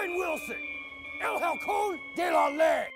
Owen Wilson, El Halcón de la Ley.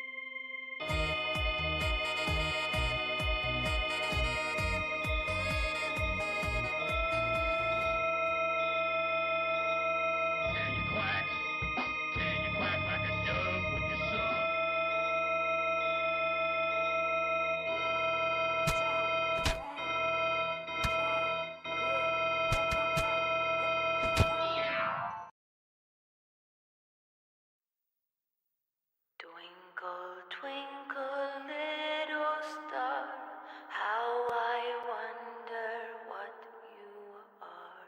Twinkle, twinkle, little star, how I wonder what you are.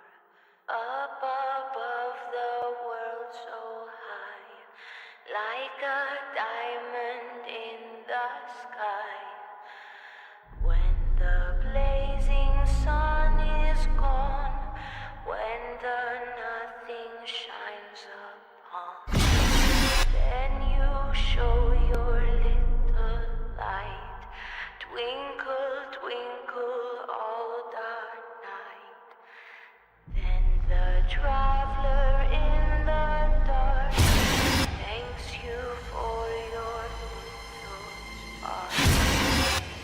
Up above the world so high, like a diamond in the sky. When the blazing sun is gone, when the nothing shines upon, then you show your little light. Twinkle, twinkle all the night. Then the traveler in the dark thanks you for your little star.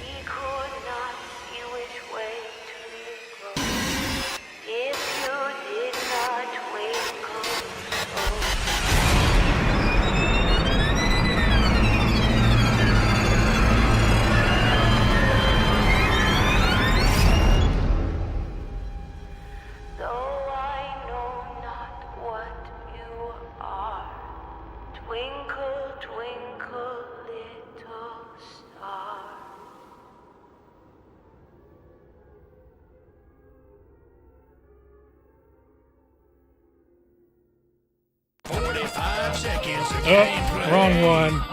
He could not see which way to go if you did not twinkle so. Though I know not what you are, twinkle, twinkle, little star. Oh, wrong one.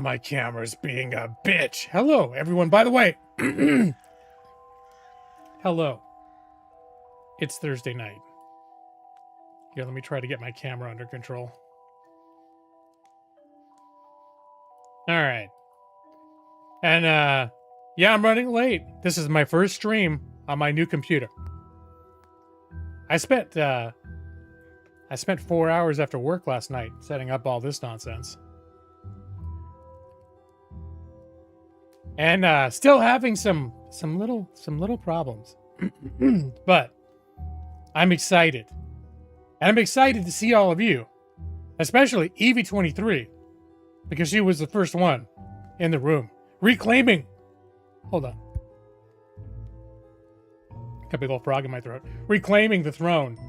My camera's being a bitch. Hello, everyone. By the way, hello. It's Thursday night. Here, let me try to get my camera under control. All right. And, yeah, I'm running late. This is my first stream on my new computer. I spent 4 hours after work last night setting up all this nonsense. And still having some little problems. But I'm excited. And I'm excited to see all of you, especially Evie23, because she was the first one in the room reclaiming. Hold on. Got a big old frog in my throat. Reclaiming the throne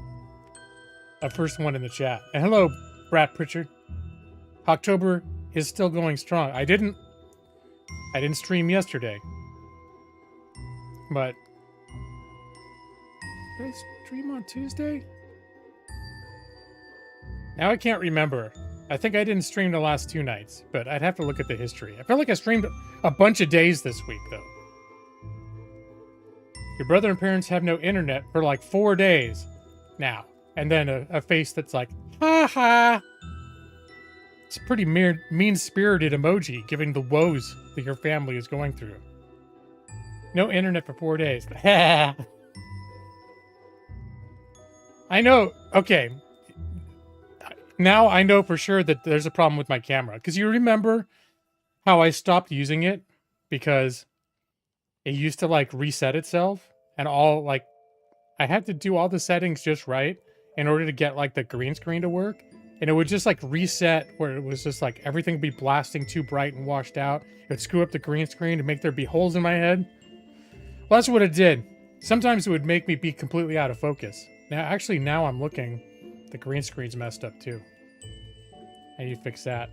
of first one in the chat. And hello, Brad Pritchard. HAWKTOBER is still going strong. I didn't stream yesterday, but did I stream on Tuesday? Now I can't remember. I think I didn't stream the last 2 nights, but I'd have to look at the history. I feel like I streamed a bunch of days this week, though. Your brother and parents have no internet for like 4 days now. And then a face that's like, ha ha. It's a pretty mean-spirited emoji, given the woes that your family is going through. No internet for 4 days. I know. Okay. Now I know for sure that there's a problem with my camera. Because you remember how I stopped using it? Because it used to, like, reset itself. And all, like, I had to do all the settings just right in order to get, like, the green screen to work. And it would just, like, reset where it was just, like, everything would be blasting too bright and washed out. It would screw up the green screen to make there be holes in my head. Well, that's what it did. Sometimes it would make me be completely out of focus. Now I'm looking. The green screen's messed up, too. How do you fix that?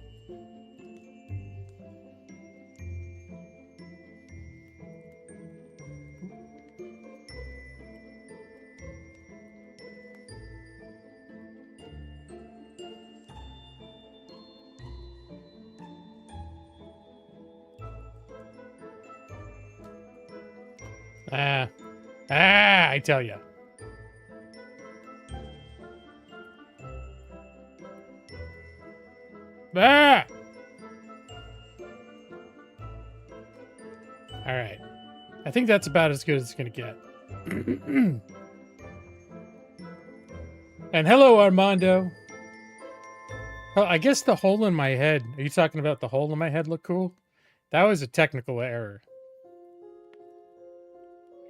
I tell you. Ah! All right. I think that's about as good as it's going to get. And hello, Armando. Oh, I guess the hole in my head. Are you talking about the hole in my head look cool? That was a technical error.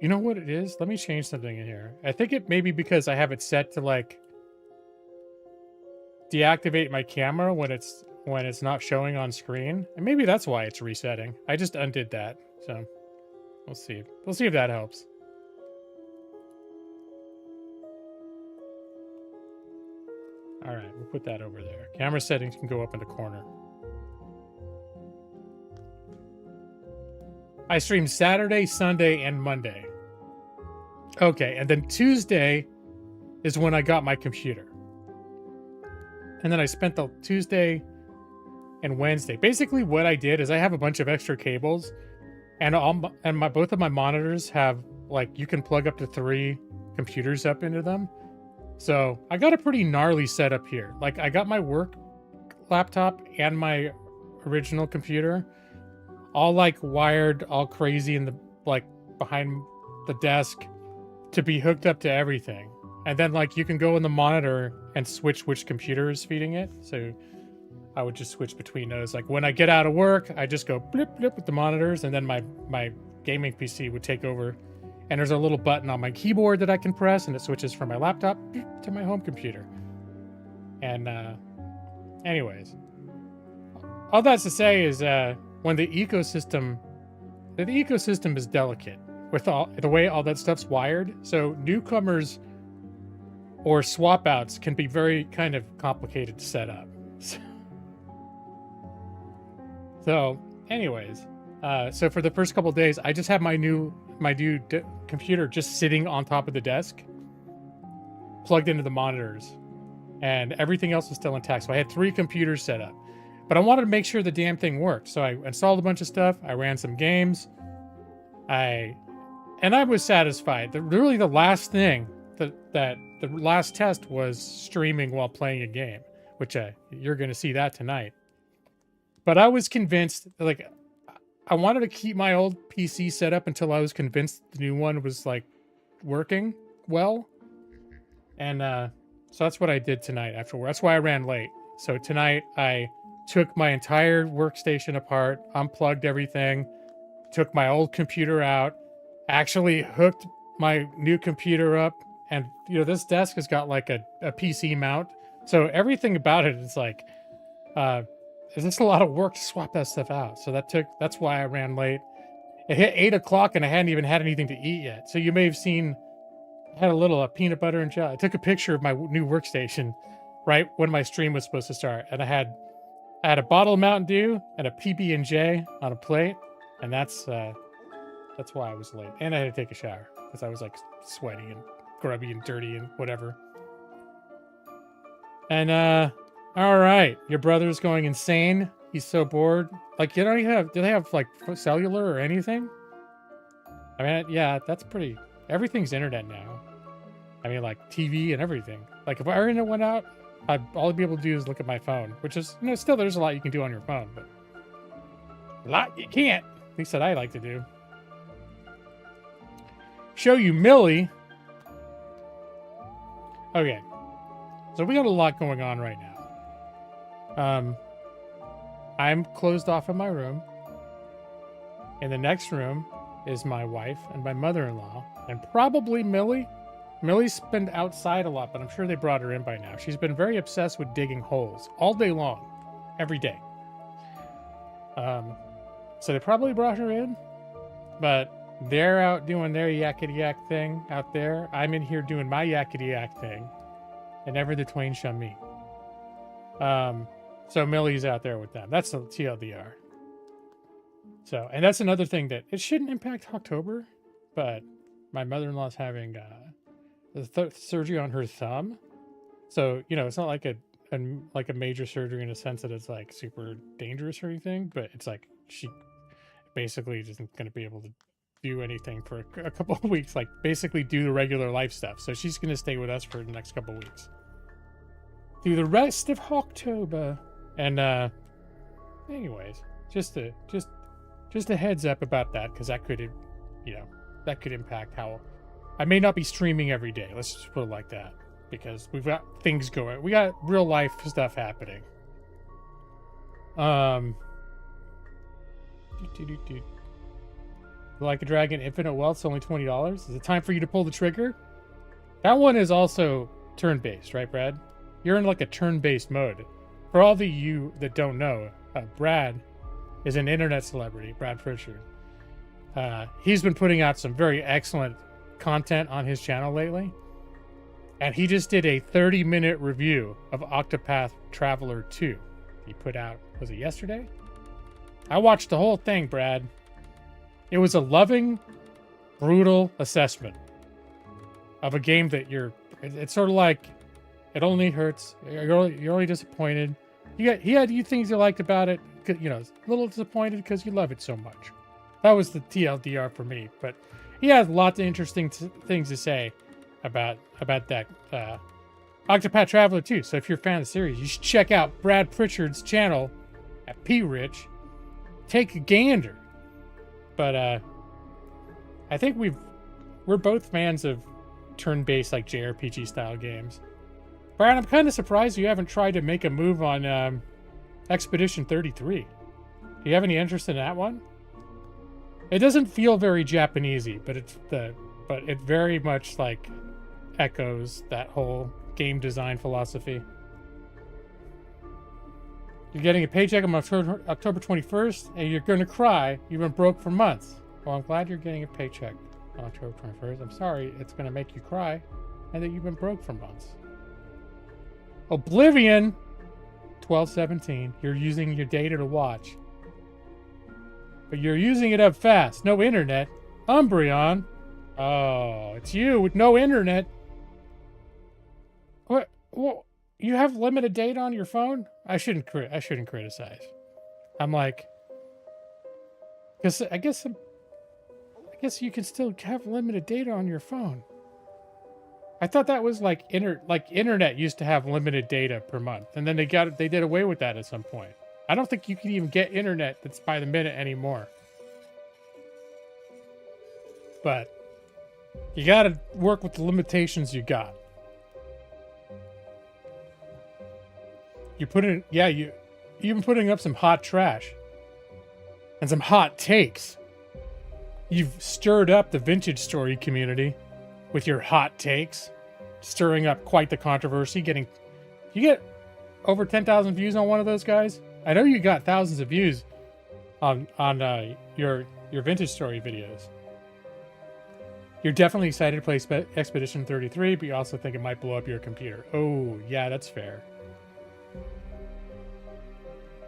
You know what it is? Let me change something in here. I think it may be because I have it set to like deactivate my camera when it's not showing on screen. And maybe that's why it's resetting. I just undid that. So we'll see. We'll see if that helps. All right, we'll put that over there. Camera settings can go up in the corner. I stream Saturday, Sunday, and Monday. Okay, and then Tuesday is when I got my computer. And then I spent the Tuesday and Wednesday. Basically, what I did is I have a bunch of extra cables, and both of my monitors have, like, you can plug up to 3 computers up into them. So I got a pretty gnarly setup here. Like, I got my work laptop and my original computer all like wired all crazy in the like behind the desk to be hooked up to everything. And then like you can go in the monitor and switch which computer is feeding it. So I would just switch between those. Like when I get out of work, I just go blip blip with the monitors, and then my gaming PC would take over. And there's a little button on my keyboard that I can press, and it switches from my laptop to my home computer. And anyways, all that's to say is when the ecosystem is delicate with all the way all that stuff's wired. So newcomers or swap outs can be very kind of complicated to set up. So anyways, so for the first couple of days, I just have my new computer just sitting on top of the desk, plugged into the monitors, and everything else was still intact. So I had 3 computers set up, but I wanted to make sure the damn thing worked. So I installed a bunch of stuff. I ran some games. I was satisfied. Really the last thing that the last test was streaming while playing a game, which you're going to see that tonight. But I was convinced, like, I wanted to keep my old PC set up until I was convinced the new one was like working well. And so that's what I did tonight after work. That's why I ran late. So tonight I took my entire workstation apart, unplugged everything, took my old computer out, actually hooked my new computer up. And, you know, this desk has got like a PC mount. So everything about it is like, it's just a lot of work to swap that stuff out. So that's why I ran late. It hit 8 o'clock and I hadn't even had anything to eat yet. So you may have seen, I had a little peanut butter and jelly. I took a picture of my new workstation right when my stream was supposed to start. And I had a bottle of Mountain Dew and a PB&J on a plate. And that's why I was late. And I had to take a shower because I was like sweaty and grubby and dirty and whatever. And, all right, your brother's going insane. He's so bored. Like, do they have like cellular or anything? I mean, yeah, that's pretty. Everything's internet now. I mean, like TV and everything. Like, if our internet went out, all I'd be able to do is look at my phone, which is, you know, still there's a lot you can do on your phone, but a lot you can't. At least that I like to do. Show you Millie. Okay, so we got a lot going on right now. I'm closed off in my room. In the next room is my wife and my mother-in-law, and probably Millie. Millie's been outside a lot, but I'm sure they brought her in by now. She's been very obsessed with digging holes all day long, every day. So they probably brought her in, but they're out doing their yakety yak thing out there. I'm in here doing my yakety yak thing, and never the twain shall meet. So Millie's out there with them. That's the TLDR. So, and that's another thing that it shouldn't impact HAWKTOBER, but my mother-in-law's having surgery on her thumb. So, you know, it's not like a major surgery in a sense that it's like super dangerous or anything, but it's like she basically isn't going to be able to do anything for a couple of weeks, like basically do the regular life stuff. So she's going to stay with us for the next couple of weeks through the rest of HAWKTOBER. And anyways, just a heads up about that, because that could, you know, that could impact how I may not be streaming every day. Let's just put it like that. because we've got things going. We got real life stuff happening. Like a Dragon Infinite Wealth's only $20. Is it time for you to pull the trigger? That one is also turn-based, right, Brad? You're in like a turn-based mode. For all of you that don't know, Brad is an internet celebrity, Brad Pritchard. He's been putting out some very excellent content on his channel lately. And he just did a 30-minute review of Octopath Traveler 2. He put out, was it yesterday? I watched the whole thing, Brad. It was a loving, brutal assessment of a game that it's sort of like, it only hurts. You're only disappointed. He had things you liked about it. You know, a little disappointed because you love it so much. That was the TLDR for me. But he has lots of interesting things to say about that Octopath Traveler 2. So if you're a fan of the series, you should check out Brad Pritchard's channel at PRich. Take a gander. But I think we're both fans of turn-based like JRPG style games. Brad, I'm kind of surprised you haven't tried to make a move on Expedition 33. Do you have any interest in that one? It doesn't feel very Japanesey, but it very much like echoes that whole game design philosophy. You're getting a paycheck on October 21st, and you're going to cry. You've been broke for months. Well, I'm glad you're getting a paycheck on October 21st. I'm sorry it's going to make you cry, and that you've been broke for months. Oblivion, 12/17. You're using your data to watch. But you're using it up fast. No internet. Umbreon. Oh, it's you with no internet. What? You have limited data on your phone? I shouldn't criticize. I'm like, because I guess you can still have limited data on your phone. I thought that was like internet used to have limited data per month, and then they did away with that at some point. I don't think you can even get internet that's by the minute anymore. But you got to work with the limitations you got. You've been putting up some hot trash and some hot takes. You've stirred up the vintage story community with your hot takes, stirring up quite the controversy. You get over 10,000 views on one of those guys. I know you got thousands of views on your vintage story videos. You're definitely excited to play Expedition 33, but you also think it might blow up your computer. Oh, yeah, that's fair.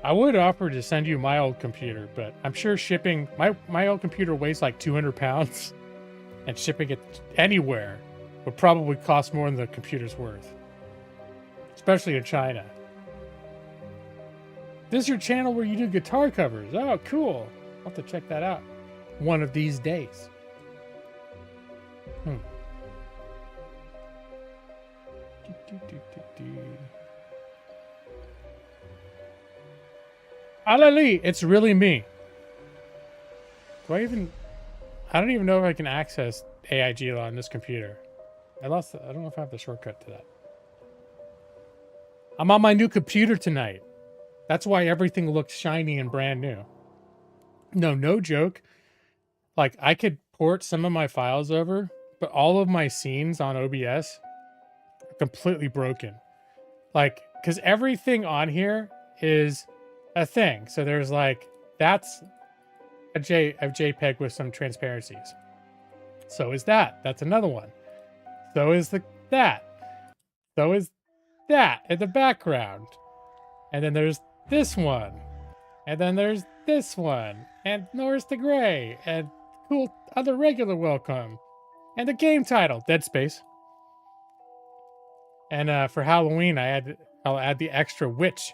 I would offer to send you my old computer, but I'm sure shipping my old computer weighs like 200 pounds, and shipping it anywhere would probably cost more than the computer's worth, especially in China. This is your channel where you do guitar covers. Oh, cool. I'll have to check that out one of these days. Alali, it's really me. I don't even know if I can access AIG on this computer. I don't know if I have the shortcut to that. I'm on my new computer tonight. That's why everything looks shiny and brand new. No joke. Like, I could port some of my files over, but all of my scenes on OBS are completely broken. Like, because everything on here is a thing. So there's like, that's a JPEG with some transparencies. So is that. That's another one. So is that. So is that in the background. And then there's this one. And then there's this one. And Norris the Gray. And cool other regular welcome. And the game title, Dead Space. And for Halloween, I'll add the extra witch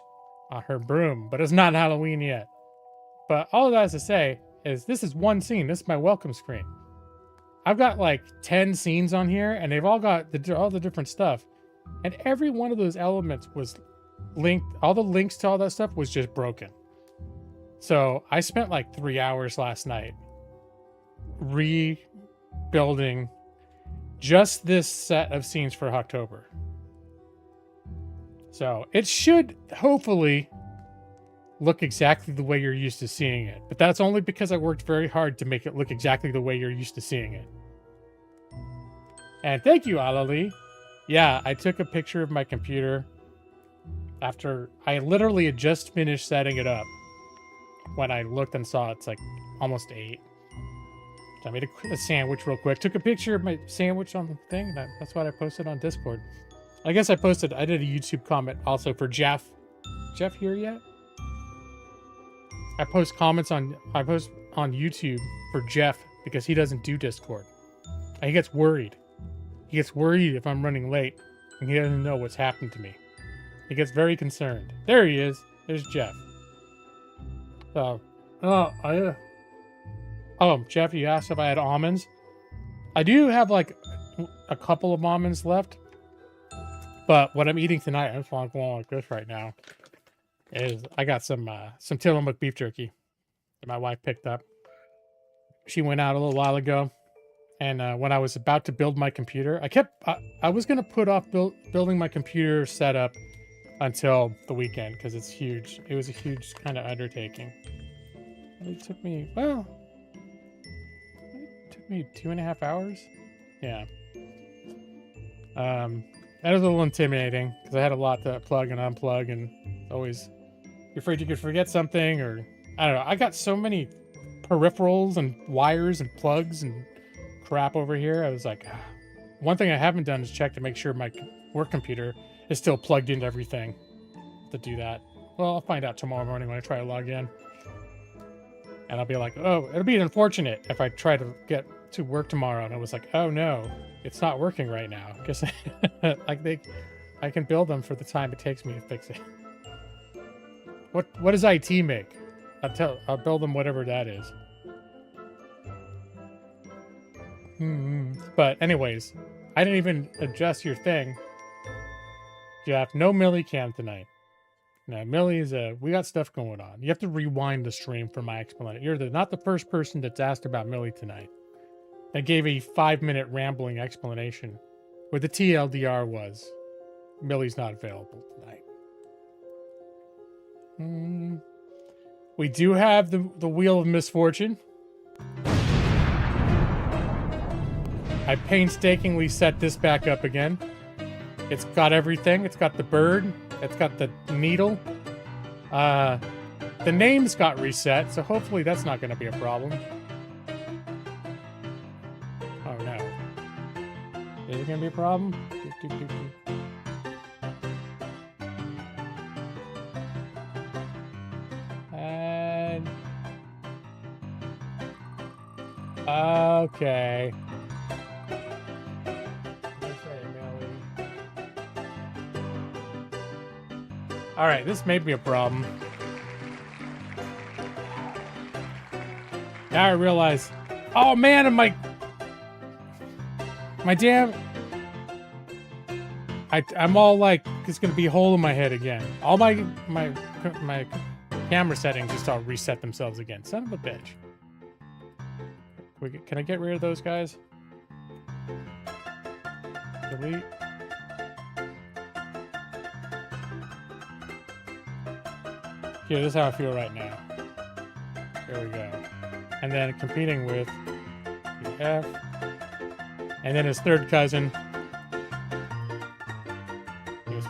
on her broom, but it's not Halloween yet. But all of that is to say is this is one scene. This is my welcome screen. I've got like 10 scenes on here, and they've all got all the different stuff. And every one of those elements was linked. All the links to all that stuff was just broken. So I spent like 3 hours last night rebuilding just this set of scenes for HAWKTOBER. So it should hopefully look exactly the way you're used to seeing it. But that's only because I worked very hard to make it look exactly the way you're used to seeing it. And thank you, Alali. Yeah, I took a picture of my computer after I literally had just finished setting it up. When I looked and saw it's like almost 8. So I made a sandwich real quick. Took a picture of my sandwich on the thing. And that's what I posted on Discord. I guess I did a YouTube comment also for Jeff. Jeff here yet? I post on YouTube for Jeff because he doesn't do Discord. And he gets worried. He gets worried if I'm running late and he doesn't know what's happened to me. He gets very concerned. There he is. There's Jeff. So, Jeff, you asked if I had almonds. I do have like a couple of almonds left. But what I'm eating tonight, I'm just going like this right now, is I got some Tillamook beef jerky that my wife picked up. She went out a little while ago. And when I was about to build my computer, I was going to put off building my computer setup until the weekend because it's huge. It was a huge kind of undertaking. It took me, 2.5 hours. Yeah. That was a little intimidating because I had a lot to plug and unplug, and always you're afraid you could forget something, or I don't know. I got so many peripherals and wires and plugs and crap over here. I was like, one thing I haven't done is check to make sure my work computer is still plugged into everything. To do that, well, I'll find out tomorrow morning when I try to log in, and I'll be like, oh, it'll be unfortunate if I try to get to work tomorrow and I was like, oh no, it's not working right now. Because I can build them for the time it takes me to fix it. What does IT make? I'll build them whatever that is. But anyways, I didn't even adjust your thing, Jeff. No Millie cam tonight. Now Millie we got stuff going on. You have to rewind the stream for my explanation. You're not the first person that's asked about Millie tonight. I gave a 5-minute rambling explanation where the TLDR was Millie's not available tonight. We do have the Wheel of Misfortune. I painstakingly set this back up again. It's got everything. It's got the bird. It's got the needle. The names got reset, so hopefully that's not going to be a problem. Oh no. Is it going to be a problem? And... okay. All right, this may be a problem. Now I realize, oh man, and my damn, I'm all like, it's gonna be a hole in my head again. All my camera settings just all reset themselves again. Son of a bitch. Can I get rid of those guys? Delete. Here, this is how I feel right now. There we go. And then competing with the F. And then his third cousin.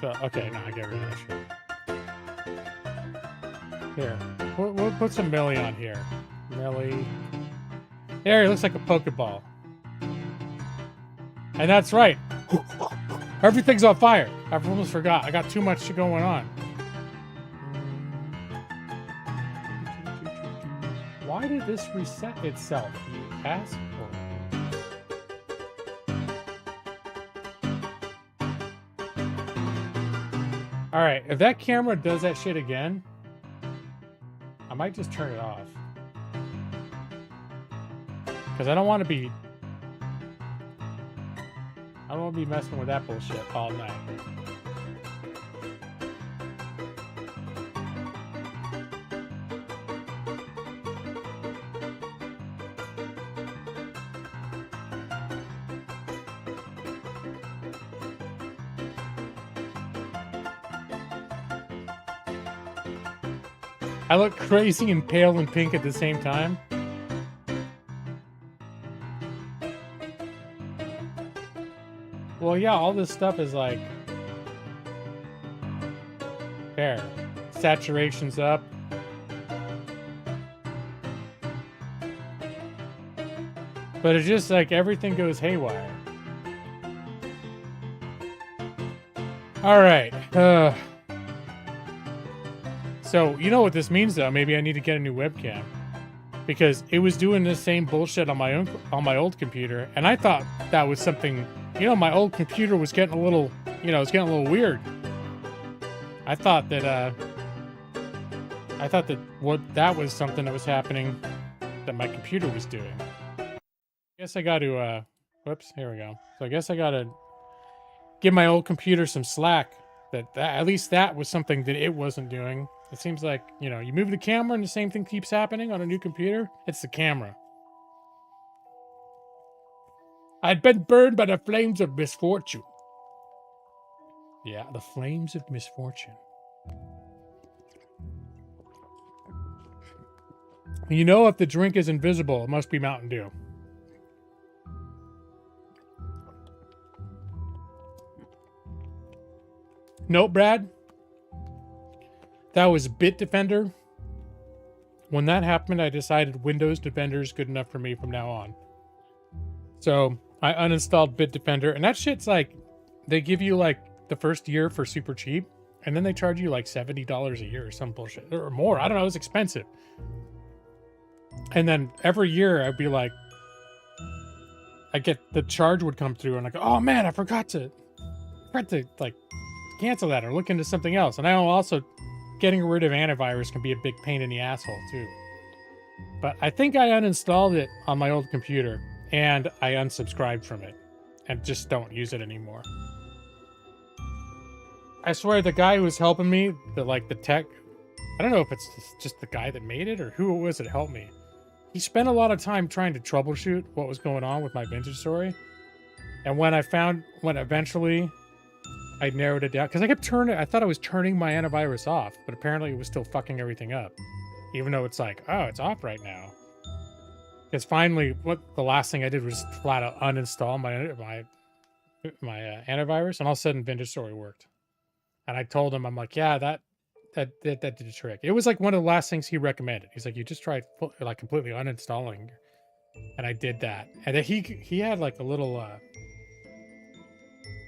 Okay, no, I get rid of that shit. Here, we'll put some Millie on here. Millie. There, he looks like a Pokeball. And that's right. Everything's on fire. I almost forgot. I got too much going on. Why did this reset itself, you asshole? Alright, if that camera does that shit again, I might just turn it off. Because I don't want to be messing with that bullshit all night. I look crazy and pale and pink at the same time. Well, yeah, all this stuff is like fair. Saturation's up. But it's just like everything goes haywire. All right. So you know what this means, though? Maybe I need to get a new webcam because it was doing the same bullshit on my old computer, and I thought that was something. You know, my old computer was getting a little, you know, it's getting a little weird. I thought that that was something that was happening that my computer was doing. I guess I got to, whoops, here we go. So I guess I got to give my old computer some slack. That at least that was something that it wasn't doing. It seems like, you know, you move the camera and the same thing keeps happening on a new computer. It's the camera. I'd been burned by the flames of misfortune. Yeah, the flames of misfortune. You know, if the drink is invisible, it must be Mountain Dew. Nope, Brad. That was Bitdefender. When that happened, I decided Windows Defender is good enough for me from now on. So I uninstalled Bitdefender, and that shit's like, they give you like the first year for super cheap, and then they charge you like $70 a year or some bullshit, or more. I don't know, it's expensive. And then every year I'd be like, the charge would come through, and I go, oh man, I forgot to like cancel that or look into something else. And I know also getting rid of antivirus can be a big pain in the asshole too. But I think I uninstalled it on my old computer. And I unsubscribed from it and just don't use it anymore. I swear the guy who was helping me, the tech, I don't know if it's just the guy that made it or who it was that helped me. He spent a lot of time trying to troubleshoot what was going on with my vintage story. And when eventually I narrowed it down, because I thought I was turning my antivirus off, but apparently it was still fucking everything up. Even though it's like, oh, it's off right now. Because finally, the last thing I did was flat out uninstall my antivirus, and all of a sudden, Vintage Story worked. And I told him, I'm like, yeah, that did the trick. It was like one of the last things he recommended. He's like, you just tried like completely uninstalling, and I did that. And then he had like a little,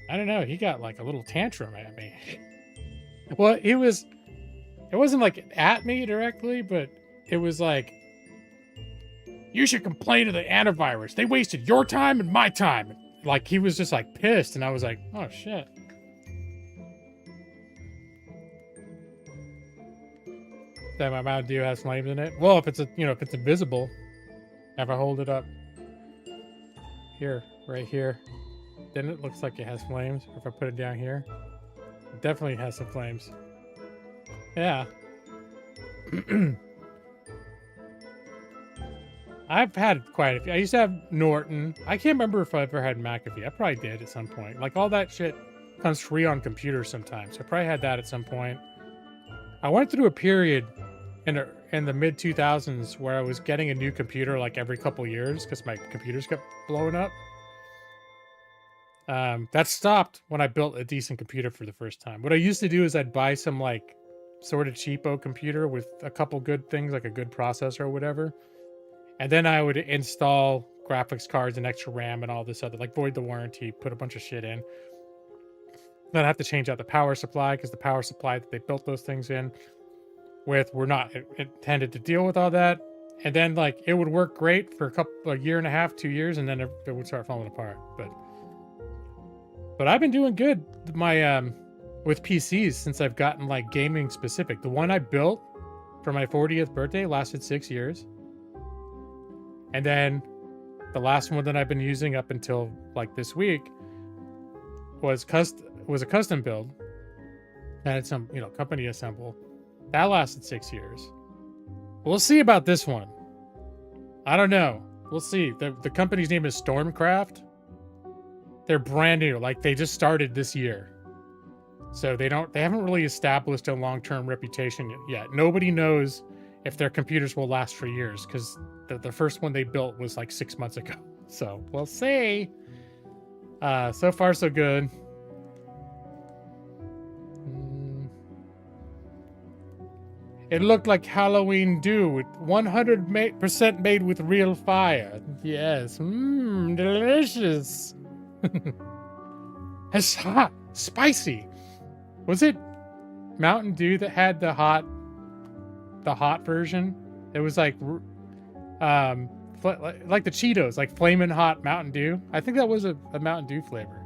I don't know, he got like a little tantrum at me. Well, it wasn't like at me directly, but it was like, you should complain to the antivirus. They wasted your time and my time. Like, he was just like pissed, and I was like, oh shit. That my Mountain Dew has flames in it. Well, if it's invisible, if I hold it up here, right here, then it looks like it has flames. If I put it down here, it definitely has some flames. Yeah. I've had quite a few. I used to have Norton. I can't remember if I ever had McAfee. I probably did at some point. Like, all that shit comes free on computers sometimes. I probably had that at some point. I went through a period in the mid-2000s where I was getting a new computer like every couple years because my computers kept blowing up. That stopped when I built a decent computer for the first time. What I used to do is I'd buy some like sort of cheapo computer with a couple good things, like a good processor or whatever. And then I would install graphics cards and extra RAM and all this other, like void the warranty, put a bunch of shit in. Then I have to change out the power supply because the power supply that they built those things in with were not intended to deal with all that. And then like it would work great for a year and a half, 2 years, and then it would start falling apart. But I've been doing good with PCs since I've gotten like gaming specific. The one I built for my 40th birthday lasted 6 years. And then the last one that I've been using up until like this week was a custom build. And it's some, company assemble. That lasted 6 years. We'll see about this one. I don't know. We'll see. The company's name is Stormcraft. They're brand new. Like, they just started this year. So they haven't really established a long-term reputation yet. Nobody knows if their computers will last for years, because the first one they built was like 6 months ago. So we'll see. So far so good. It looked like Halloween dew, 100% made with real fire. Yes, delicious. It's hot, spicy. Was it Mountain Dew that had the hot version? It was like the Cheetos, like flaming hot Mountain Dew. I think that was a Mountain Dew flavor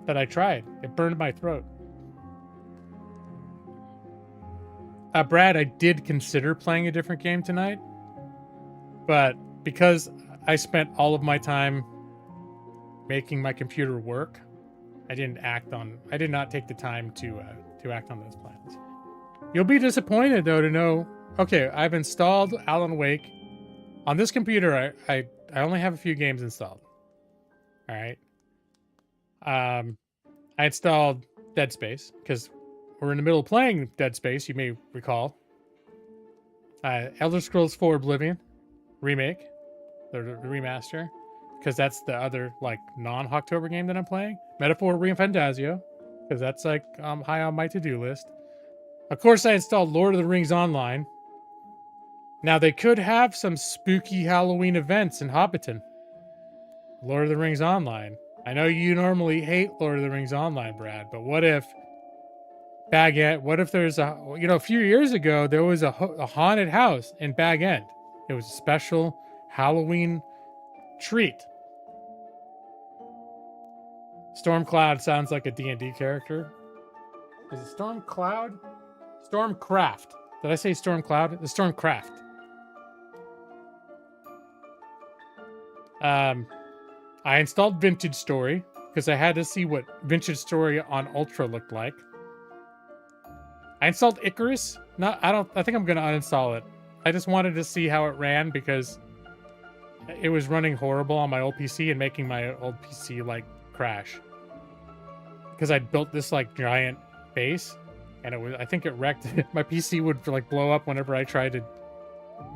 that I tried. It burned my throat. Brad, I did consider playing a different game tonight, but because I spent all of my time making my computer work, I did not take the time to act on those plans. You'll be disappointed though to know, okay, I've installed Alan Wake. On this computer, I only have a few games installed. All right. I installed Dead Space because we're in the middle of playing Dead Space, you may recall. Elder Scrolls 4 Oblivion Remake, the remaster, because that's the other like non-HAWKTOBER game that I'm playing. Metaphor Reinfantasio, because that's like high on my to-do list. Of course, I installed Lord of the Rings Online. Now they could have some spooky Halloween events in Hobbiton. Lord of the Rings Online. I know you normally hate Lord of the Rings Online, Brad, but what if Bag End? What if there's a few years ago there was a haunted house in Bag End? It was a special Halloween treat. Stormcloud sounds like a D&D character. Is it Stormcloud? Stormcraft. Did I say Stormcloud? The Stormcraft. I installed Vintage Story because I had to see what Vintage Story on Ultra looked like. I installed Icarus. I think I'm gonna uninstall it. I just wanted to see how it ran because it was running horrible on my old PC and making my old PC like crash. Because I built this like giant base and I think it wrecked. My PC would like blow up whenever I tried to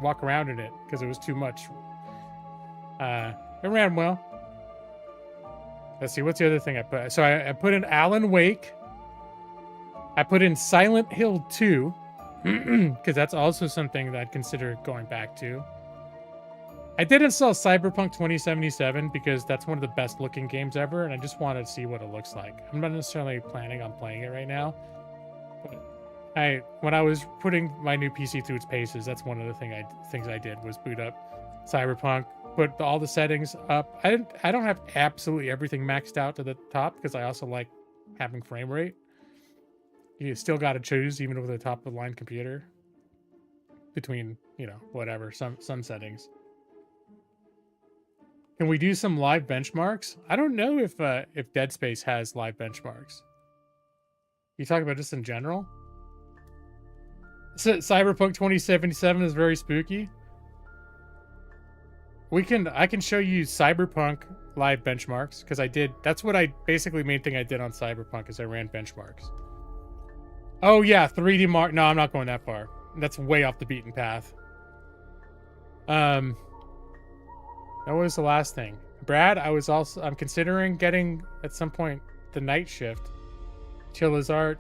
walk around in it because it was too much. It ran well. Let's see, what's the other thing I put? So I put in Alan Wake. I put in Silent Hill 2, because that's also something that I'd consider going back to. I did install Cyberpunk 2077 because that's one of the best looking games ever, and I just wanted to see what it looks like. I'm not necessarily planning on playing it right now. But when I was putting my new PC through its paces, that's one of the things I did was boot up Cyberpunk, put all the settings up. I don't have absolutely everything maxed out to the top because I also like having frame rate. You still got to choose, even with a top of the line computer, between, whatever, some settings. Can we do some live benchmarks? I don't know if Dead Space has live benchmarks. You talking about just in general? Cyberpunk 2077 is very spooky. I can show you Cyberpunk live benchmarks because that's what main thing I did on Cyberpunk is I ran benchmarks. Oh yeah, 3D Mark. No, I'm not going that far. That's way off the beaten path. That was the last thing. Brad, I'm considering getting at some point the night shift. Chilla's Art.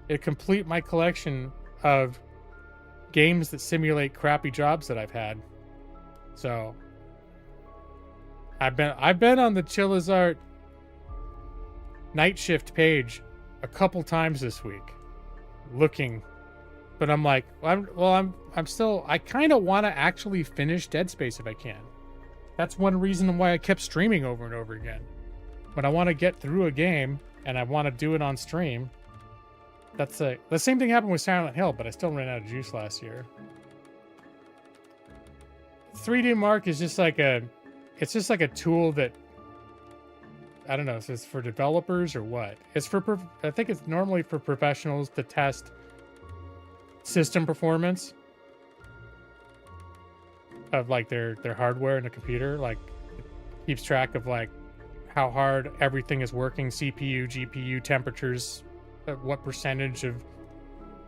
It complete my collection of games that simulate crappy jobs that I've had. So I've been on the Chilla's Art night shift page a couple times this week looking, but I'm like, I kind of want to actually finish Dead Space if I can. That's one reason why I kept streaming over and over again. But I want to get through a game and I want to do it on stream. The same thing happened with Silent Hill, but I still ran out of juice last year. 3D Mark is just like a tool that, I don't know if it's for developers or what. I think it's normally for professionals to test system performance of like their hardware in a computer. Like it keeps track of like how hard everything is working, CPU, GPU, temperatures, what percentage of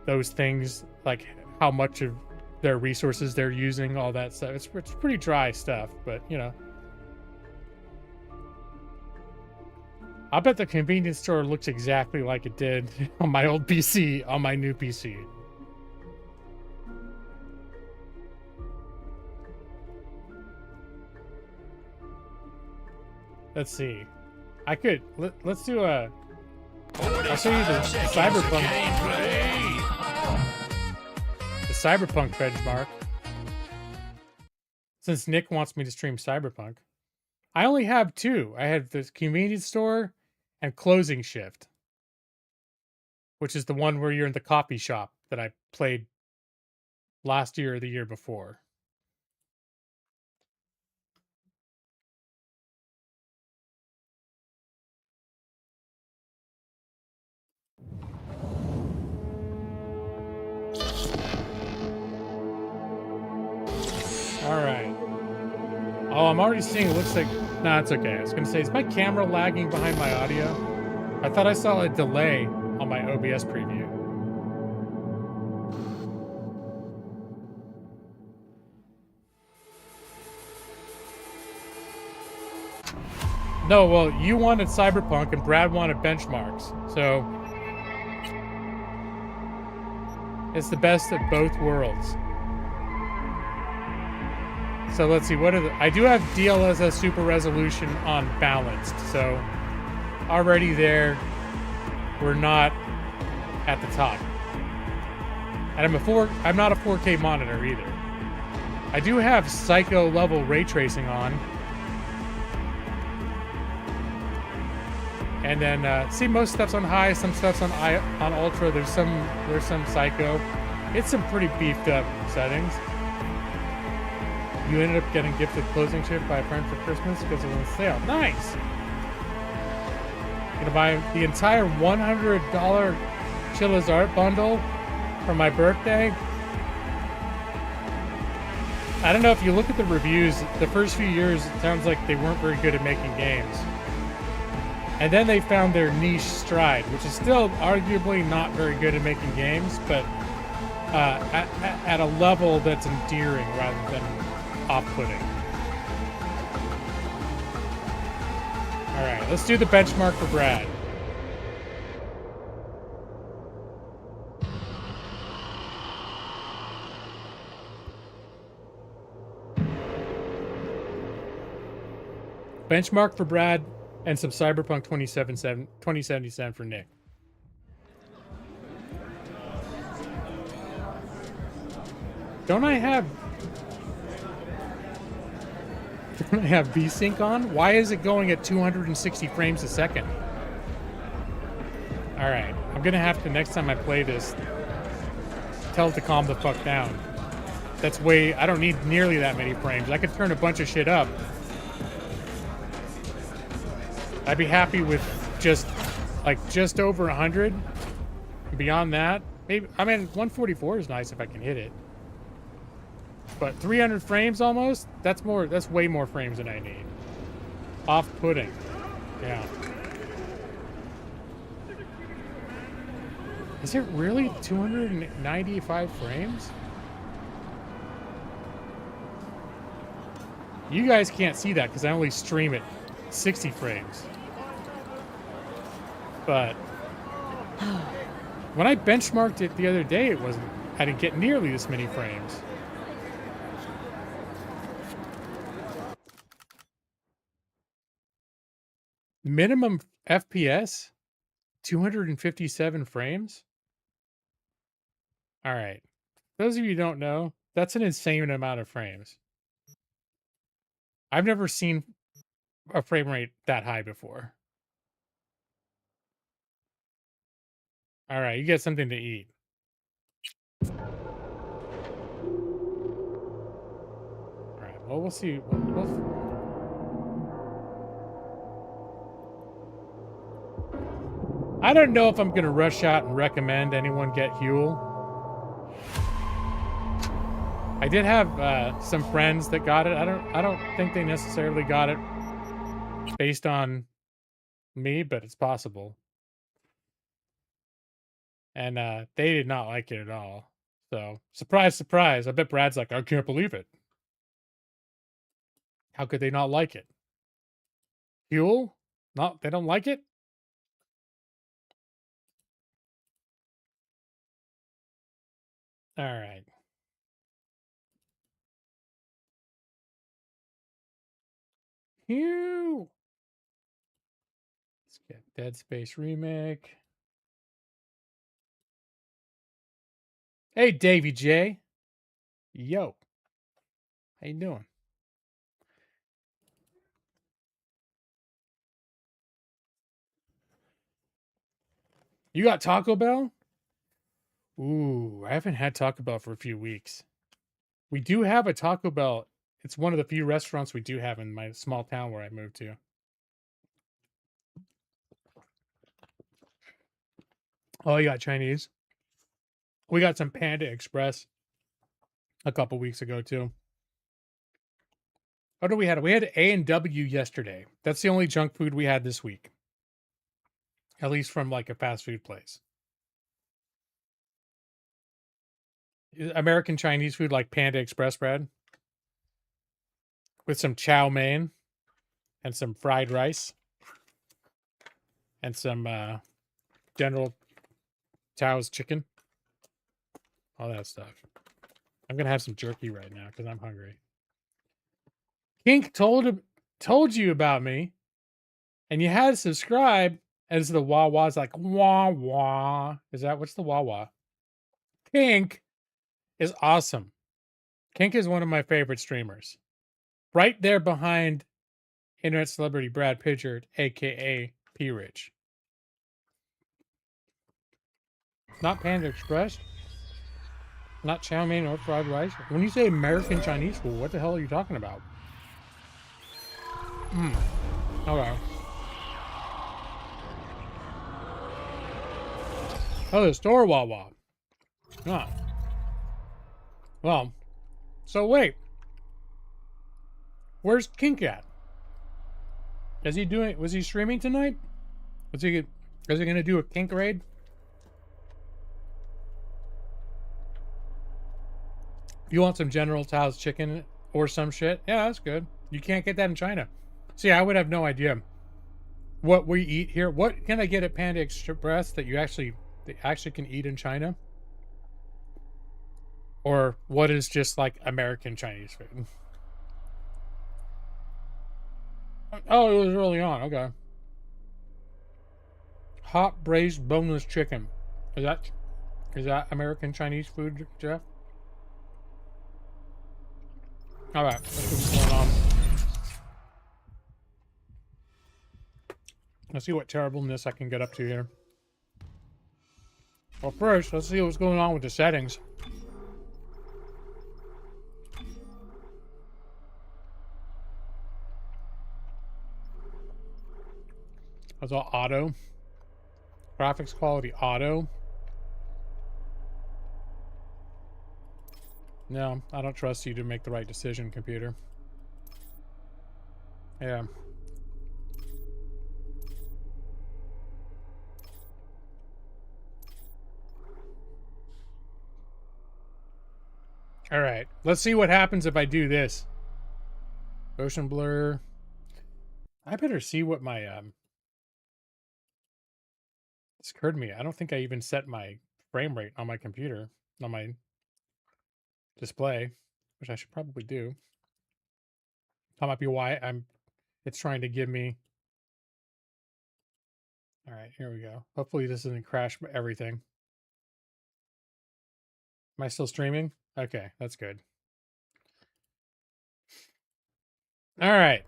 those things like how much of their resources they're using, all that stuff. It's pretty dry stuff, but you know. I bet the convenience store looks exactly like it did on my old PC, on my new PC. Let's see. I could let's do a. I'll show you the Cyberpunk. The Cyberpunk benchmark. Since Nick wants me to stream Cyberpunk, I only have two. I have the convenience store and closing shift, which is the one where you're in the coffee shop that I played last year or the year before. All right. Oh, I'm already seeing. It looks like. Nah, it's okay. I was gonna say, is my camera lagging behind my audio? I thought I saw a delay on my OBS preview. No, well, you wanted Cyberpunk and Brad wanted benchmarks, so it's the best of both worlds. So let's see, what are the... I do have DLSS Super Resolution on balanced, so already there, we're not at the top. And I'm not a 4K monitor either. I do have Psycho level ray tracing on. And then, see, most stuff's on high, some stuff's on ultra. There's some Psycho. It's some pretty beefed up settings. You ended up getting gifted closing shift by a friend for Christmas because it was on sale. Nice! Gonna buy the entire $100 Chilla's Art bundle for my birthday. I don't know if you look at the reviews, the first few years, it sounds like they weren't very good at making games. And then they found their niche stride, which is still arguably not very good at making games, but at a level that's endearing rather than off-putting. All right, let's do the benchmark for Brad. Benchmark for Brad and some Cyberpunk 2077 for Nick. Don't I have VSync on? Why is it going at 260 frames a second? All right, I'm gonna have to, next time I play this, tell it to calm the fuck down. That's way, I don't need nearly that many frames. I could turn a bunch of shit up. I'd be happy with just over 100. Beyond that, maybe, I mean, 144 is nice if I can hit it. But 300 frames almost? That's way more frames than I need. Off-putting. Yeah. Is it really 295 frames? You guys can't see that because I only stream it 60 frames. But when I benchmarked it the other day, I didn't get nearly this many frames. Minimum FPS, 257 frames. All right. Those of you who don't know, that's an insane amount of frames. I've never seen a frame rate that high before. All right, you get something to eat. All right, well, we'll see. I don't know if I'm going to rush out and recommend anyone get Huel. I did have some friends that got it. I don't think they necessarily got it based on me, but it's possible. And they did not like it at all. So, surprise, surprise. I bet Brad's like, I can't believe it. How could they not like it? Fuel? No, they don't like it? All right. Phew. Let's get Dead Space Remake. Hey, Davey J. Yo. How you doing? You got Taco Bell? Ooh, I haven't had Taco Bell for a few weeks. We do have a Taco Bell. It's one of the few restaurants we do have in my small town where I moved to. Oh, you got Chinese? We got some Panda Express a couple weeks ago too. What do we had? We had A&W yesterday. That's the only junk food we had this week. At least from like a fast food place. American Chinese food like Panda Express bread with some chow mein and some fried rice and some General Tao's chicken. All that stuff. I'm going to have some jerky right now because I'm hungry. Kink told you about me, and you had to subscribe. As the Wawa's like wah wah. Is that what's the Wawa? Kink is awesome. Kink is one of my favorite streamers. Right there behind internet celebrity Brad Pritchard, a.k.a. P. Rich. Not Panda Express. Not chow mein or fried rice. When you say American Chinese food, what the hell are you talking about? Okay. Oh, the store Wawa. Ah. Well, so wait. Where's Kink at? Was he streaming tonight? Is he gonna do a Kink raid? You want some General Tao's chicken or some shit? Yeah, that's good. You can't get that in China. See, I would have no idea what we eat here. What can I get at Panda Express that you actually can eat in China? Or what is just like American Chinese food? Oh, it was early on. Okay. Hot braised boneless chicken. Is that American Chinese food, Jeff? All right, let's see what's going on. Let's see what terribleness I can get up to here. Well, first, let's see what's going on with the settings. That's all auto. Graphics quality auto. No, I don't trust you to make the right decision, computer. Yeah. All right, let's see what happens if I do this. Motion blur. I better see what my This occurred to me. I don't think I even set my frame rate on my computer, on my display, which I should probably do. That might be why it's trying to give me. All right, here we go. Hopefully this doesn't crash everything. Am I still streaming? Okay, that's good. All right.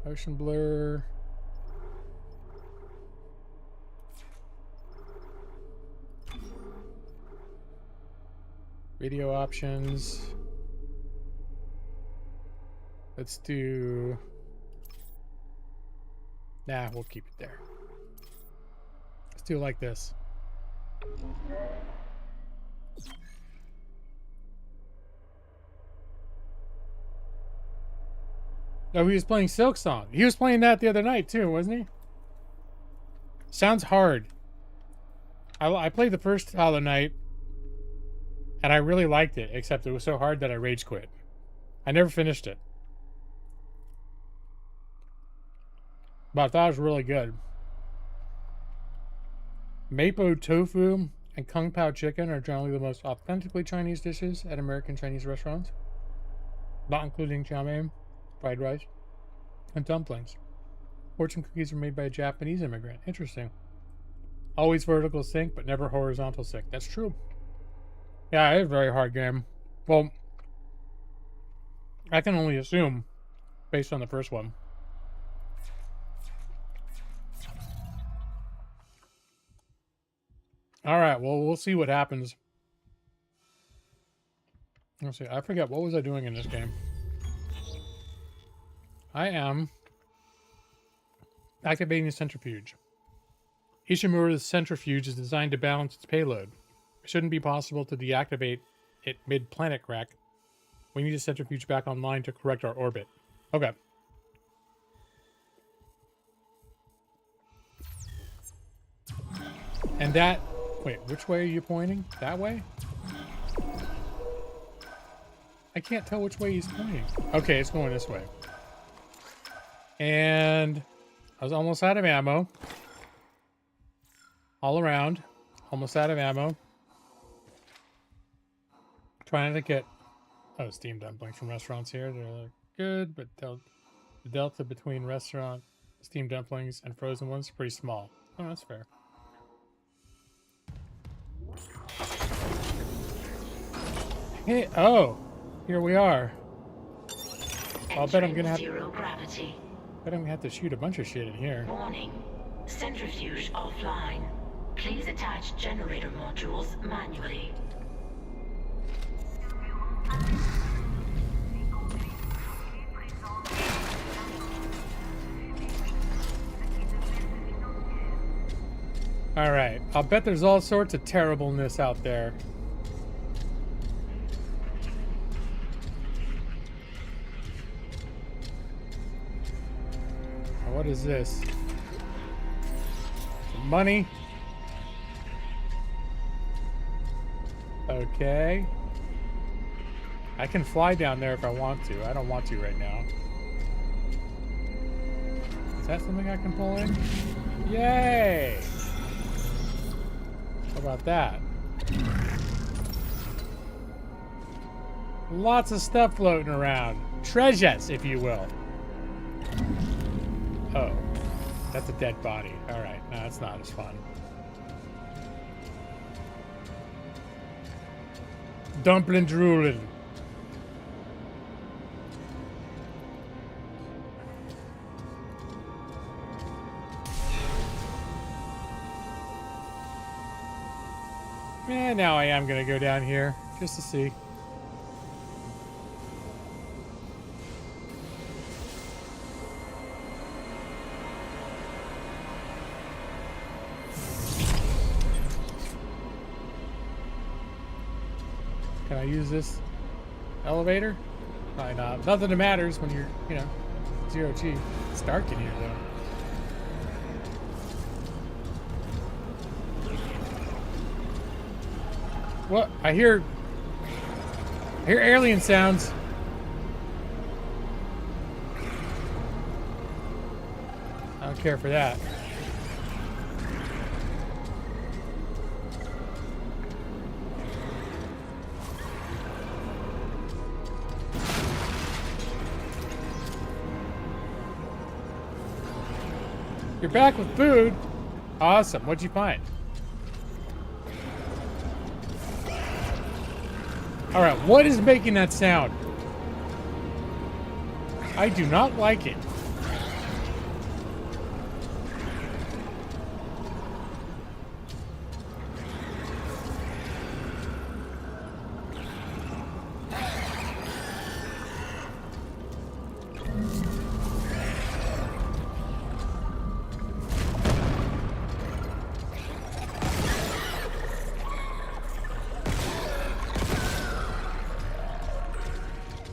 Motion blur. Video options. Let's do. Nah, we'll keep it there. Let's do it like this. Oh, he was playing Silk Song. He was playing that the other night too, wasn't he? Sounds hard. I played the first other night. And I really liked it, except it was so hard that I rage quit. I never finished it. But I thought it was really good. Mapo tofu and kung pao chicken are generally the most authentically Chinese dishes at American Chinese restaurants, not including chow mein, fried rice, and dumplings. Fortune cookies are made by a Japanese immigrant. Interesting. Always vertical sync, but never horizontal sync. That's true. Yeah, it is a very hard game. Well, I can only assume based on the first one. All right, well, we'll see what happens. Let's see. I forget, what was I doing in this game? I am activating the centrifuge. Ishimura's centrifuge is designed to balance its payload. It shouldn't be possible to deactivate it mid-planet crack. We need a centrifuge back online to correct our orbit. Okay. And that... Wait, which way are you pointing? That way? I can't tell which way he's pointing. Okay, it's going this way. And I was almost out of ammo. All around. Almost out of ammo. Trying to get... Oh, steamed dumplings from restaurants here. They're good, but the delta between restaurant steamed dumplings and frozen ones is pretty small. Oh, that's fair. Hey, oh, here we are. I'll bet I'm gonna have zero gravity. Bet I'm gonna have to shoot a bunch of shit in here. Warning. Centrifuge offline. Please attach generator modules manually. All right, I'll bet there's all sorts of terribleness out there. What is this? Some money. Okay. I can fly down there if I want to. I don't want to right now. Is that something I can pull in? Yay! How about that? Lots of stuff floating around. Treasures, if you will. Oh, that's a dead body. All right, no, that's not as fun. Dumpling drooling. Yeah, now I am gonna go down here just to see. Can I use this elevator? Probably not. Nothing that matters when you're, you know, zero G. It's dark in here though. What? I hear alien sounds. I don't care for that. You're back with food. Awesome. What'd you find? All right, what is making that sound? I do not like it.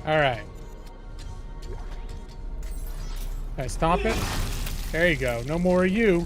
All right. Can I stomp it? There you go. No more of you.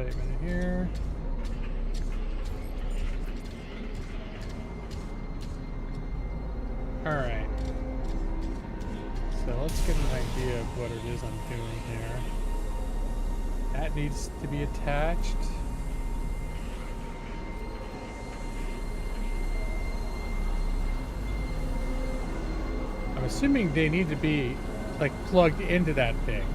statement here. Alright. So let's get an idea of what it is I'm doing here. That needs to be attached. I'm assuming they need to be like plugged into that thing.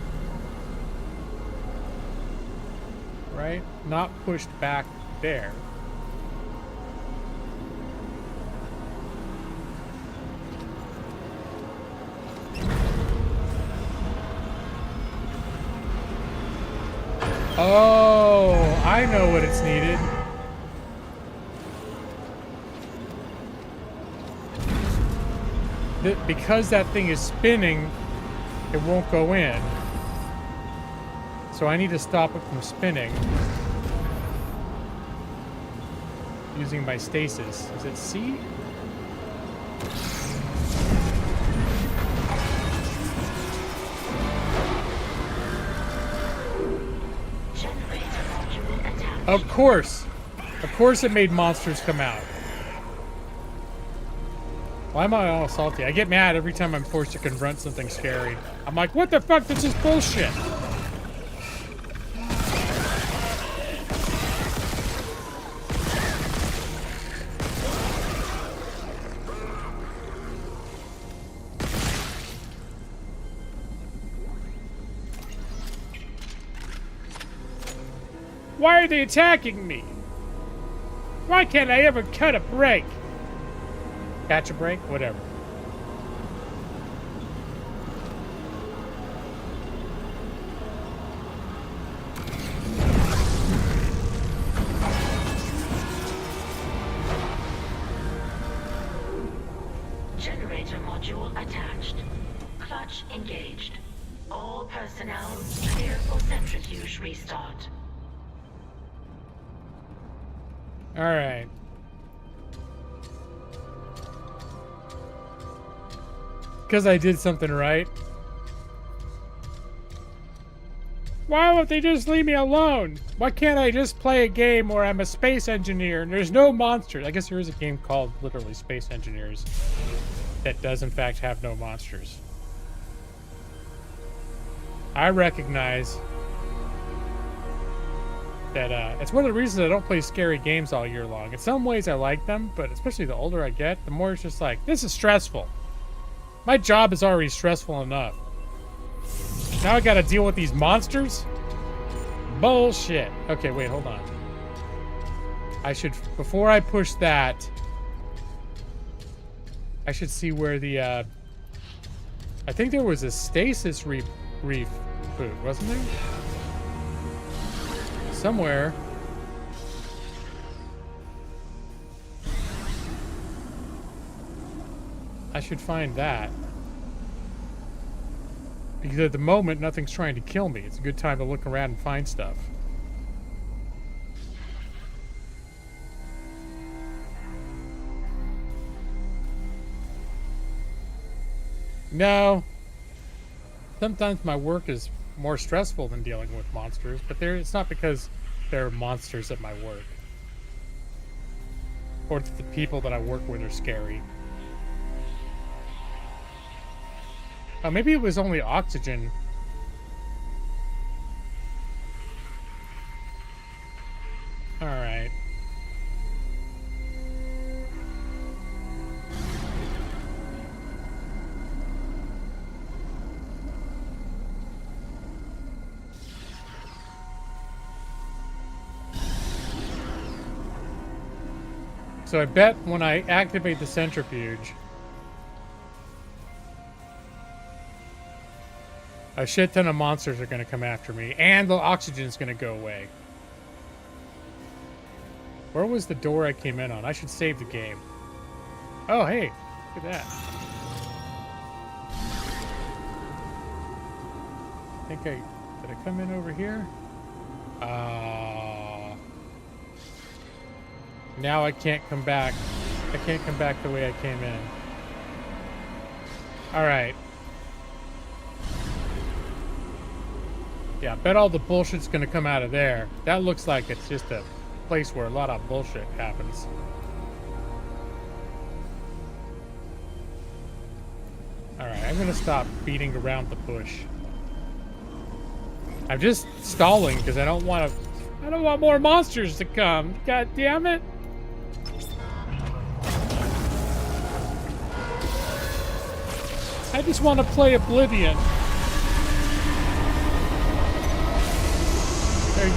Right? Not pushed back there. Oh, I know what it's needed. Because that thing is spinning, it won't go in. So I need to stop it from spinning using my stasis. Is it C? Of course! Of course it made monsters come out. Why am I all salty? I get mad every time I'm forced to confront something scary. I'm like, what the fuck? This is bullshit! Why are they attacking me? Why can't I ever cut a break? Catch a break? Whatever. Generator module attached. Clutch engaged. All personnel clear for centrifuge restart. All right. Because I did something right. Why won't they just leave me alone? Why can't I just play a game where I'm a space engineer and there's no monsters? I guess there is a game called literally Space Engineers that does in fact have no monsters. I recognize that it's one of the reasons I don't play scary games all year long. In some ways I like them, but especially the older I get, the more it's just like, this is stressful. My job is already stressful enough. Now I gotta deal with these monsters? Bullshit. Okay, wait, hold on. I should, before I push that, I should see where the, I think there was a stasis reboot, wasn't there? Somewhere. I should find that. Because at the moment, nothing's trying to kill me. It's a good time to look around and find stuff. No. Sometimes my work is more stressful than dealing with monsters, but it's not because there are monsters at my work. Or that the people that I work with are scary. Oh, maybe it was only oxygen. Alright. So I bet when I activate the centrifuge, a shit ton of monsters are going to come after me, and the oxygen is going to go away. Where was the door I came in on? I should save the game. Oh, hey, look at that. Did I come in over here? Now I can't come back. I can't come back the way I came in. All right. Yeah, I bet all the bullshit's gonna come out of there. That looks like it's just a place where a lot of bullshit happens. Alright, I'm gonna stop beating around the bush. I'm just stalling because I don't want more monsters to come. God damn it. I just want to play Oblivion.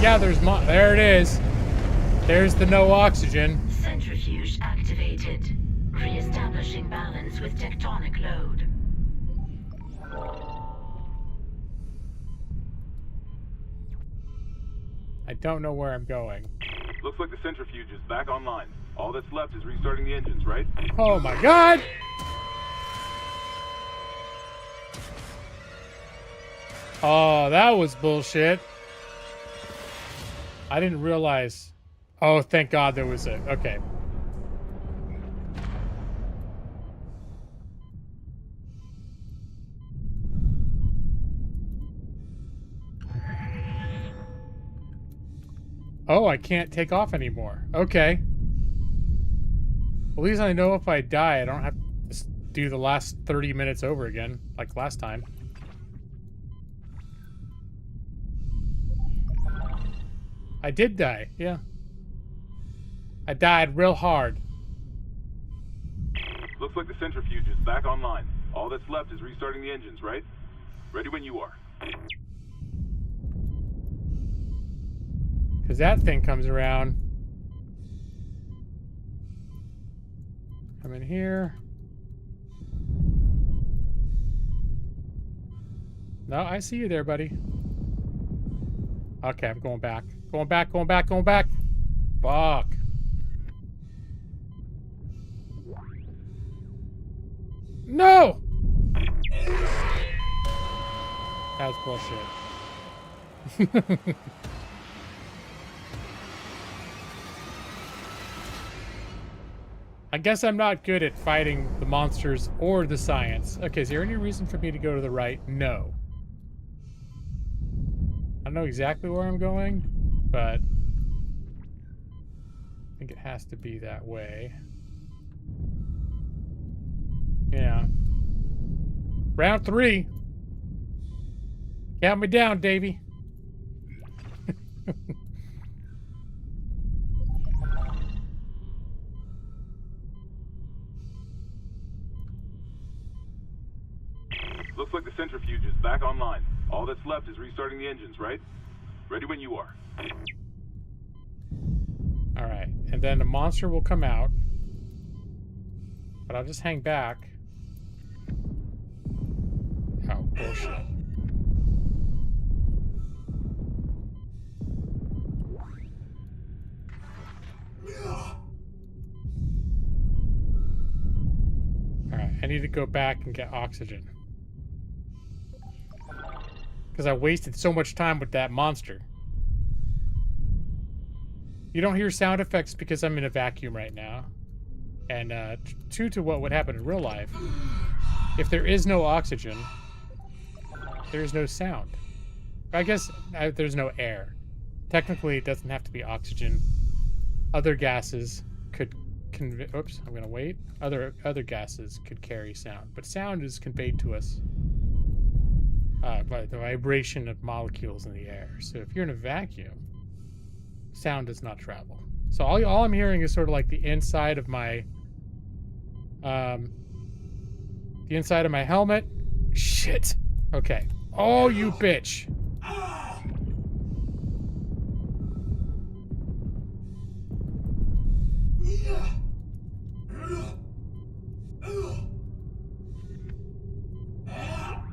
There it is. There's the no oxygen. Centrifuge activated. Re-establishing balance with tectonic load. I don't know where I'm going. Looks like the centrifuge is back online. All that's left is restarting the engines, right? Oh my god! Oh, that was bullshit. I didn't realize. Oh, thank God there was a... Okay. Oh, I can't take off anymore. Okay. At least I know if I die, I don't have to do the last 30 minutes over again, like last time. I did die, yeah. I died real hard. Looks like the centrifuge is back online. All that's left is restarting the engines, right? Ready when you are. Because that thing comes around. Come in here. No, I see you there, buddy. Okay, I'm going back. Going back, going back, going back. Fuck. No! That was bullshit. I guess I'm not good at fighting the monsters or the science. Okay, is there any reason for me to go to the right? No. I don't know exactly where I'm going, but I think it has to be that way. Yeah. Round 3. Count me down, Davey. Looks like the centrifuge is back online. All that's left is restarting the engines, right? Ready when you are. Alright, and then the monster will come out. But I'll just hang back. Oh, bullshit. Alright, I need to go back and get oxygen. Because I wasted so much time with that monster. You don't hear sound effects because I'm in a vacuum right now. And true to what would happen in real life, if there is no oxygen, there's no sound. I guess there's no air. Technically, it doesn't have to be oxygen. Other gases could oops, I'm gonna wait. Other gases could carry sound, but sound is conveyed to us by the vibration of molecules in the air. So if you're in a vacuum, sound does not travel. So all I'm hearing is sort of like the inside of my helmet. Shit. Okay. Oh, you bitch. That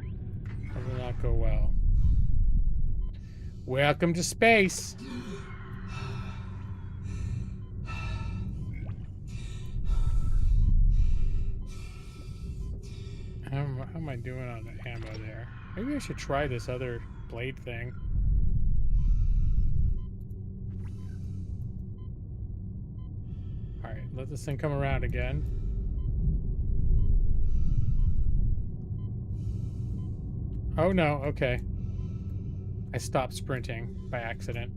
will not go well. Welcome to space. How am I doing on the ammo there? Maybe I should try this other blade thing. Alright, let this thing come around again. Oh no, okay. I stopped sprinting by accident.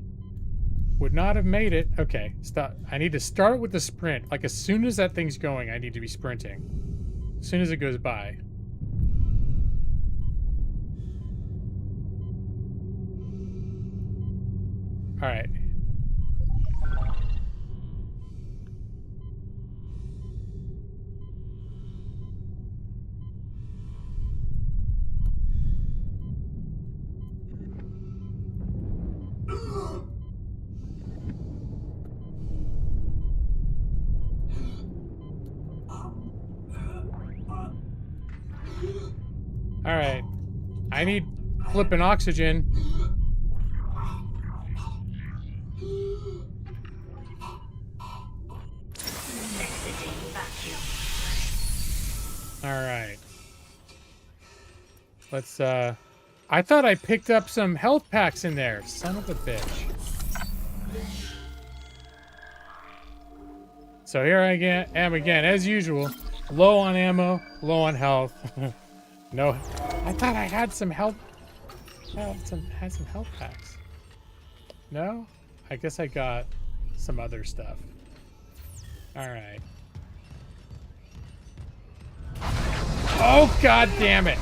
Would not have made it. Okay, stop. I need to start with the sprint. Like, as soon as that thing's going, I need to be sprinting. As soon as it goes by. Alright. Alright. I need flipping oxygen. Alright. Let's, I thought I picked up some health packs in there. Son of a bitch. So here I am again, as usual. Low on ammo, low on health. No, I thought I had some health. Had some health packs. No, I guess I got some other stuff. All right. Oh, god damn it!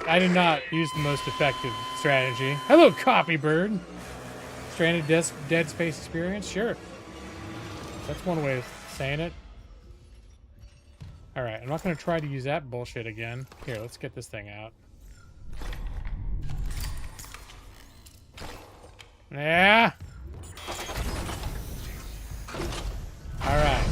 I did not use the most effective strategy. Hello, Copybird. Stranded Dead Space experience? Sure. That's one way of saying it. Alright, I'm not going to try to use that bullshit again. Here, let's get this thing out. Yeah. Alright.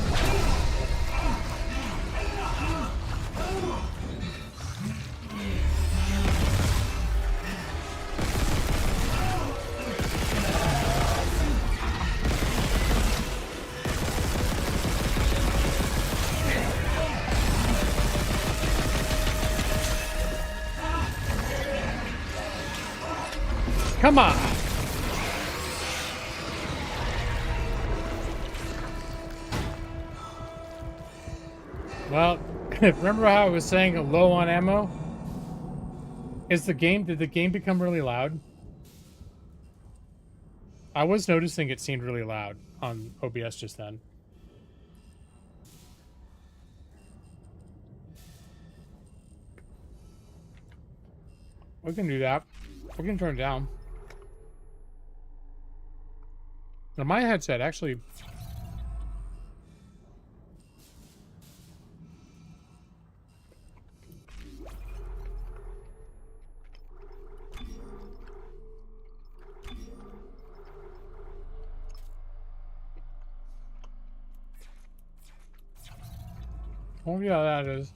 Come on. Well, remember how I was saying low on ammo? Did the game become really loud? I was noticing it seemed really loud on OBS just then. We can do that. We can turn it down. Now my headset actually... Oh yeah, that is.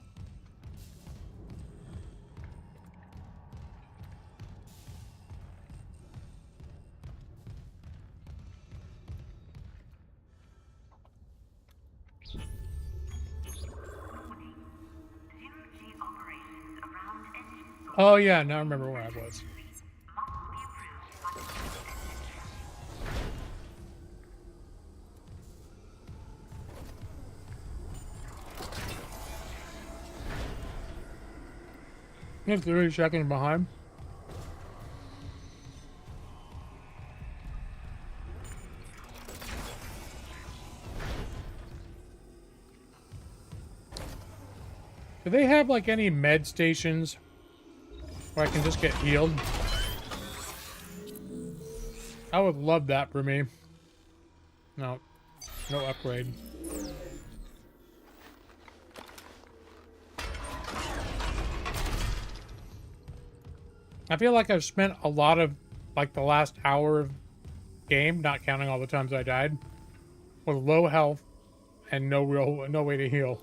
Oh yeah, now I remember where I was. It's 30 seconds behind. Do they have like any med stations where I can just get healed? I would love that for me. No. No upgrade. I feel like I've spent a lot of, like, the last hour of game, not counting all the times I died, with low health and no way to heal.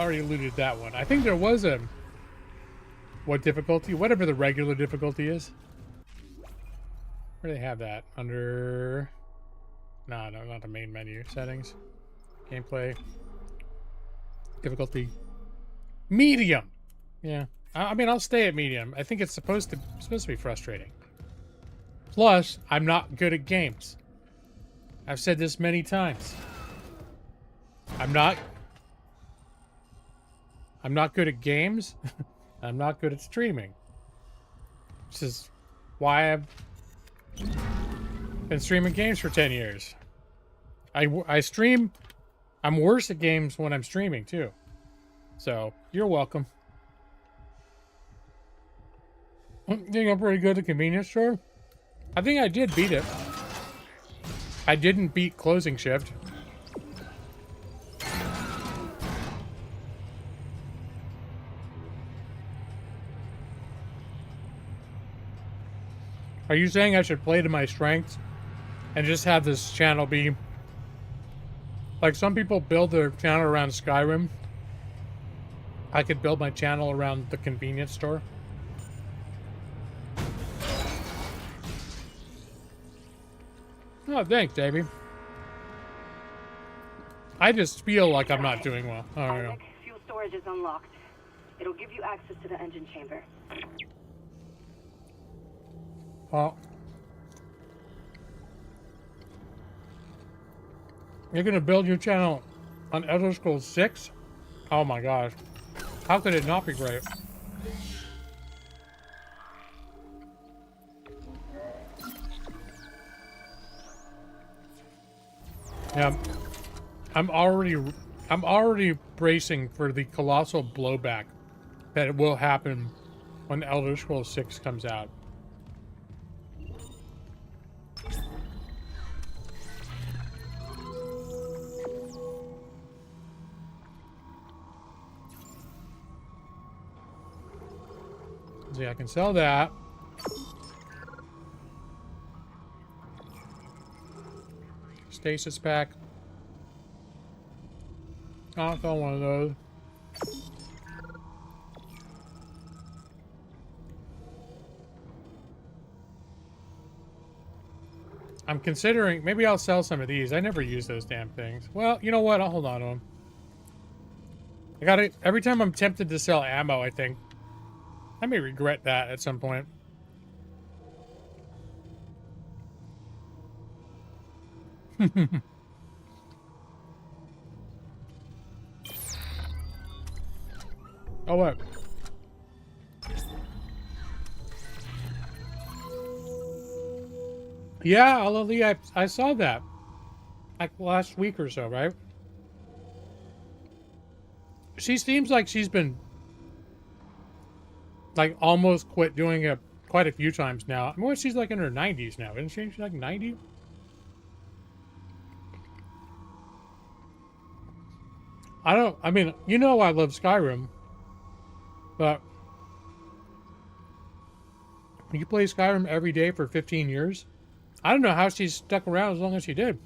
already alluded to that one. I think there was a... What difficulty? Whatever the regular difficulty is. Where do they have that? Under... No, not the main menu. Settings. Gameplay. Difficulty. Medium! Yeah. I mean, I'll stay at medium. I think it's supposed to be frustrating. Plus, I'm not good at games. I've said this many times. I'm not good at games. I'm not good at streaming. This is why I've been streaming games for 10 years. I stream. I'm worse at games when I'm streaming too. So, you're welcome. I think I'm pretty good at the convenience store. I think I did beat it. I didn't beat closing shift. Are you saying I should play to my strengths and just have this channel be like some people build their channel around Skyrim? I could build my channel around the convenience store. Oh, thanks, Davey. I just feel like I'm not doing well. Oh, yeah. Fuel storage is unlocked. It'll give you access to the engine chamber. Oh. You're gonna build your channel on Elder Scrolls 6? Oh my gosh. How could it not be great? Yeah. I'm already bracing for the colossal blowback that will happen when Elder Scrolls 6 comes out. See, I can sell that. Stasis pack. I'll sell one of those. I'm considering, maybe I'll sell some of these. I never use those damn things. Well, you know what? I'll hold on to them. I got it. Every time I'm tempted to sell ammo, I think I may regret that at some point. Oh, what? Yeah, Ali, I saw that. Like last week or so, right? She seems like she's been like almost quit doing it quite a few times now. I mean, she's like in her 90s now, isn't she? She's like 90? I mean, you know I love Skyrim. But you play Skyrim every day for 15 years? I don't know how she's stuck around as long as she did.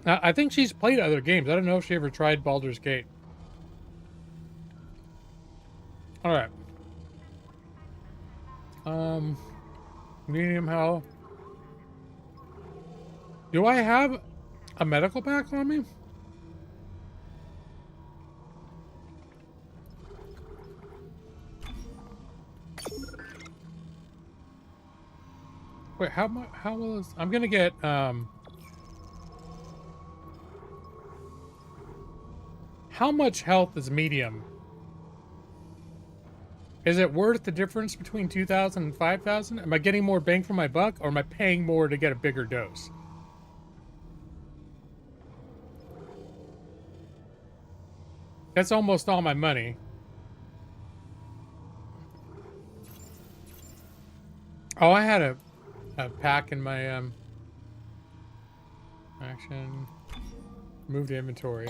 I think she's played other games. I don't know if she ever tried Baldur's Gate. Alright. Medium health. Do I have a medical pack on me? Wait, how will this... I'm gonna get, how much health is medium? Is it worth the difference between 2,000 and 5,000? Am I getting more bang for my buck, or am I paying more to get a bigger dose? That's almost all my money. Oh, I had a pack in my action. Move to inventory.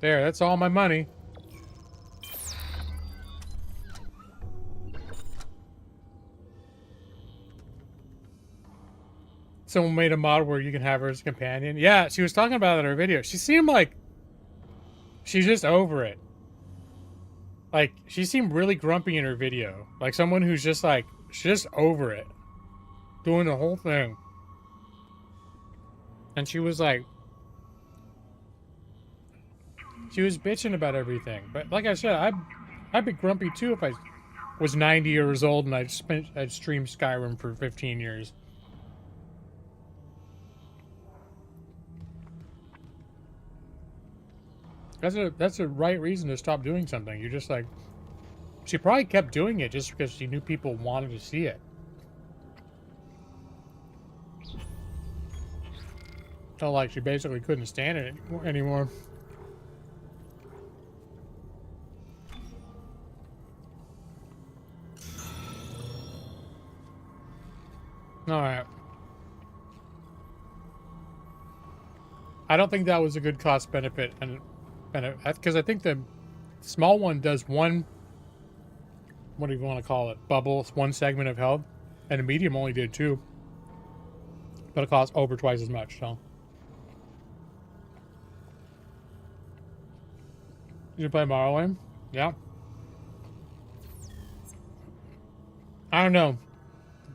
There, that's all my money. Someone made a mod where you can have her as a companion. Yeah, she was talking about it in her video. She seemed like she's just over it. Like, she seemed really grumpy in her video. Like someone who's just like, she's just over it. Doing the whole thing. And she was like, she was bitching about everything. But like I said, I'd be grumpy too if I was 90 years old and I'd streamed Skyrim for 15 years. That's a right reason to stop doing something. You're just like, she probably kept doing it just because she knew people wanted to see it. Felt like she basically couldn't stand it anymore. All right. I don't think that was a good cost benefit, and because I think the small one does one, what do you want to call it, bubble, one segment of health, and the medium only did 2, but it costs over twice as much. So you play Morrowind? Yeah. I don't know.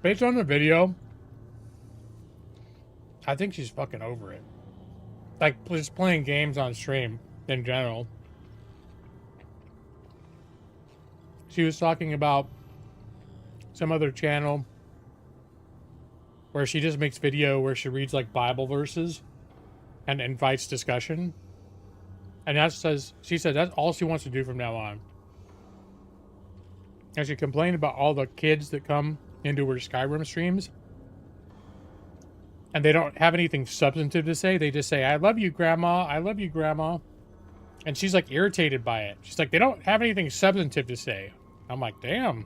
Based on the video, I think she's fucking over it. Like, just playing games on stream in general. She was talking about some other channel where she just makes video where she reads like Bible verses and invites discussion. And she said that's all she wants to do from now on. And she complained about all the kids that come into her Skyrim streams. And they don't have anything substantive to say. They just say, I love you, Grandma. I love you, Grandma. And she's like irritated by it. She's like, they don't have anything substantive to say. I'm like, damn.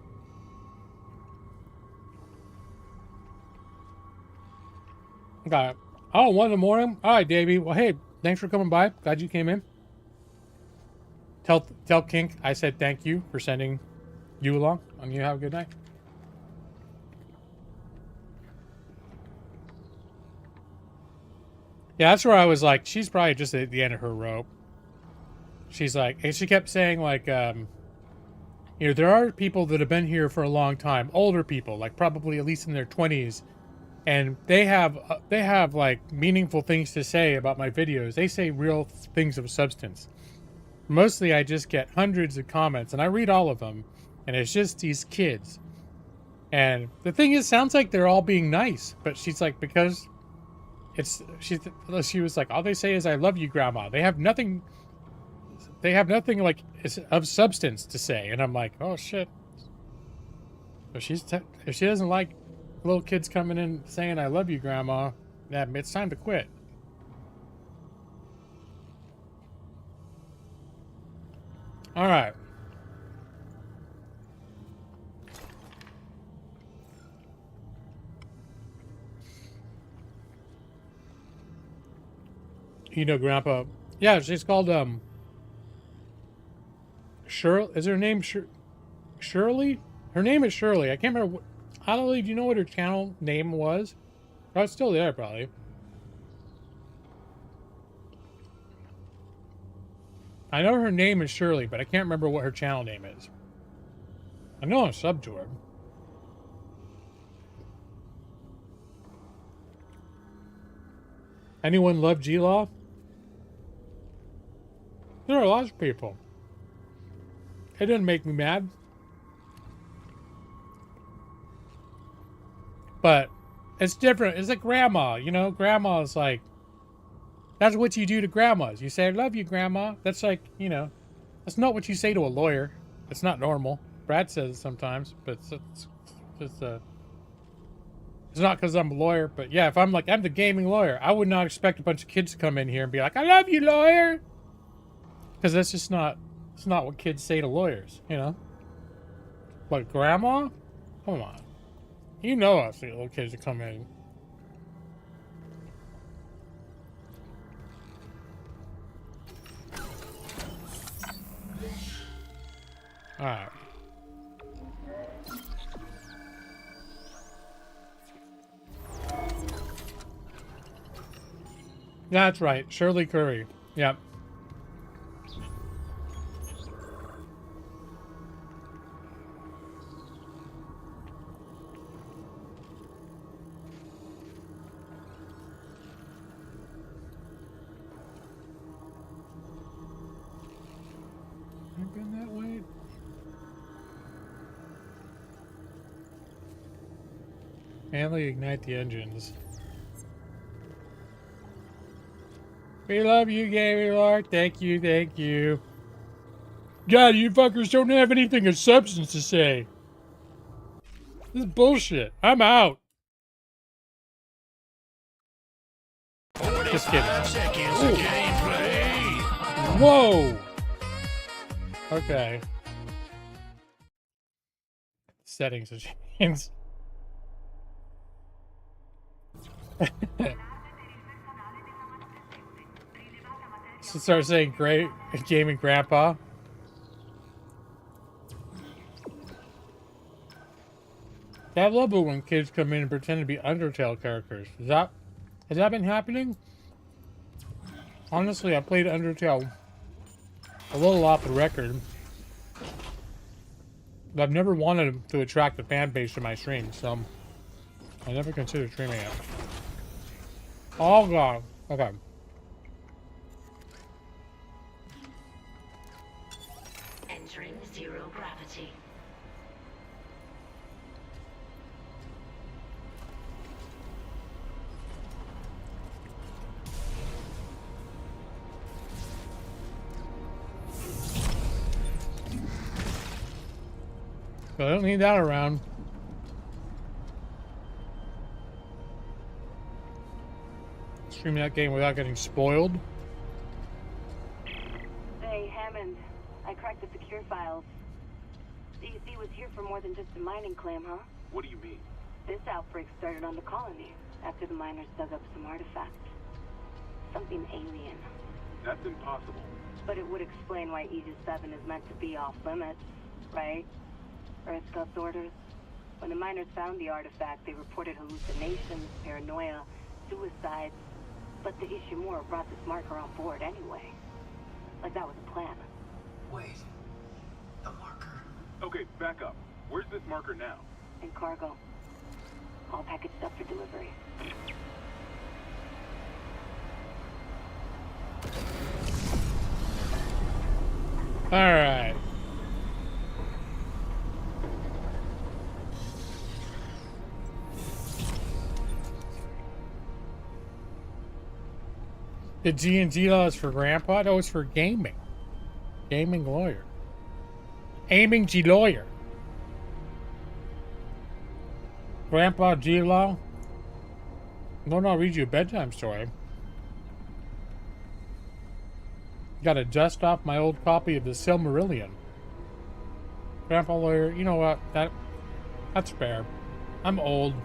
Got it. Oh, 1 in the morning? All right, Davey. Well, hey, thanks for coming by. Glad you came in. Tell Kink I said thank you for sending you along. And you have a good night. Yeah, that's where I was like, she's probably just at the end of her rope. She's like, and she kept saying like, you know, there are people that have been here for a long time, older people, like probably at least in their 20s, and they have like meaningful things to say about my videos. They say real things of substance. Mostly I just get hundreds of comments, and I read all of them, and it's just these kids. And the thing is, sounds like they're all being nice, but she's like, because she was like, all they say is I love you, Grandma. They have nothing like of substance to say. And I'm like, oh shit. If she doesn't like little kids coming in saying I love you, Grandma, yeah, it's time to quit. All right. You know, Grandpa. Yeah, she's called, Shirley? Is her name Shirley? Her name is Shirley. I can't remember. I don't know. Do you know what her channel name was? Oh, it's still there, probably. I know her name is Shirley, but I can't remember what her channel name is. I know I'm subbed to her. Anyone love G-Law? There are lots of people. It doesn't make me mad. But it's different. It's like grandma, you know? Grandma's like, that's what you do to grandmas. You say, I love you, Grandma. That's like, you know, that's not what you say to a lawyer. It's not normal. Brad says it sometimes, but it's not because I'm a lawyer. But yeah, if I'm like, I'm the gaming lawyer, I would not expect a bunch of kids to come in here and be like, I love you, lawyer. Because that's just not, it's not what kids say to lawyers, you know? But Grandma? Come on. You know I see little kids that come in. Alright. That's right. Shirley Curry. Yep. I've been that way. Manly ignite the engines. We love you, Gaming Lord. Thank you, thank you. God, you fuckers don't have anything of substance to say. This is bullshit. I'm out. Just kidding. Ooh. Whoa. Okay. Settings have changed. So start saying great gaming grandpa. I love it when kids come in and pretend to be Undertale characters. Has that been happening? Honestly, I played Undertale a little off the record. But I've never wanted to attract a fan base to my stream, so I never considered streaming it. Oh god. Okay. Entering zero gravity. So I don't need that around. Streaming that game without getting spoiled. Hey, Hammond. I cracked the secure files. DEC was here for more than just a mining claim, huh? What do you mean? This outbreak started on the colony after the miners dug up some artifacts. Something alien. That's impossible. But it would explain why Aegis 7 is meant to be off limits, right? Earth's orders. When the miners found the artifact, they reported hallucinations, paranoia, suicides. But the Ishimura brought this marker on board anyway. Like that was a plan. Wait. The marker? Okay, back up. Where's this marker now? In cargo. All packaged up for delivery. Alright. The G&G law is for grandpa? No, it's for gaming. Gaming lawyer. Aiming G lawyer. Grandpa G law? No, I'll read you a bedtime story. Gotta dust off my old copy of the Silmarillion. Grandpa lawyer, you know what? That's fair. I'm old.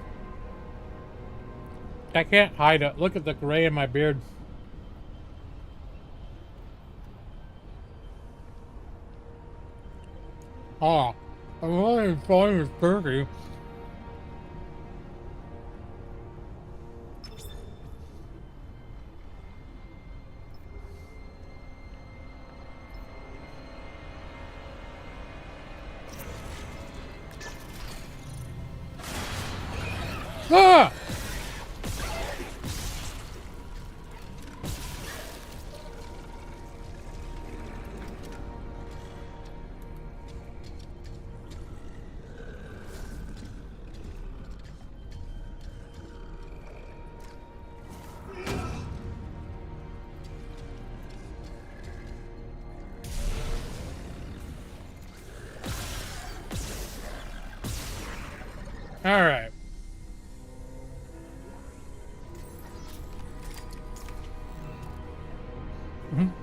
I can't hide it. Look at the gray in my beard. Oh, I'm really enjoying this turkey. Ah! All right.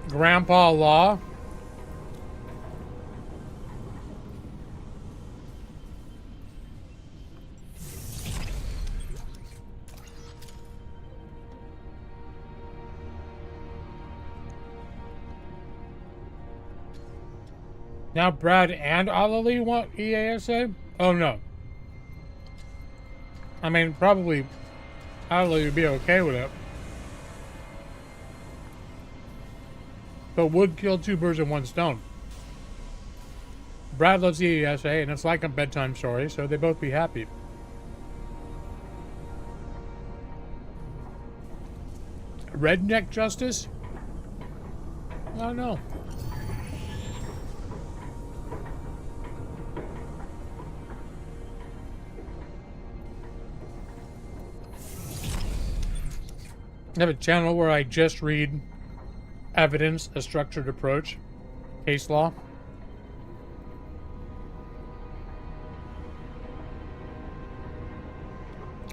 Grandpa Law. Now Brad and Alali want EASA? Oh no. I mean, probably Alali would be okay with it. But would kill two birds with one stone. Brad loves EASA, and it's like a bedtime story, so they both be happy. Redneck justice? I don't know. I have a channel where I just read evidence, a structured approach, case law.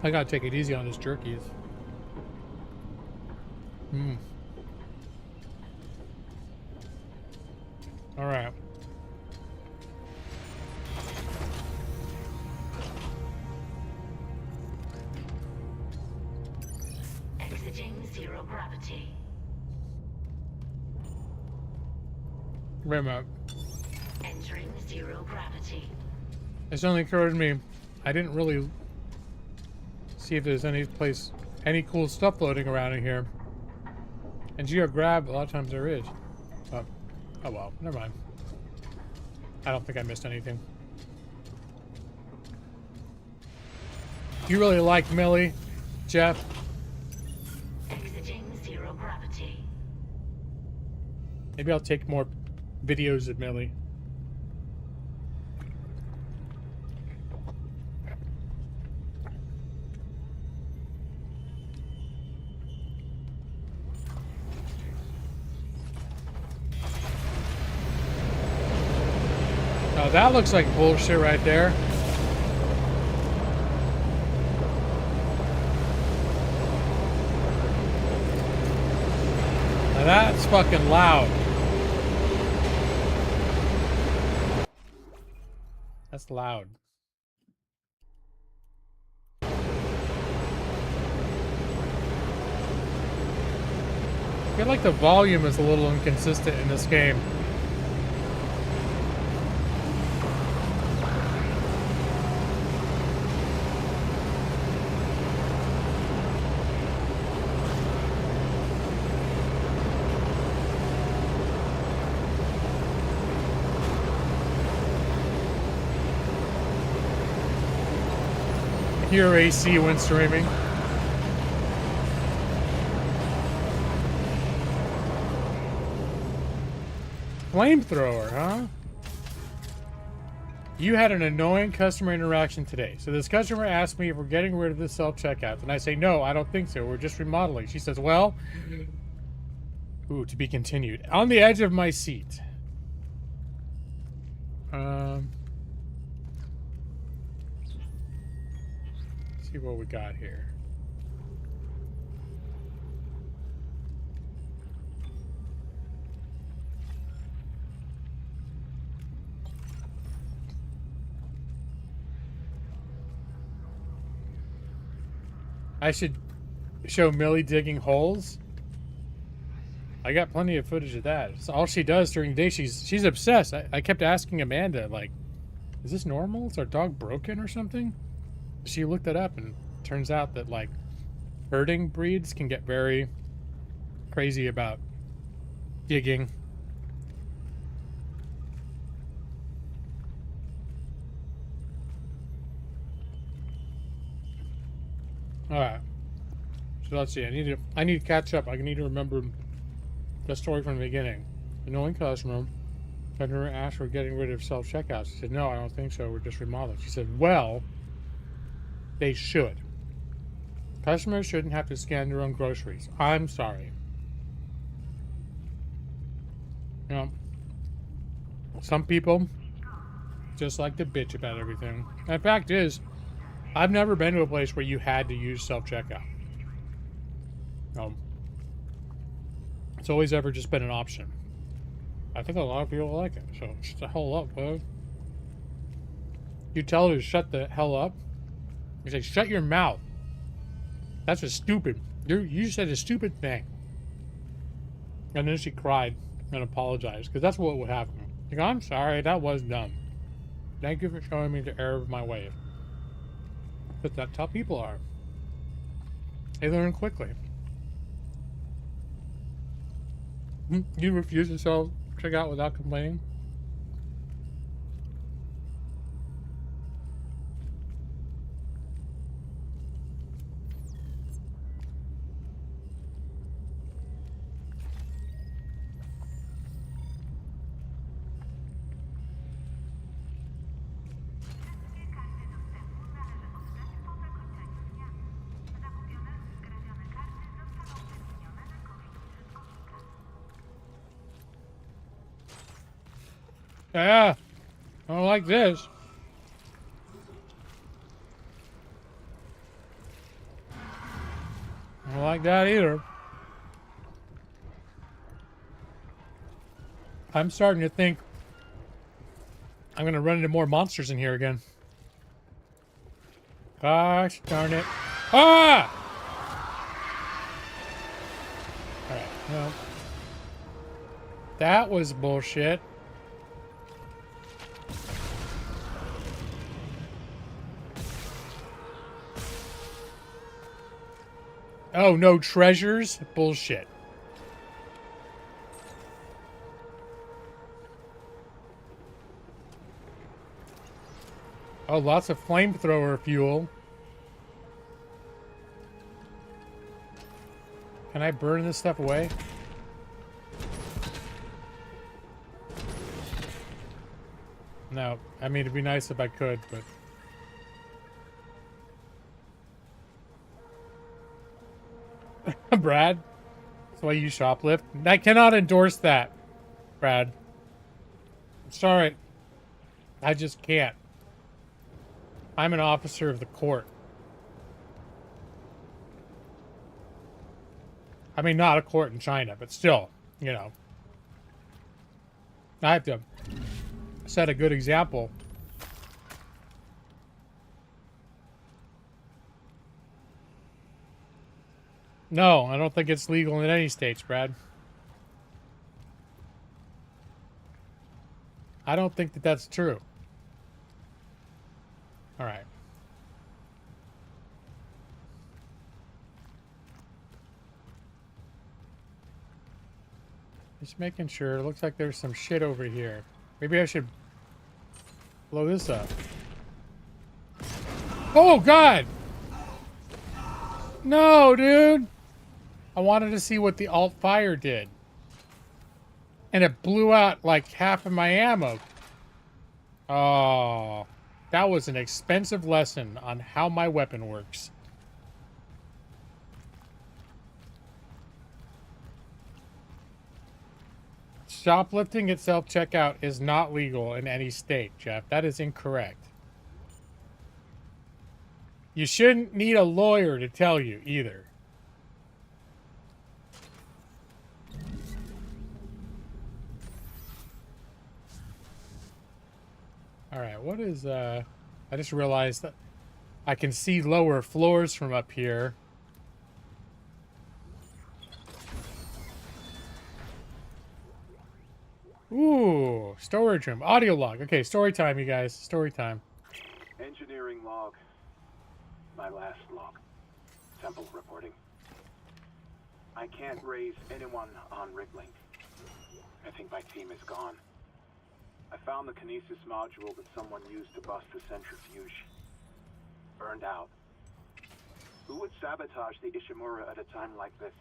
I gotta take it easy on his jerkies. All right. Exiting zero gravity. Wait a minute. Entering zero gravity. It suddenly occurred to me, I didn't really see if there's any cool stuff floating around in here. And geo grab, a lot of times there is. Oh well, never mind. I don't think I missed anything. You really like Millie, Jeff? Exiting zero gravity. Maybe I'll take more videos of Millie. Oh, that looks like bullshit right there. Now that's fucking loud. That's loud. I feel like the volume is a little inconsistent in this game. Hear AC when streaming. Flamethrower, huh? You had an annoying customer interaction today. So this customer asked me if we're getting rid of the self-checkout. And I say, no, I don't think so. We're just remodeling. She says, well, ooh, to be continued. On the edge of my seat. See what we got here. I should show Millie digging holes. I got plenty of footage of that. It's all she does during the day. She's obsessed. I kept asking Amanda, like, is this normal? Is our dog broken or something? She looked it up, and it turns out that, like, herding breeds can get very crazy about digging. All right. So let's see. I need to catch up. I need to remember the story from the beginning. Annoying customer. Customer asked for getting rid of self-checkouts. She said, no, I don't think so. We're just remodeling. She said, well, they should. Customers shouldn't have to scan their own groceries. I'm sorry. You know, some people just like to bitch about everything. And the fact is, I've never been to a place where you had to use self-checkout. It's always ever just been an option. I think a lot of people like it, so shut the hell up, bud. You tell her to shut the hell up. You say, shut your mouth. That's just stupid. You said a stupid thing. And then she cried and apologized, because that's what would happen. Like, I'm sorry, that was dumb. Thank you for showing me the error of my ways. But that's how people are. They learn quickly. You refuse to check out without complaining? Yeah, I don't like this. I don't like that either. I'm starting to think I'm going to run into more monsters in here again. Gosh darn it. Ah! Alright, well. That was bullshit. Oh, no treasures? Bullshit. Oh, lots of flamethrower fuel. Can I burn this stuff away? No. I mean, it'd be nice if I could, but... Brad? That's why you shoplift? I cannot endorse that, Brad. I'm sorry. I just can't. I'm an officer of the court. I mean, not a court in China, but still, you know. I have to set a good example. No, I don't think it's legal in any states, Brad. I don't think that that's true. All right. Just making sure. It looks like there's some shit over here. Maybe I should blow this up. Oh, God! No, dude! I wanted to see what the alt fire did. And it blew out like half of my ammo. Oh, that was an expensive lesson on how my weapon works. Shoplifting at self-checkout is not legal in any state, Jeff. That is incorrect. You shouldn't need a lawyer to tell you either. Alright, what is, I just realized that I can see lower floors from up here. Ooh, storage room. Audio log. Okay, story time, you guys. Story time. Engineering log. My last log. Temple reporting. I can't raise anyone on Riglink. I think my team is gone. I found the kinesis module that someone used to bust the centrifuge. Burned out. Who would sabotage the Ishimura at a time like this?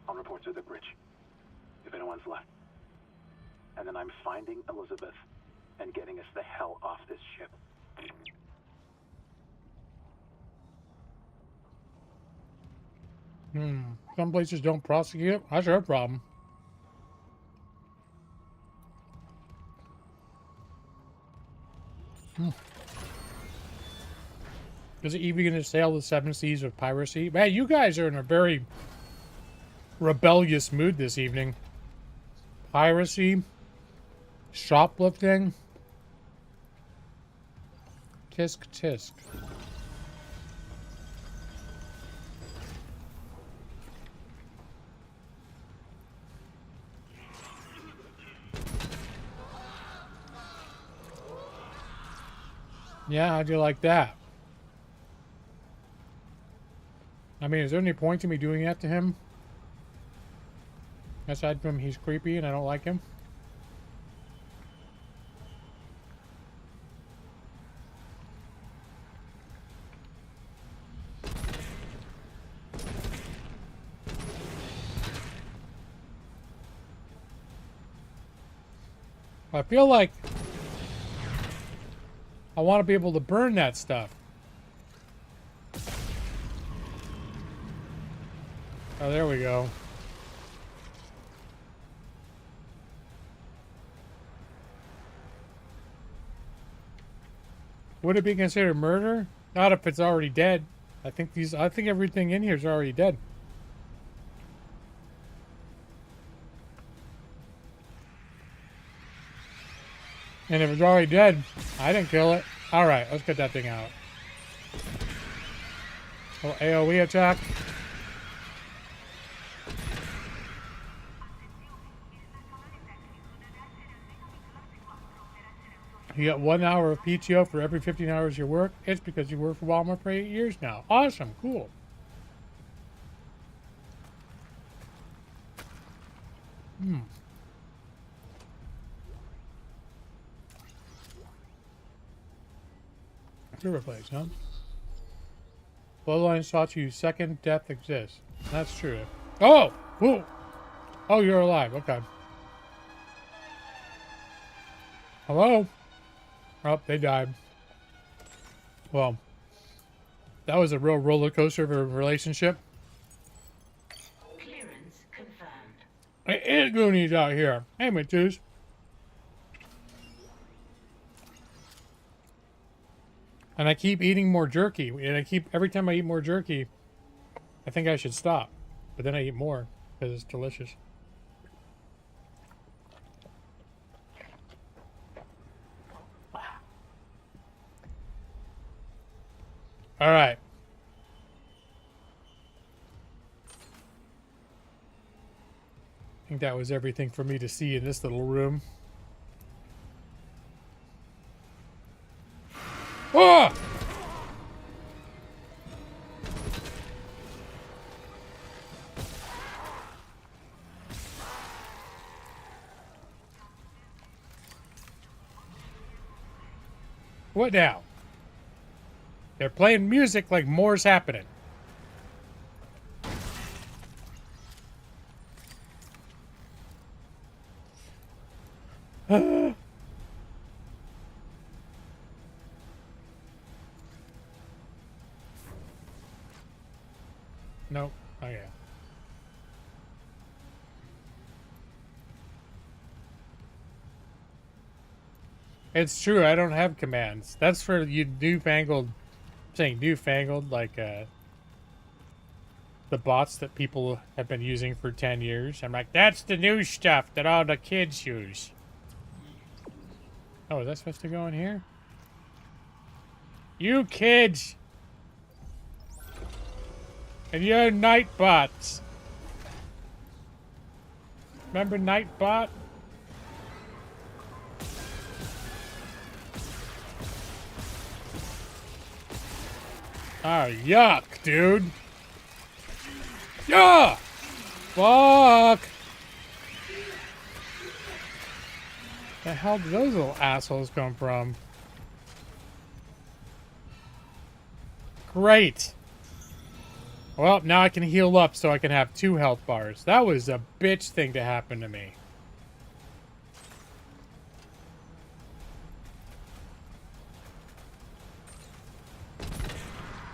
I'll report to the bridge, if anyone's left. And then I'm finding Elizabeth and getting us the hell off this ship. Some places don't prosecute. That's their problem. Is it even going to sail the seven seas of piracy? Man, you guys are in a very rebellious mood this evening. Piracy, shoplifting, tisk tisk. Yeah, how'd you like that? I mean, is there any point to me doing that to him? Aside from he's creepy and I don't like him? I feel like I want to be able to burn that stuff. Oh, there we go. Would it be considered murder? Not if it's already dead. I think everything in here is already dead. And if it's already dead, I didn't kill it. Alright, let's get that thing out. Oh, AoE attack. You get 1 hour of PTO for every 15 hours you work. It's because you work for Walmart for 8 years now. Awesome, cool. Server place, huh? Bloodline taught you second death exists. That's true. Oh! Whoa! Oh, you're alive. Okay. Hello? Oh, they died. Well, that was a real roller coaster of a relationship. Clearance confirmed. It is Goonies out here. Hey, Matus. And I keep eating more jerky. And every time I eat more jerky, I think I should stop. But then I eat more because it's delicious. All right. I think that was everything for me to see in this little room. Oh! What now? They're playing music like more's happening. Nope. Oh, yeah. It's true, I don't have commands. That's for you newfangled, saying newfangled, like, the bots that people have been using for 10 years. I'm like, that's the new stuff that all the kids use. Oh, is that supposed to go in here? You kids! And your Nightbots. Remember Nightbot? Ah, yuck, dude. Yeah! Fuck! The hell did those little assholes come from? Great! Well, now I can heal up so I can have 2 health bars. That was a bitch thing to happen to me.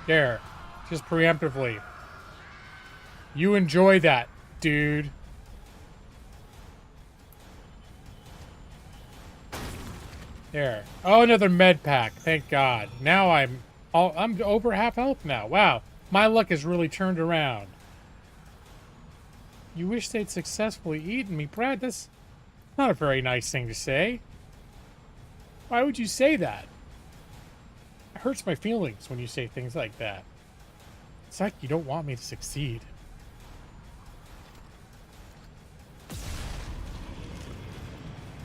There. Just preemptively. You enjoy that, dude. There. Oh, another med pack. Thank God. Now I'm over half health now. Wow. My luck has really turned around. You wish they'd successfully eaten me, Brad. That's not a very nice thing to say. Why would you say that? It hurts my feelings when you say things like that. It's like you don't want me to succeed.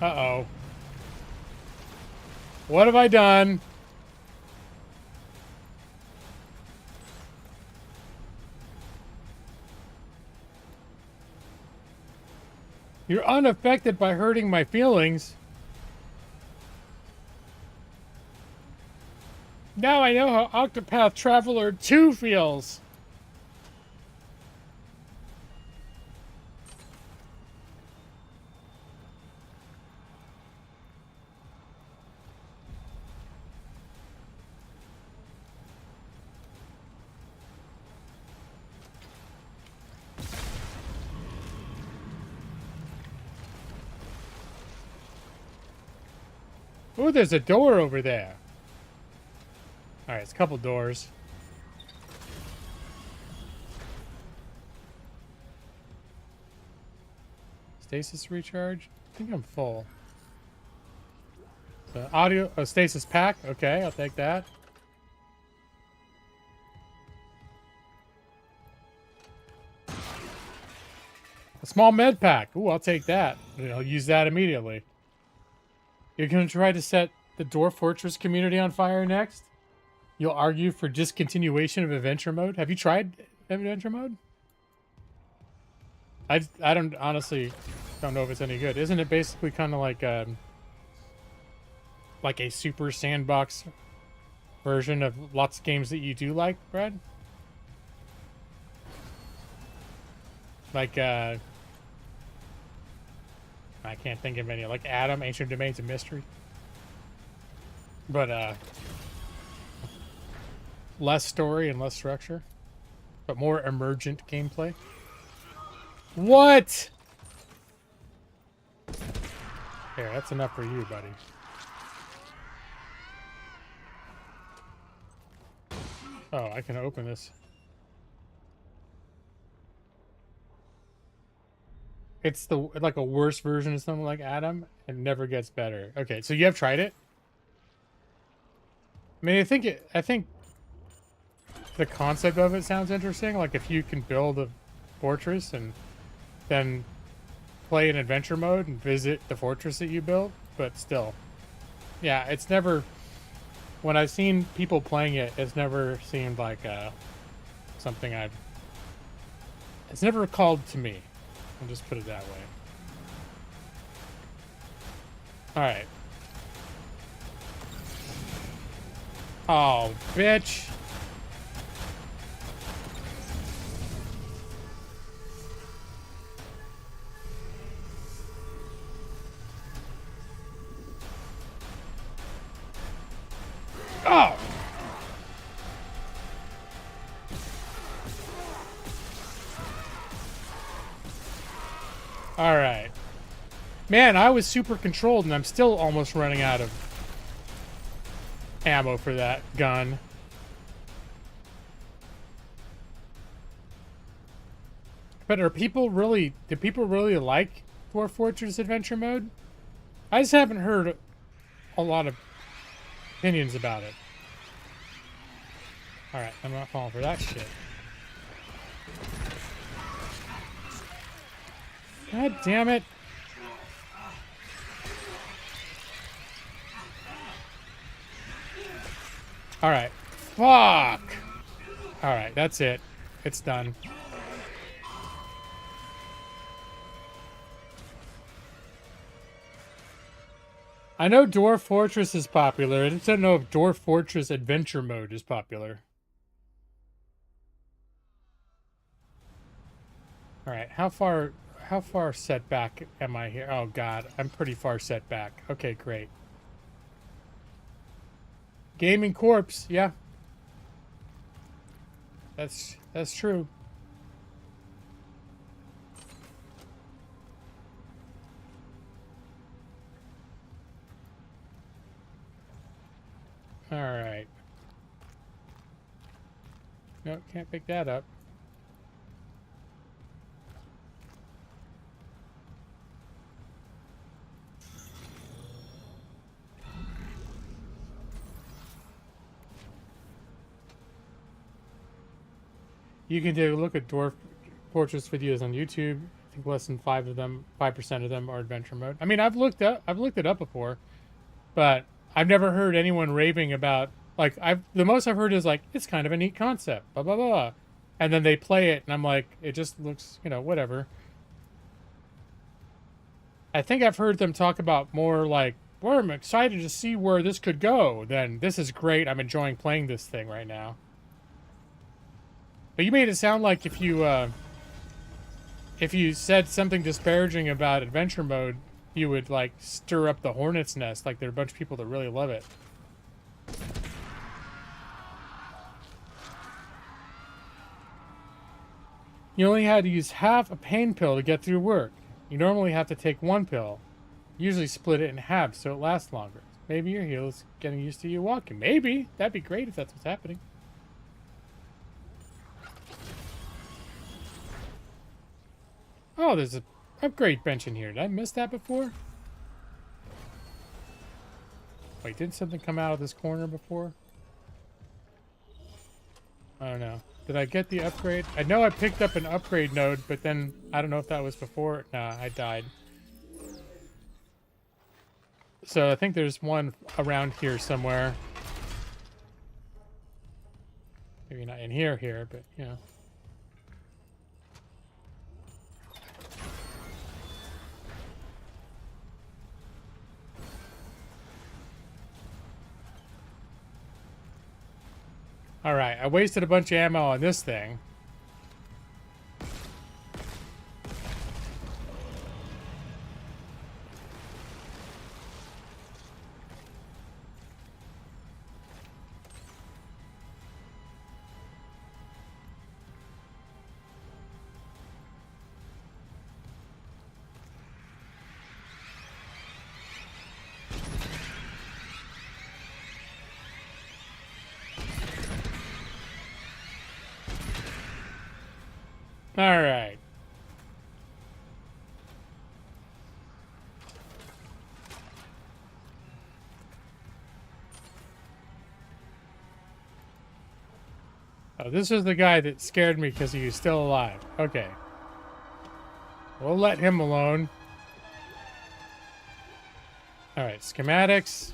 Uh-oh. What have I done? You're unaffected by hurting my feelings. Now I know how Octopath Traveler 2 feels. Oh, there's a door over there. Alright, it's a couple doors. Stasis recharge? I think I'm full. So audio, stasis pack. Okay, I'll take that. A small med pack. Ooh, I'll take that. I'll use that immediately. You're going to try to set the Dwarf Fortress community on fire next? You'll argue for discontinuation of adventure mode? Have you tried adventure mode? I don't honestly don't know if it's any good. Isn't it basically kind of like a super sandbox version of lots of games that you do like, Brad? Like I can't think of any. Like Adam, Ancient Domains, and Mystery. But less story and less structure, but more emergent gameplay. What? There, that's enough for you, buddy. Oh, I can open this. It's like a worse version of something like Adam. It never gets better. Okay, so you have tried it? I mean, I think the concept of it sounds interesting. Like if you can build a fortress and then play in adventure mode and visit the fortress that you built, but still. Yeah, it's never, when I've seen people playing it, it's never seemed like something it's never called to me. I'll just put it that way. Alright. Oh, bitch. Oh! Alright. Man, I was super controlled and I'm still almost running out of ammo for that gun. But do people really like Dwarf Fortress Adventure Mode? I just haven't heard a lot of opinions about it. Alright, I'm not falling for that shit. God damn it. Alright. Fuck! Alright, that's it. It's done. I know Dwarf Fortress is popular. I just don't know if Dwarf Fortress Adventure Mode is popular. Alright, how far set back am I here? Oh god, I'm pretty far set back. Okay, great. Gaming Corpse, yeah. That's true. Alright. No, can't pick that up. You can take a look at Dwarf Fortress videos on YouTube. I think less than 5% of them are adventure mode. I mean, I've looked it up before, but I've never heard anyone raving about, like, the most I've heard is like, it's kind of a neat concept, blah blah blah. And then they play it and I'm like, it just looks, you know, whatever. I think I've heard them talk about more like, we're excited to see where this could go, than this is great, I'm enjoying playing this thing right now. But you made it sound like if you said something disparaging about adventure mode, you would like stir up the hornet's nest, like there are a bunch of people that really love it. You only had to use half a pain pill to get through work. You normally have to take one pill. Usually split it in half so it lasts longer. Maybe your heel is getting used to you walking. Maybe. That'd be great if that's what's happening. Oh, there's an upgrade bench in here. Did I miss that before? Wait, didn't something come out of this corner before? I don't know. Did I get the upgrade? I know I picked up an upgrade node, but then I don't know if that was before. Nah, I died. So I think there's one around here somewhere. Maybe not in here, but you know. Alright, I wasted a bunch of ammo on this thing. All right. Oh, this is the guy that scared me because he was still alive. Okay. We'll let him alone. All right, schematics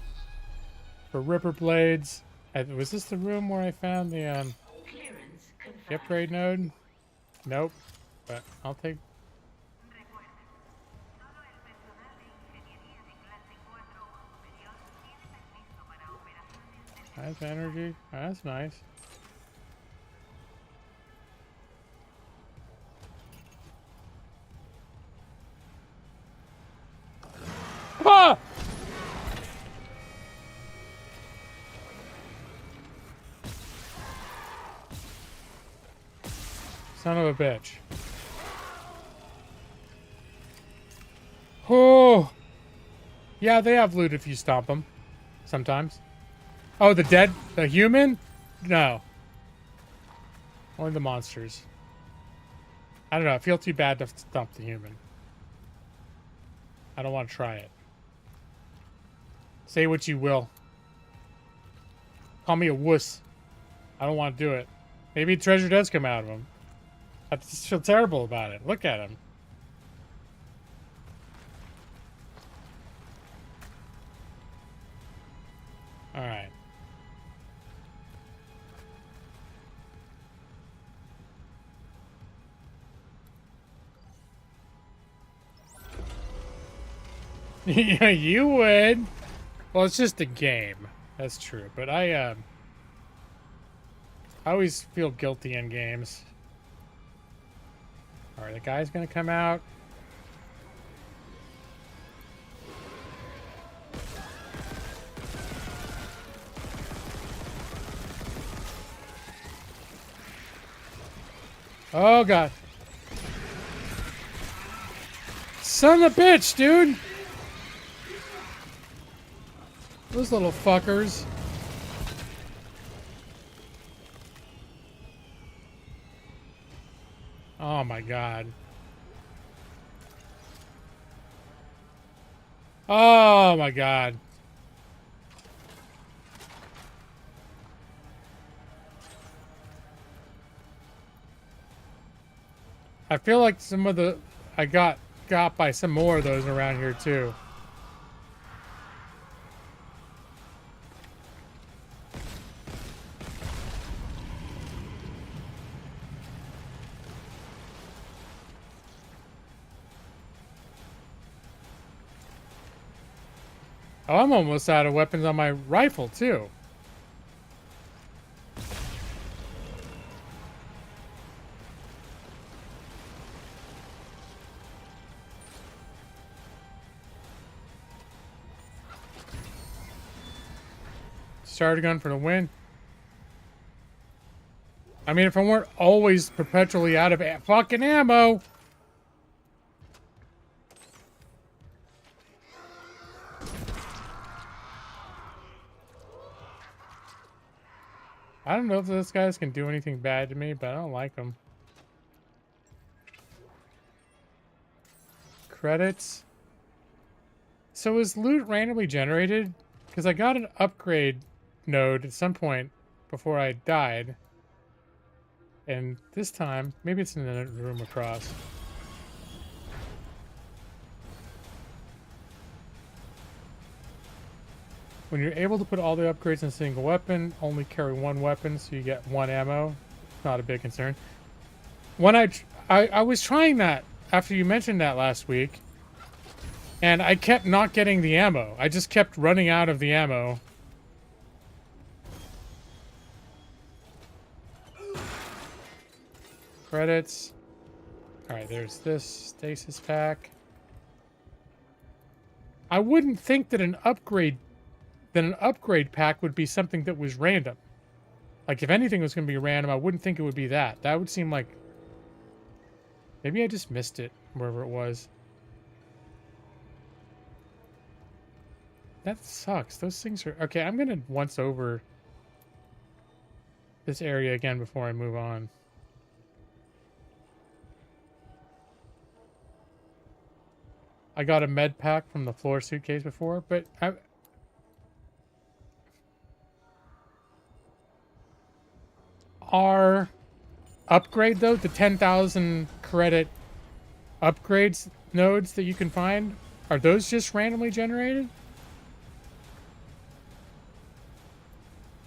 for ripper blades. Was this the room where I found the upgrade node? Nope, but I'll take... That's energy. Oh, that's nice. Ah! Son of a bitch. Oh! Yeah, they have loot if you stomp them. Sometimes. Oh, the dead? The human? No. Only the monsters. I don't know. I feel too bad to stomp the human. I don't want to try it. Say what you will. Call me a wuss. I don't want to do it. Maybe treasure does come out of him. I just feel terrible about it. Look at him. All right. You would. Well, it's just a game. That's true. But I always feel guilty in games. All right, the guy's gonna come out. Oh, God. Son of a bitch, dude. Those little fuckers. Oh, my God. Oh, my God. I feel like some of the... I got by some more of those around here, too. Oh, I'm almost out of weapons on my rifle, too. Starter gun for the win. I mean, if I weren't always perpetually out of fucking ammo. I don't know if those guys can do anything bad to me, but I don't like them. Credits. So is loot randomly generated? Because I got an upgrade node at some point before I died. And this time, maybe it's in the room across. When you're able to put all the upgrades in a single weapon, only carry one weapon, so you get one ammo. Not a big concern. When I was trying that after you mentioned that last week, and I kept not getting the ammo. I just kept running out of the ammo. Credits. Alright, there's this stasis pack. I wouldn't think that an upgrade pack would be something that was random. Like, if anything was going to be random, I wouldn't think it would be that. That would seem like... Maybe I just missed it, wherever it was. That sucks. Those things are... Okay, I'm going to once over this area again before I move on. I got a med pack from the floor suitcase before, but... Our upgrade, though, the 10,000 credit upgrades nodes that you can find, are those just randomly generated?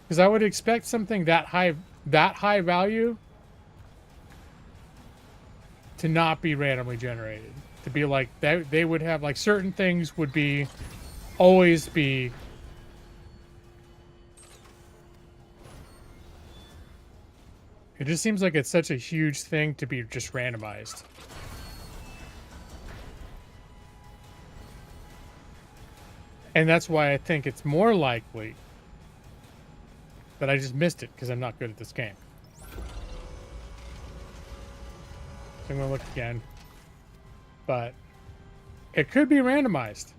Because I would expect something that high value to not be randomly generated. To be like, they would have, like, certain things would be, always be... It just seems like it's such a huge thing to be just randomized. And that's why I think it's more likely that I just missed it because I'm not good at this game. So I'm going to look again. But it could be randomized.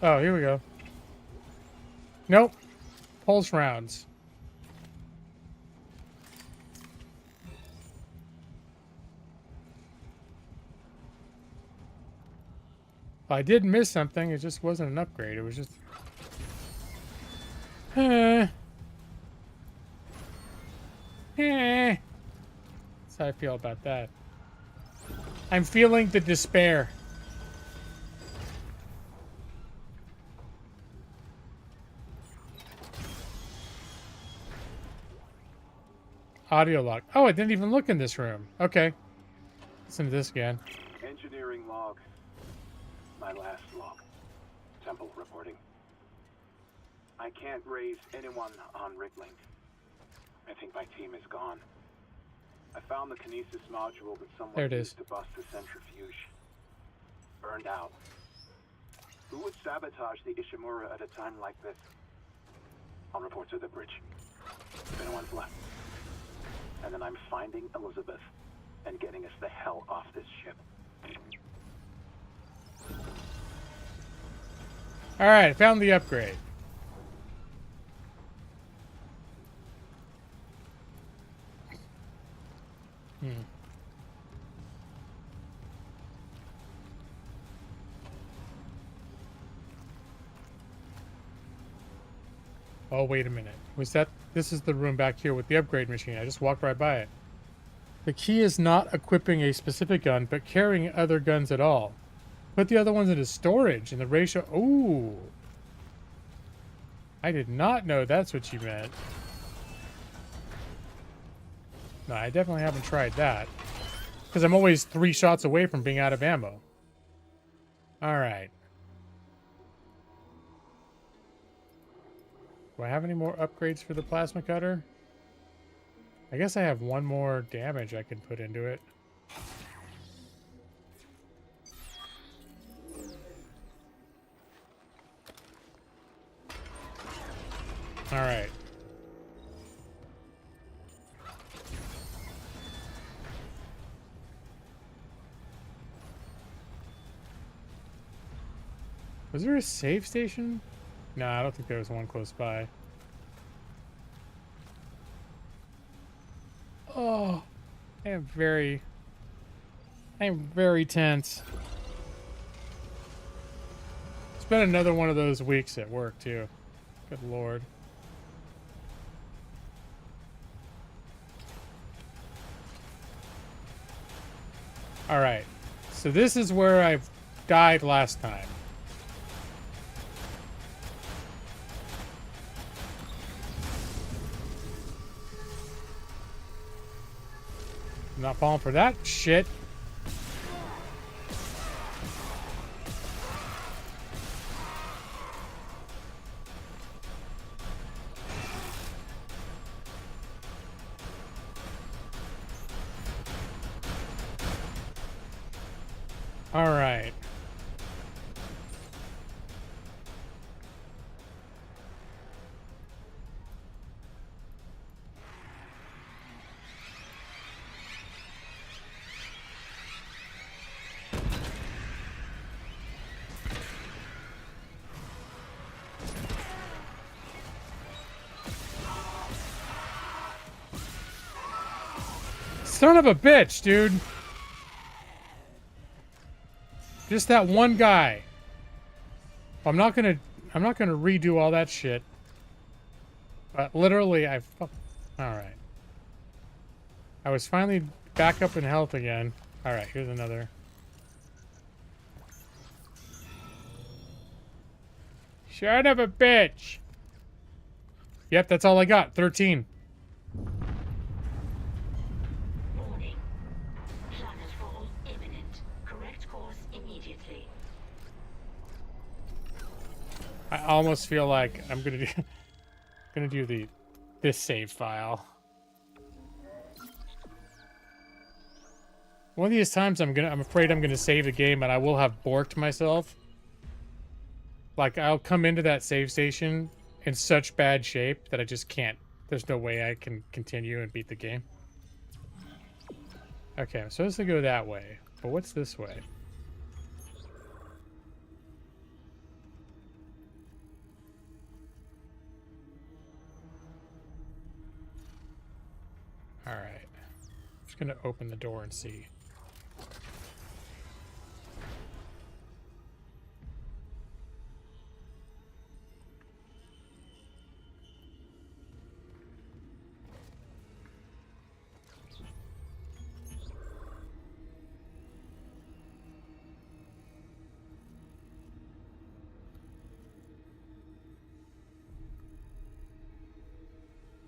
Oh, here we go. Nope. Pulse rounds. I did miss something. It just wasn't an upgrade. It was just... That's how I feel about that. I'm feeling the despair. Audio log. Oh, I didn't even look in this room. Okay. Listen to this again. Engineering log. My last log. Temple reporting. I can't raise anyone on Riglink. I think my team is gone. I found the kinesis module that someone There it is. used to bust the centrifuge. Burned out. Who would sabotage the Ishimura at a time like this? I'll report to the bridge. If anyone's left. And then I'm finding Elizabeth and getting us the hell off this ship. Alright, found the upgrade. Oh, wait a minute. Was that... This is the room back here with the upgrade machine. I just walked right by it. The key is not equipping a specific gun, but carrying other guns at all. Put the other ones into storage, and the ratio... Ooh. I did not know that's what you meant. No, I definitely haven't tried that. Because I'm always 3 shots away from being out of ammo. Alright. Do I have any more upgrades for the plasma cutter? I guess I have one more damage I can put into it. Alright. Was there a save station? No, I don't think there was one close by. Oh, I am very tense. It's been another one of those weeks at work, too. Good lord. Alright, so this is where I died last time. I'm not falling for that shit. All right. Son of a bitch, dude. Just that one guy. I'm not gonna redo all that shit. But literally, alright. I was finally back up in health again. Alright, here's another. Son of a bitch! Yep, that's all I got. 13. Warning. Planetfall imminent. Correct course immediately. I almost feel like I'm gonna do this save file. One of these times I'm afraid I'm gonna save the game and I will have borked myself. Like I'll come into that save station in such bad shape that I just can't. There's no way I can continue and beat the game. Okay, I'm supposed to go that way, but what's this way? Alright. Just gonna open the door and see.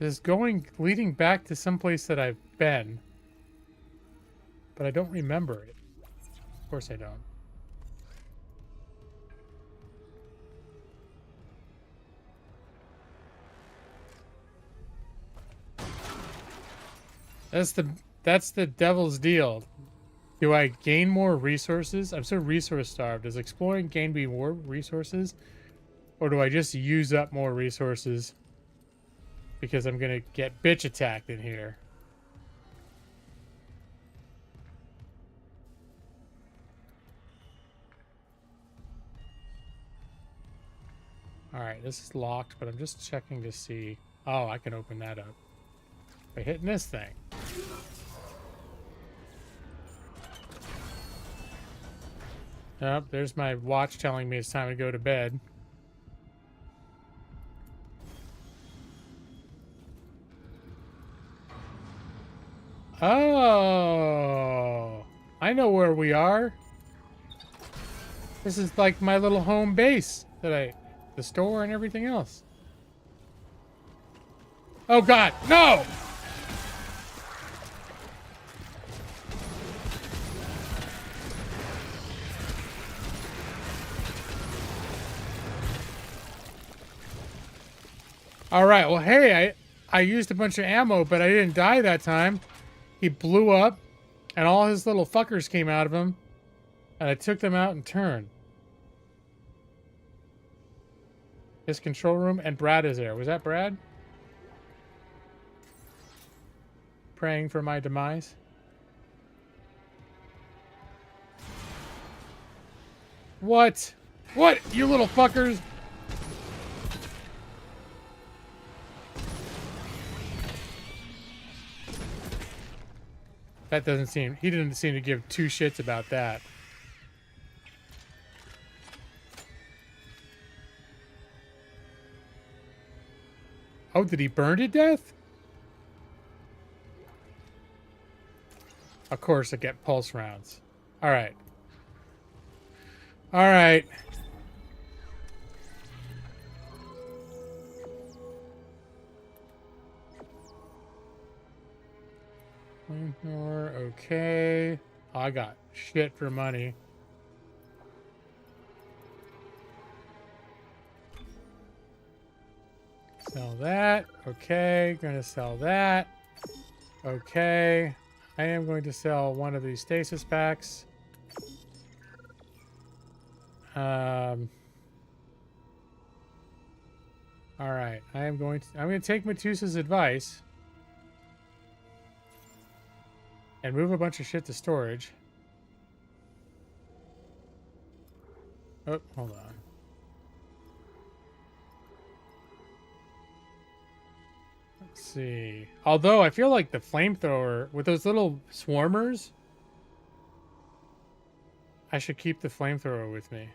This is leading back to someplace that I've been, but I don't remember it. Of course I don't. That's the devil's deal. Do I gain more resources? I'm so resource starved. Does exploring gain me more resources? Or do I just use up more resources? Because I'm gonna get bitch attacked in here. Alright, this is locked, but I'm just checking to see. Oh, I can open that up by hitting this thing. Oh, there's my watch telling me it's time to go to bed. Oh, I know where we are. This is like my little home base the store and everything else. Oh God, no! All right, well, hey, I used a bunch of ammo, but I didn't die that time. He blew up, and all his little fuckers came out of him, and I took them out in turn. His control room, and Brad is there. Was that Brad? Praying for my demise? What? What, you little fuckers? That doesn't seem... He didn't seem to give two shits about that. Oh, did he burn to death? Of course, I get pulse rounds. Alright. Alright. Flamethrower, okay. Oh, I got shit for money. Sell that. Okay, gonna sell that. Okay. I am going to sell one of these stasis packs. Alright. I'm going to take Metusa's advice. And move a bunch of shit to storage. Oh, hold on. Let's see. Although I feel like the flamethrower with those little swarmers, I should keep the flamethrower with me.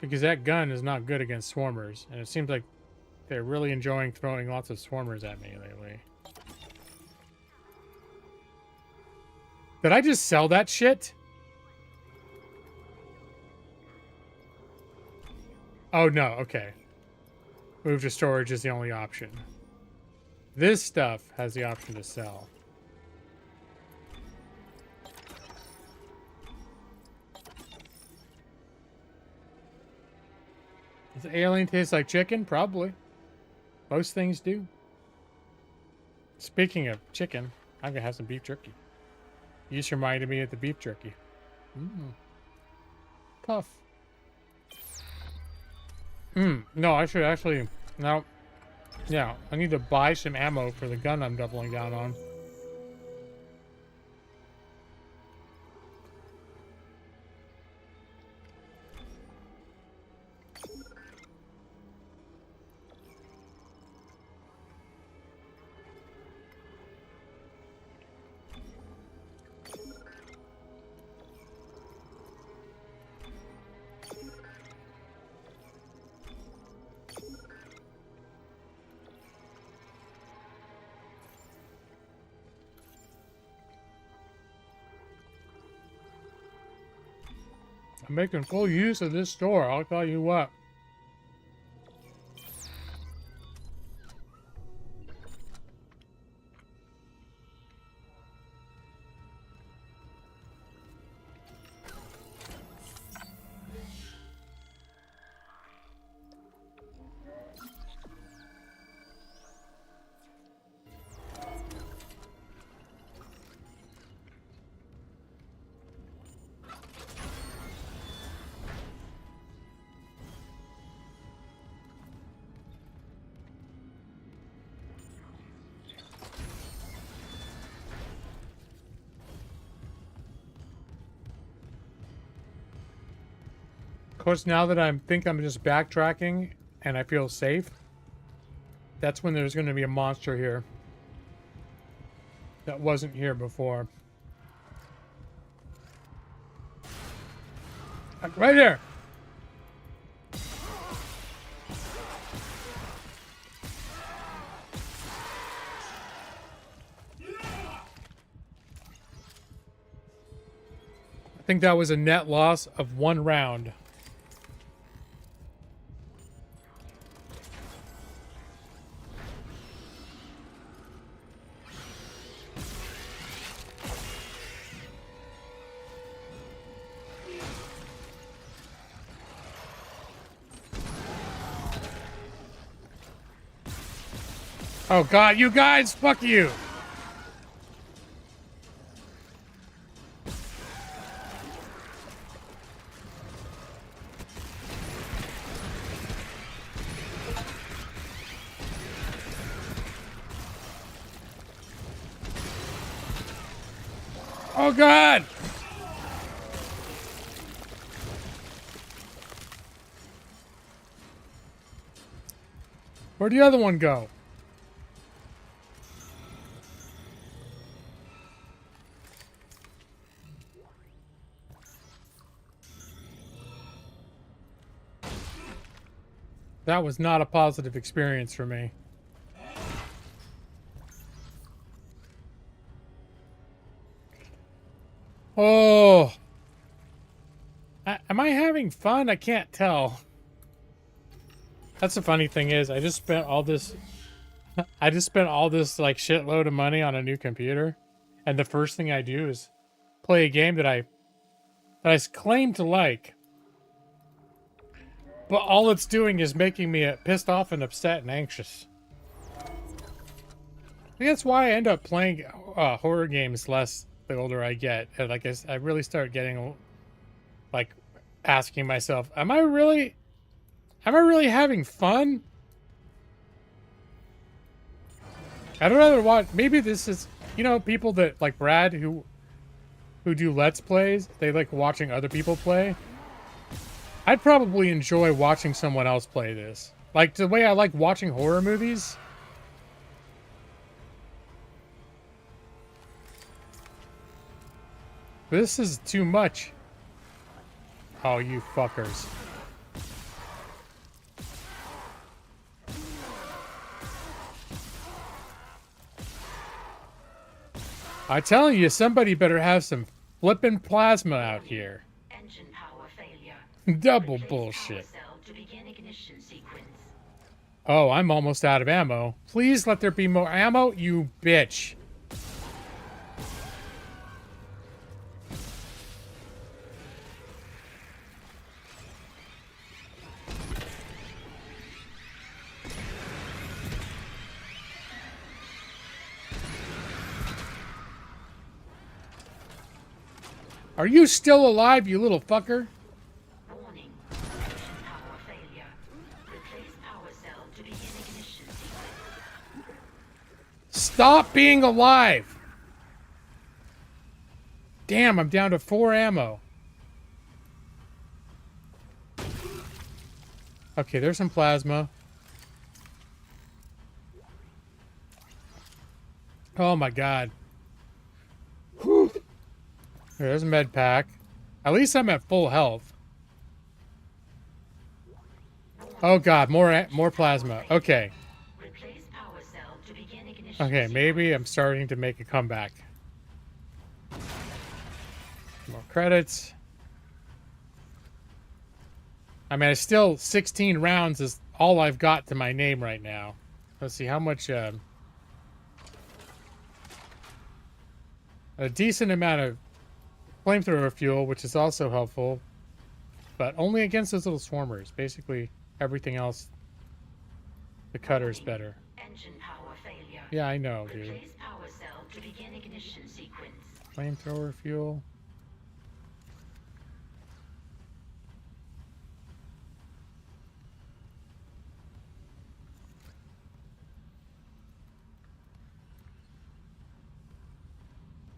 Because that gun is not good against swarmers, and it seems like they're really enjoying throwing lots of swarmers at me lately. Did I just sell that shit? Oh, no. Okay. Move to storage is the only option. This stuff has the option to sell. Does the alien taste like chicken? Probably. Most things do. Speaking of chicken, I'm going to have some beef jerky. You just reminded me of the beef jerky. Puff. No, I should actually... No. Yeah, I need to buy some ammo for the gun I'm doubling down on. I'm making full use of this store, I'll tell you what. Of course, now that I think I'm just backtracking and I feel safe, that's when there's going to be a monster here that wasn't here before. Right here! think that was a net loss of 1 round. Oh god, you guys, fuck you! Oh god! Where'd the other one go? That was not a positive experience for me. Oh. Am I having fun? I can't tell. That's the funny thing is, I just spent all this like shitload of money on a new computer, and the first thing I do is play a game that I claim to like. But all it's doing is making me pissed off and upset and anxious. I think that's why I end up playing horror games less the older I get. And like I really start getting, like, asking myself, am I really having fun? I'd rather watch. Maybe this is, you know, people that like Brad who do Let's Plays. They like watching other people play. I'd probably enjoy watching someone else play this. Like the way I like watching horror movies. This is too much. Oh, you fuckers. I'm telling you, somebody better have some flippin' plasma out here. Engine power failure. Double Replace bullshit. power cell to begin ignition sequence. Oh, I'm almost out of ammo. Please let there be more ammo, you bitch. Are you still alive, you little fucker? Warning. Engine power failure. Replace power cell to begin ignition sequence. Stop being alive! Damn, I'm down to 4 ammo. Okay, there's some plasma. Oh my god. Whew. There's a med pack. At least I'm at full health. Oh god, more plasma. Okay. Replace power cell to begin ignition Okay, maybe I'm starting to make a comeback. More credits. I mean, I still 16 rounds is all I've got to my name right now. Let's see how much a decent amount of flamethrower fuel, which is also helpful, but only against those little swarmers. Basically, everything else, the cutter's better. Engine power failure. Yeah, I know, dude. Replace power cell to begin ignition sequence. Flamethrower fuel.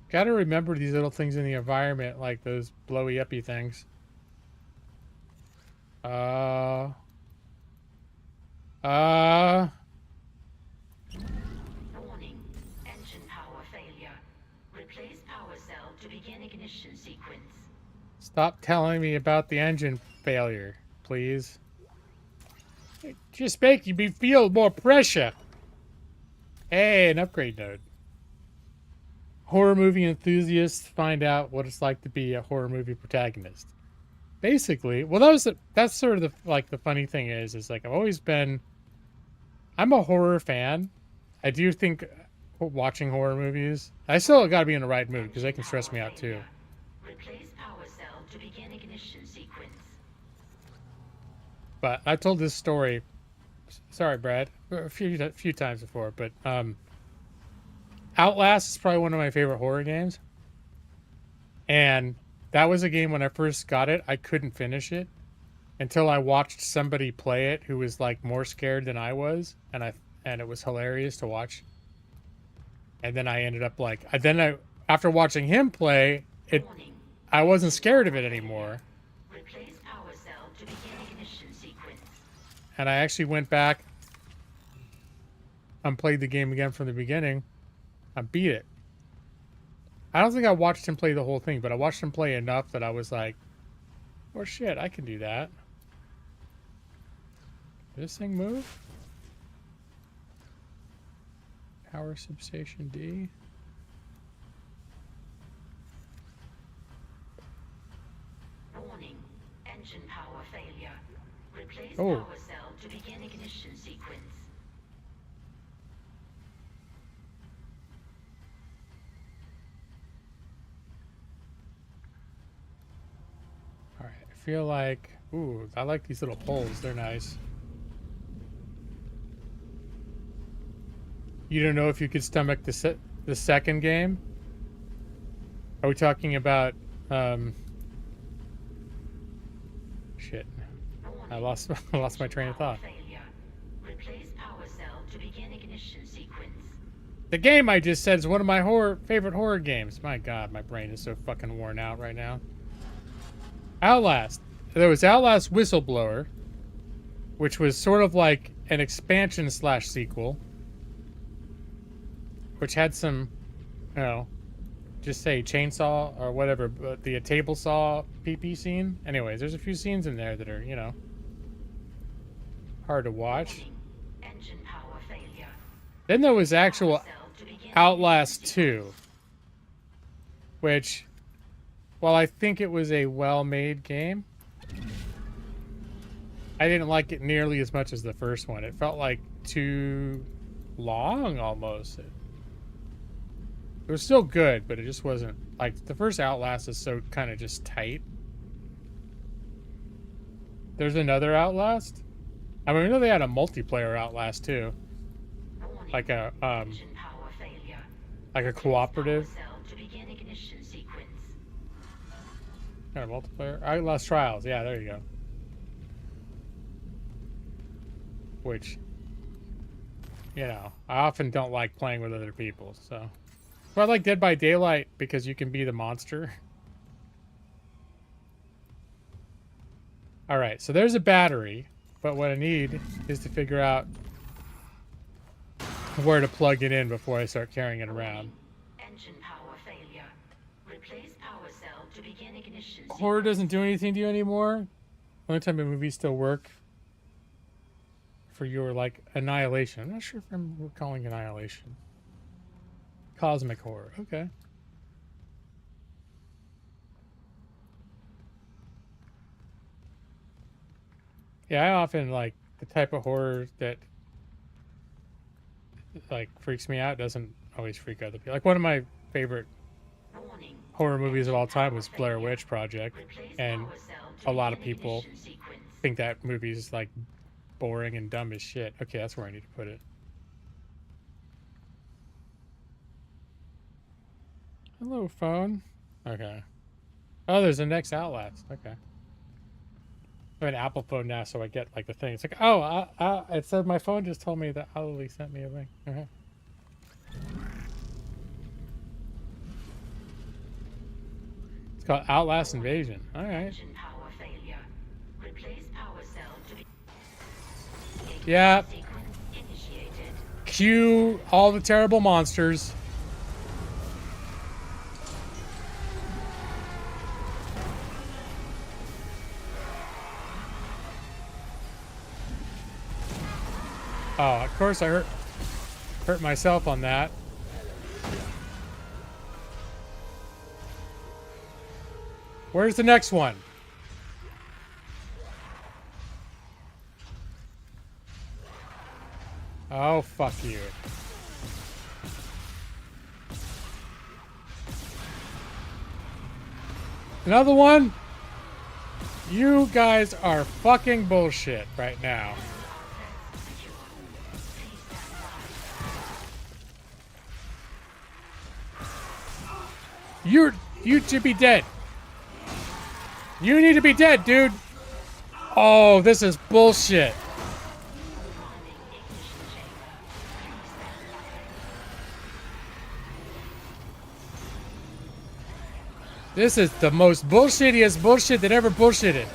Gotta remember these little things in the environment, like those blowy uppy things. Warning. Engine power failure. Replace power cell to begin ignition sequence. Stop telling me about the engine failure, please. It just make me feel more pressure. Hey, an upgrade node. horror movie enthusiasts find out what it's like to be a horror movie protagonist. Basically, well, that's sort of the funny thing is like I'm a horror fan. I do think watching horror movies, I still got to be in the right mood because they can stress me out too. Replace power cell to begin ignition sequence. But I told this story, sorry, Brad, a few times before, but Outlast is probably one of my favorite horror games. And that was a game when I first got it, I couldn't finish it until I watched somebody play it who was like more scared than I was, and it was hilarious to watch. And then I ended up like after watching him play it, I wasn't scared of it anymore. Replace power cell to begin ignition sequence. And I actually went back and played the game again from the beginning. I beat it. I don't think I watched him play the whole thing, but I watched him play enough that I was like, oh shit, I can do that. Did this thing move? Power substation D. Warning. Engine power failure. Replace Oh. power cell to begin ignition sequence. Alright, I feel like... Ooh, I like these little poles. They're nice. You don't know if you could stomach the second game? Are we talking about... Shit. I lost my train of thought. Failure. Replace power cell to begin ignition sequence. The game I just said is one of my favorite horror games. My god, my brain is so fucking worn out right now. Outlast. There was Outlast Whistleblower, which was sort of like an expansion / sequel, which had some, you know, just say chainsaw or whatever, but the table saw PP scene. Anyways, there's a few scenes in there that are, you know, hard to watch. Engine power failure. Then there was actual Outlast 2, which, while I think it was a well-made game, I didn't like it nearly as much as the first one. It felt like too long almost. It was still good, but it just wasn't like the first Outlast is so kind of just tight. There's another Outlast. I mean, I know they had a multiplayer Outlast too, like a Engine power failure. like a cooperative Power cell to begin ignition sequence. kind of multiplayer. Outlast Trials, yeah, there you go. Which, you know, I often don't like playing with other people, so. But I like Dead by Daylight because you can be the monster. Alright, so there's a battery, but what I need is to figure out where to plug it in before I start carrying it around. Engine power failure. Replace power cell to begin ignition Horror doesn't do anything to you anymore. Only time a movies still work for your, like, Annihilation. I'm not sure if I'm calling Annihilation. Cosmic horror. Okay. Yeah, I often like the type of horror that like freaks me out doesn't always freak other people. Like one of my favorite Warning. horror movies of all time was Blair Witch Project, Replace and power cell a to lot of begin people ignition sequence. think that movie's like boring and dumb as shit. Okay, that's where I need to put it. Hello, phone. Okay. Oh, there's the next Outlast. Okay. I have an Apple phone now, so I get like the thing. It's like, oh, it said my phone just told me that Ollie sent me a link. Okay. It's called Outlast Invasion. All right. Engine power failure. Replace power cell to be Yeah. sequence initiated. Cue all the terrible monsters. Oh, of course I hurt myself on that. Where's the next one? Oh, fuck you. Another one? You guys are fucking bullshit right now. You should be dead. You need to be dead, dude. Oh, this is bullshit. This is the most bullshittiest bullshit that ever bullshitted.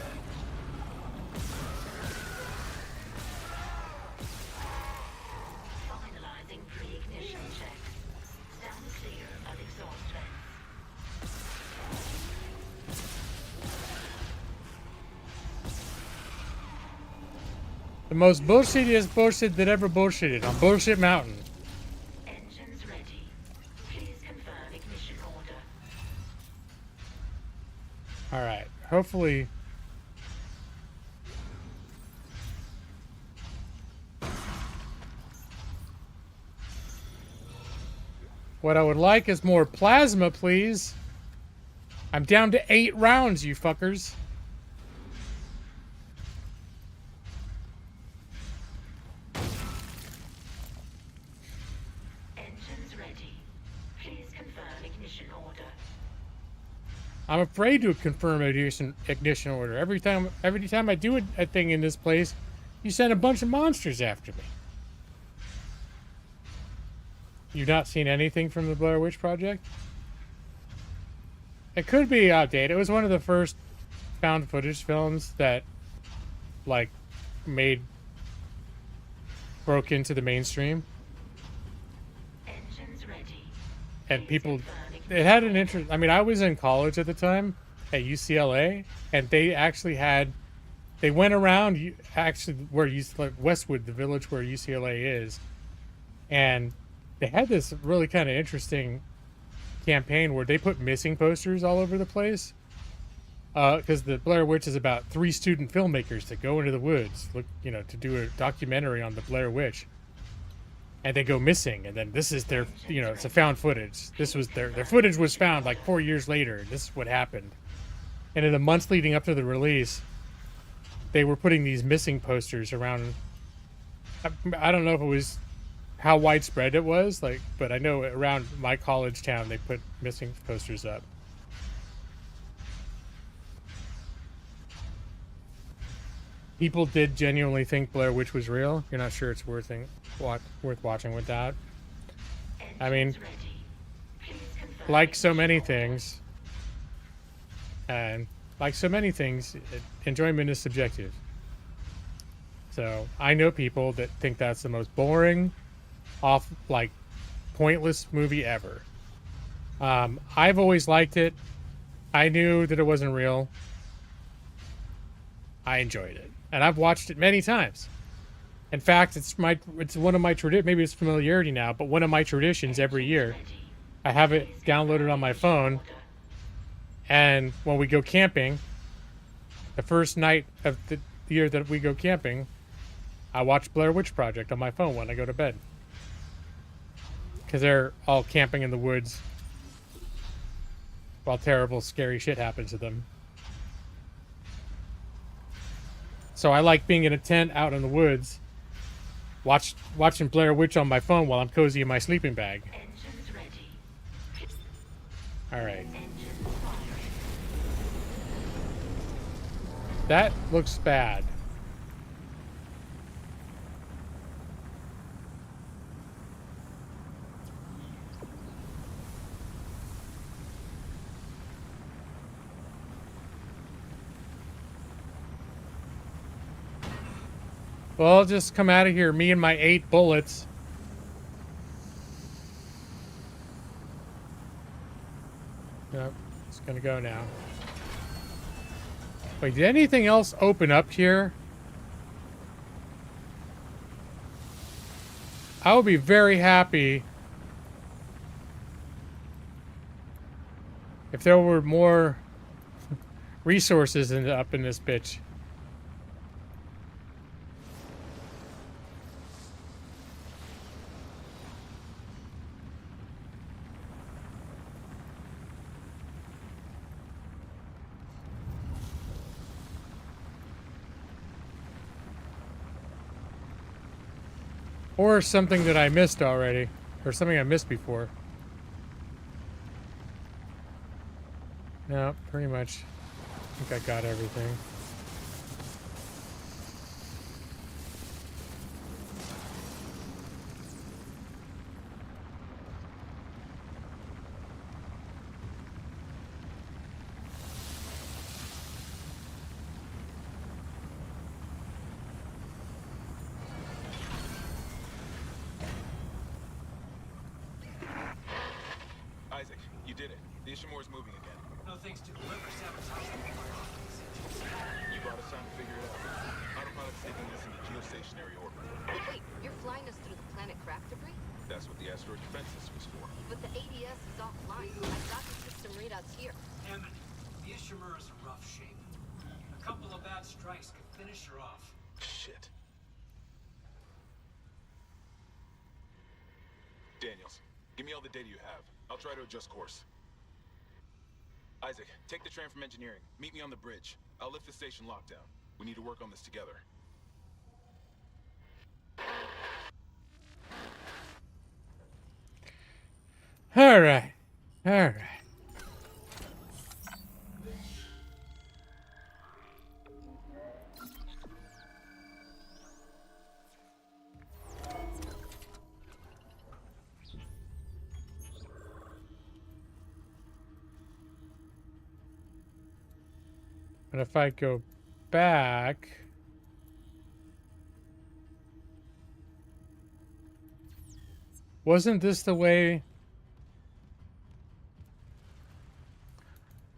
Finalizing pre-ignition checks. Stand clear of exhaust vents. The most bullshittiest bullshit that ever bullshitted on Bullshit Mountain. Engines ready. Please confirm ignition order. Alright, hopefully... What I would like is more plasma, please. I'm down to 8 rounds, you fuckers. Engines ready. Please confirm ignition order. I'm afraid to confirm ignition order. Every time I do a thing in this place, you send a bunch of monsters after me. You've not seen anything from the Blair Witch Project? It could be outdated. It was one of the first found footage films that, like, broke into the mainstream. Engines ready. And people, it had an interest. I mean, I was in college at the time at UCLA, and they actually they went around actually where like Westwood, the village where UCLA is, and they had this really kind of interesting campaign where they put missing posters all over the place. Because the Blair Witch is about 3 student filmmakers that go into the woods, to do a documentary on the Blair Witch. And they go missing, and then this is their, it's a found footage. This was their footage was found like 4 years later. This is what happened. And in the months leading up to the release, they were putting these missing posters around. I don't know if it was how widespread it was, but I know around my college town they put missing posters up. People did genuinely think Blair Witch was real. You're not sure it's worth watching without. I mean, like so many things, enjoyment is subjective. So I know people that think that's the most boring, pointless movie ever. I've always liked it. I knew that it wasn't real. I enjoyed it, and I've watched it many times. In fact, it's one of my maybe it's familiarity now, but one of my traditions every year. I have it downloaded on my phone, and when we go camping, the first night of the year that we go camping, I watch Blair Witch Project on my phone when I go to bed. Because they're all camping in the woods while terrible, scary shit happens to them. So I like being in a tent out in the woods, watching Blair Witch on my phone while I'm cozy in my sleeping bag. Engines ready. Alright. Engines firing. That looks bad. Well, I'll just come out of here, me and my 8 bullets. Yep, it's gonna go now. Wait, did anything else open up here? I would be very happy if there were more resources up in this bitch. Or something that I missed already. Or something I missed before. No, pretty much. I think I got everything. Isaac, you did it. The Ishimura's moving again. No thanks to whoever sabotaged the You brought us time to figure it out. Autopilot's taking us into geostationary orbit. Wait, you're flying us through the planet crack debris? That's what the asteroid defense system is for. But the ADS is offline. I got the system readouts here. Damn it. The Ishimura's in rough shape. A couple of bad strikes could finish her off. Shit. Daniels, give me all the data you have. I'll try to adjust course. Isaac, take the train from engineering. Meet me on the bridge. I'll lift the station lockdown. We need to work on this together. All right. All right. And if I go back, wasn't this the way?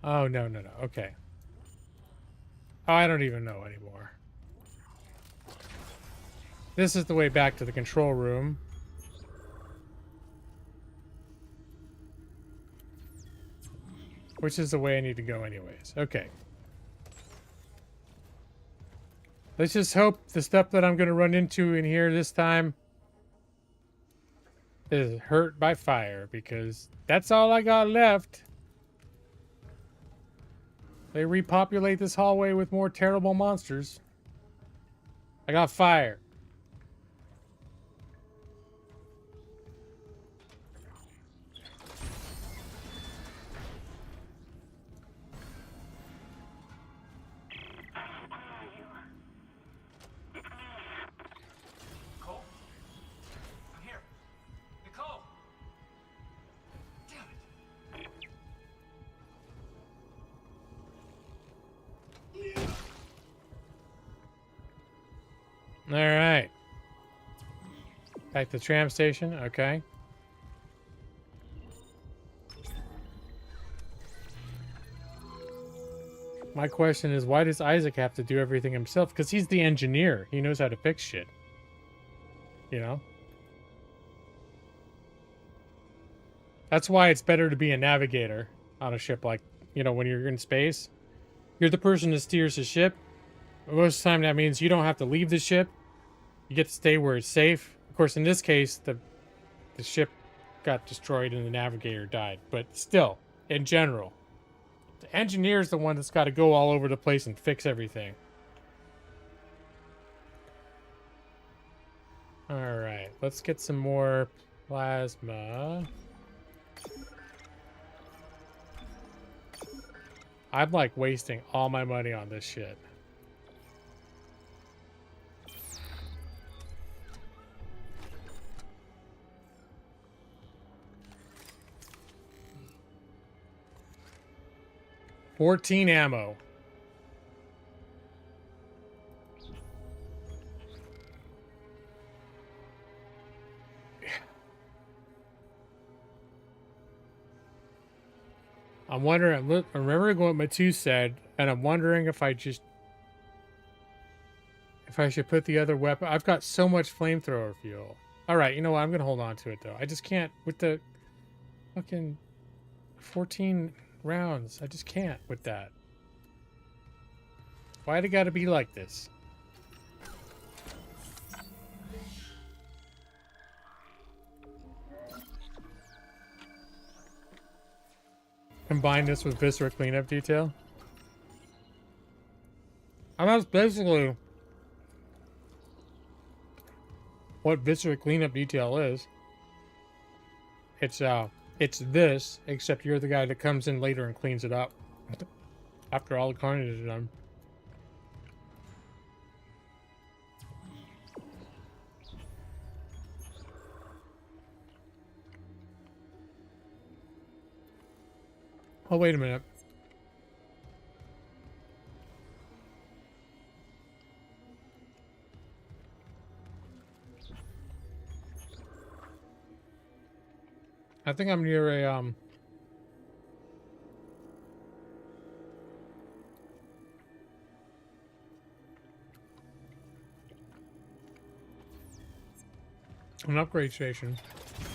Oh, no, no, no. Okay. Oh, I don't even know anymore. This is the way back to the control room. Which is the way I need to go anyways. Okay. Let's just hope the stuff that I'm going to run into in here this time is hurt by fire, because that's all I got left. They repopulate this hallway with more terrible monsters. I got fire. Nicole? I'm here. Nicole! Damn it. All right. Back to the tram station. Okay. My question is, why does Isaac have to do everything himself? Because he's the engineer. He knows how to fix shit. You know? That's why it's better to be a navigator on a ship like, you know, when you're in space. You're the person that steers the ship. Most of the time that means you don't have to leave the ship. You get to stay where it's safe. Of course, in this case, the ship got destroyed and the navigator died. But still, in general, the engineer's the one that's got to go all over the place and fix everything. Alright, let's get some more plasma. I'm like wasting all my money on this shit. $14 ammo. I'm wondering, I'm remembering what Matu said, and I'm wondering if I should put the other weapon. I've got so much flamethrower fuel. All right, you know what? I'm going to hold on to it, though. I just can't with the fucking 14 rounds. I just can't with that. Why'd it gotta be like this? Combine this with Viscera cleanup detail. And that's basically what Viscera cleanup detail is. It's this, except you're the guy that comes in later and cleans it up after all the carnage is done. Oh, wait a minute. I think I'm near a, an upgrade station.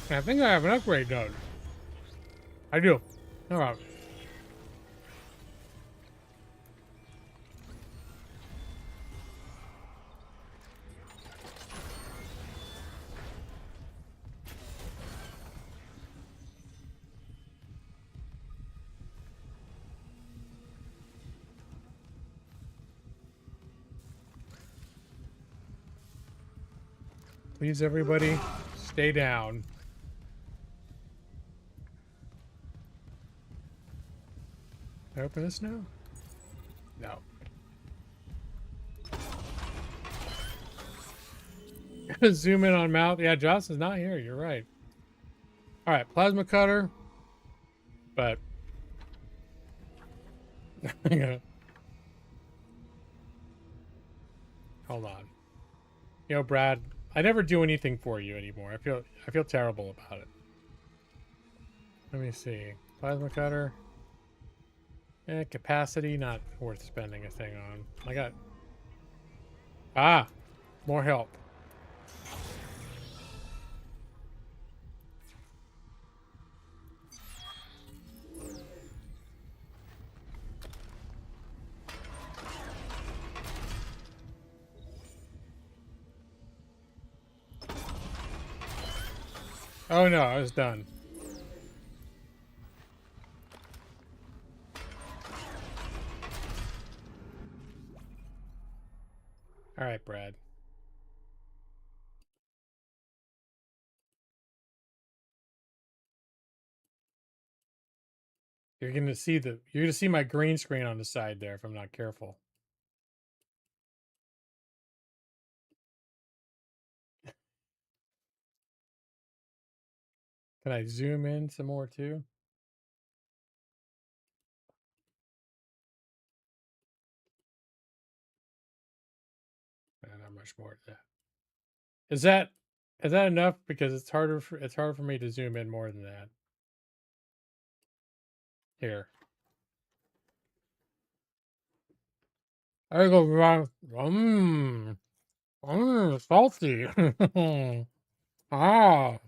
And I think I have an upgrade node. I do. Alright. Please, everybody, stay down. Can I open this now? No. Zoom in on mouth. Yeah, Joss is not here. You're right. All right, plasma cutter. But hold on. Yo, Brad, I never do anything for you anymore. I feel terrible about it. Let me see. Plasma cutter. Capacity, not worth spending a thing on. I got... Ah! More help. Oh no, I was done. All right, Brad. You're gonna see my green screen on the side there if I'm not careful. Can I zoom in some more too? Not much more than that. Is that enough? Because it's harder for me to zoom in more than that. Here. I go wrong. Salty. Ah,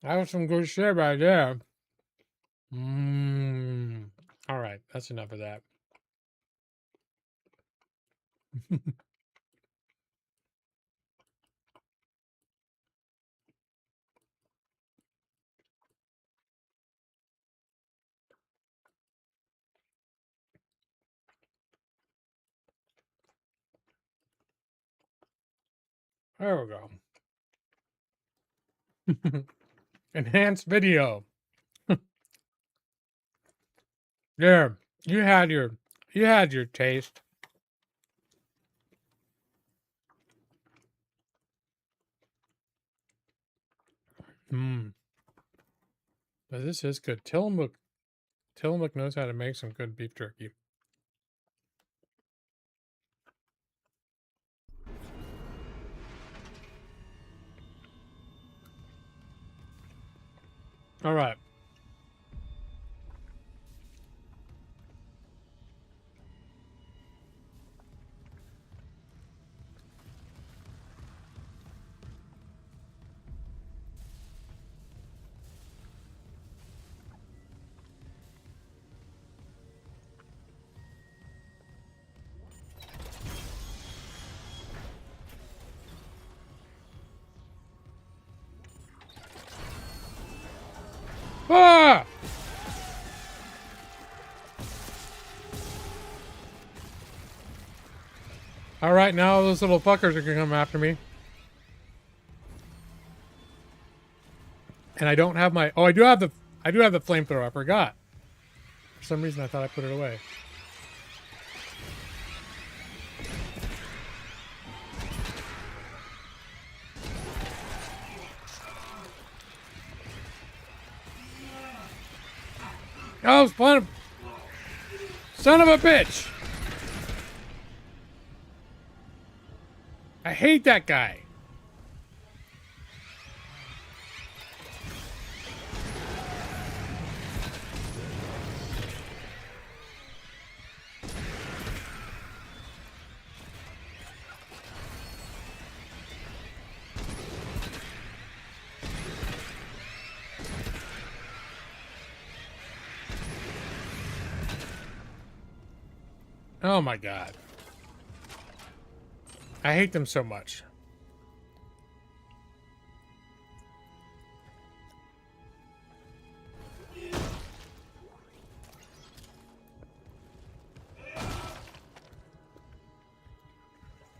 that was some good shit right there. All right, that's enough of that. There we go. Enhanced video. There, you had your taste. But this is good. Tillamook knows how to make some good beef jerky. All right. Ah! All right, now those little fuckers are gonna come after me. And I don't have my. Oh, I do have the flamethrower. I forgot. For some reason, I thought I put it away. Oh, son of a bitch! I hate that guy. Oh my god. I hate them so much.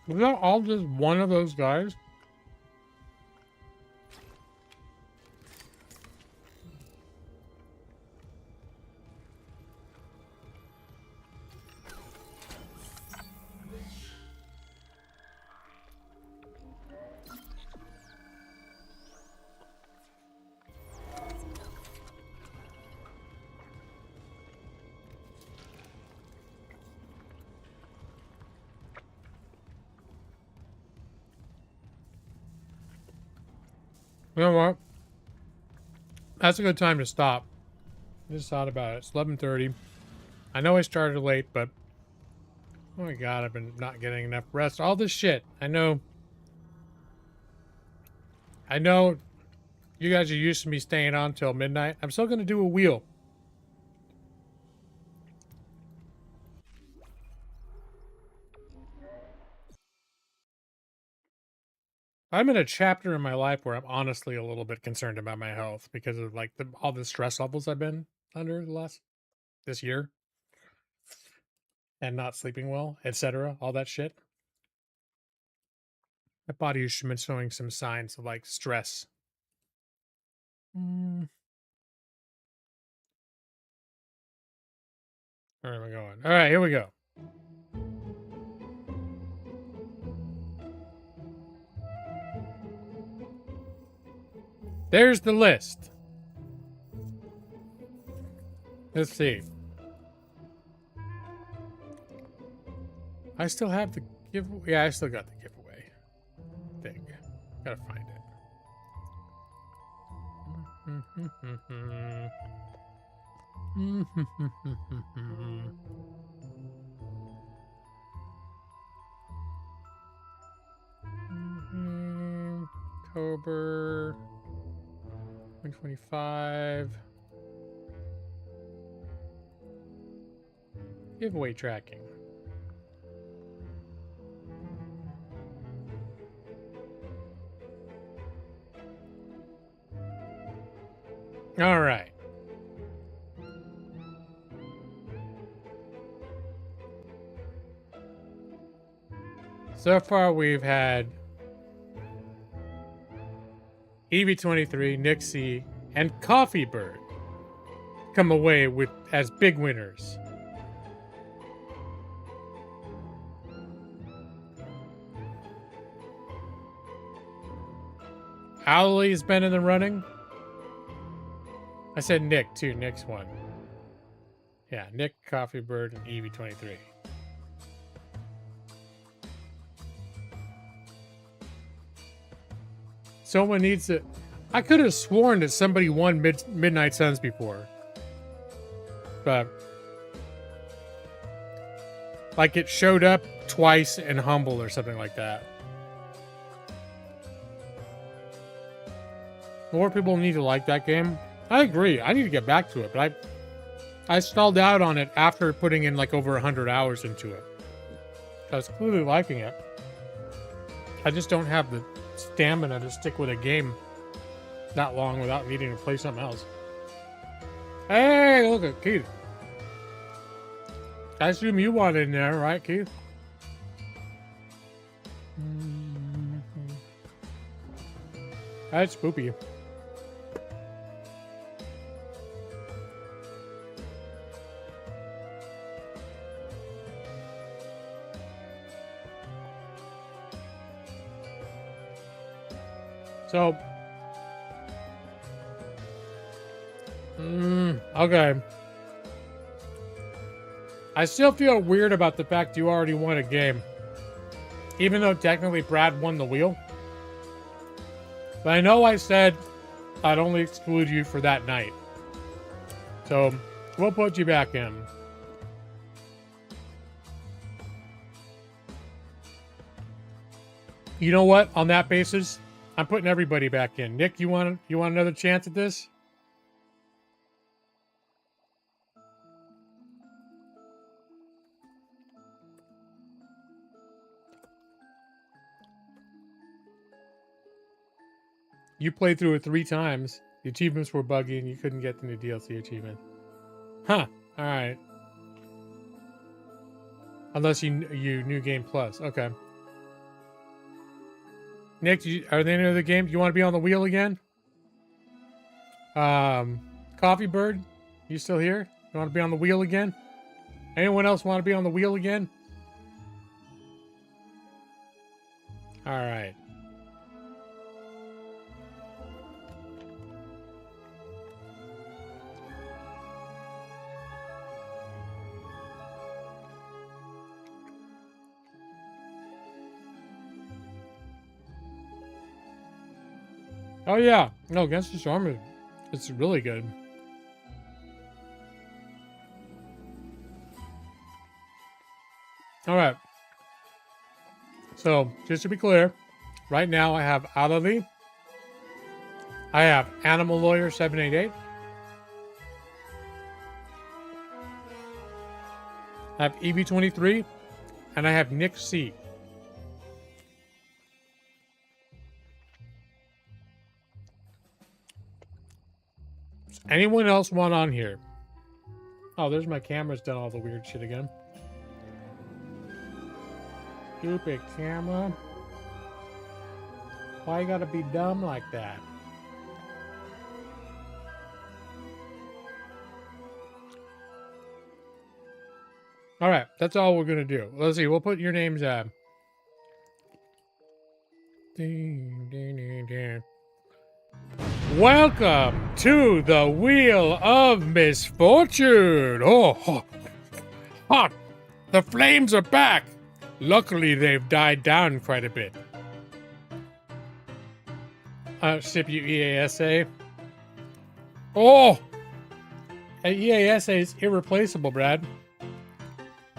Was that all just one of those guys? You know what? That's a good time to stop. I just thought about it. It's 11:30. I know I started late, but oh my god, I've been not getting enough rest. All this shit. I know you guys are used to me staying on till midnight. I'm still gonna do a wheel. I'm in a chapter in my life where I'm honestly a little bit concerned about my health because of like all the stress levels I've been under this year and not sleeping well, etc. All that shit. My body has been showing some signs of like stress. Where am I going? All right, here we go. There's the list. Let's see. I still have the giveaway. Yeah, I still got the giveaway thing. Gotta find it. October 2025. Giveaway tracking. All right. So far, we've had EV23, Nixie, and Coffee Bird come away with as big winners. Owlie's been in the running. I said Nick too. Nick's one. Yeah, Nick, Coffee Bird, and EV23. Someone needs to. I could have sworn that somebody won Midnight Suns before, but like it showed up twice in Humble or something like that. More people need to like that game. I agree. I need to get back to it, but I stalled out on it after putting in like over 100 hours into it. I was clearly liking it. I just don't have the stamina to stick with a game that long without needing to play something else. Hey, look at Keith. I assume you want in there, right, Keith? That's spoopy. So, okay. I still feel weird about the fact you already won a game. Even though technically Brad won the wheel. But I know I said I'd only exclude you for that night. So, we'll put you back in. You know what? On that basis, I'm putting everybody back in. Nick, you want another chance at this? You played through it 3 times. The achievements were buggy and you couldn't get the new DLC achievement. Huh. Alright. Unless you New Game Plus. Okay. Nick, are there any other games? You want to be on the wheel again? Coffee Bird, you still here? You want to be on the wheel again? Anyone else want to be on the wheel again? Alright. Oh yeah, no, Against the Storm, it's really good. All right. So just to be clear, right now I have Alali, I have Animal Lawyer 788, I have EB23, and I have Nick C. Anyone else want on here? Oh, there's my camera's done all the weird shit again. Stupid camera. Why you gotta be dumb like that? Alright, that's all we're gonna do. Let's see, we'll put your names up. Ding, ding, ding, ding. Welcome to the Wheel of Misfortune. Oh, hot. The flames are back. Luckily, they've died down quite a bit. Ship you EASA. Oh, EASA is irreplaceable, Brad.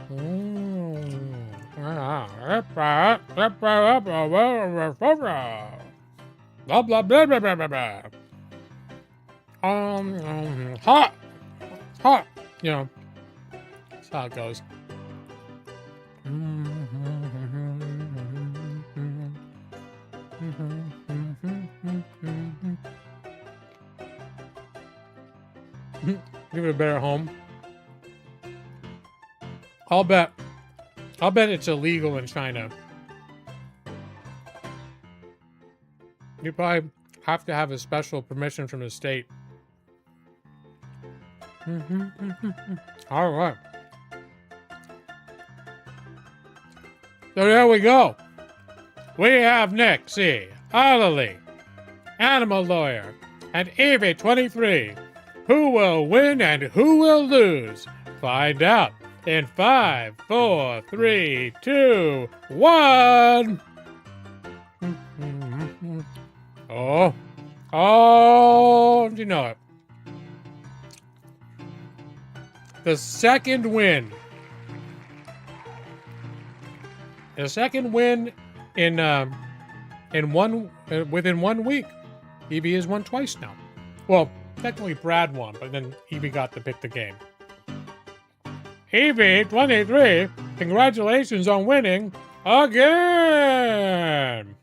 Blah, blah, blah, blah, blah, blah, blah. Hot, you know, that's how it goes. Give it a better home. I'll bet it's illegal in China. You probably have to have a special permission from the state. All right. So there we go. We have Nick C, Alali, Animal Lawyer, and EV23. Who will win and who will lose? Find out in 5, 4, 3, 2, 1. Oh, you know it. The second win. The second win in within 1 week. Evie has won twice now. Well, technically Brad won, but then Evie got to pick the game. Evie 23, congratulations on winning again.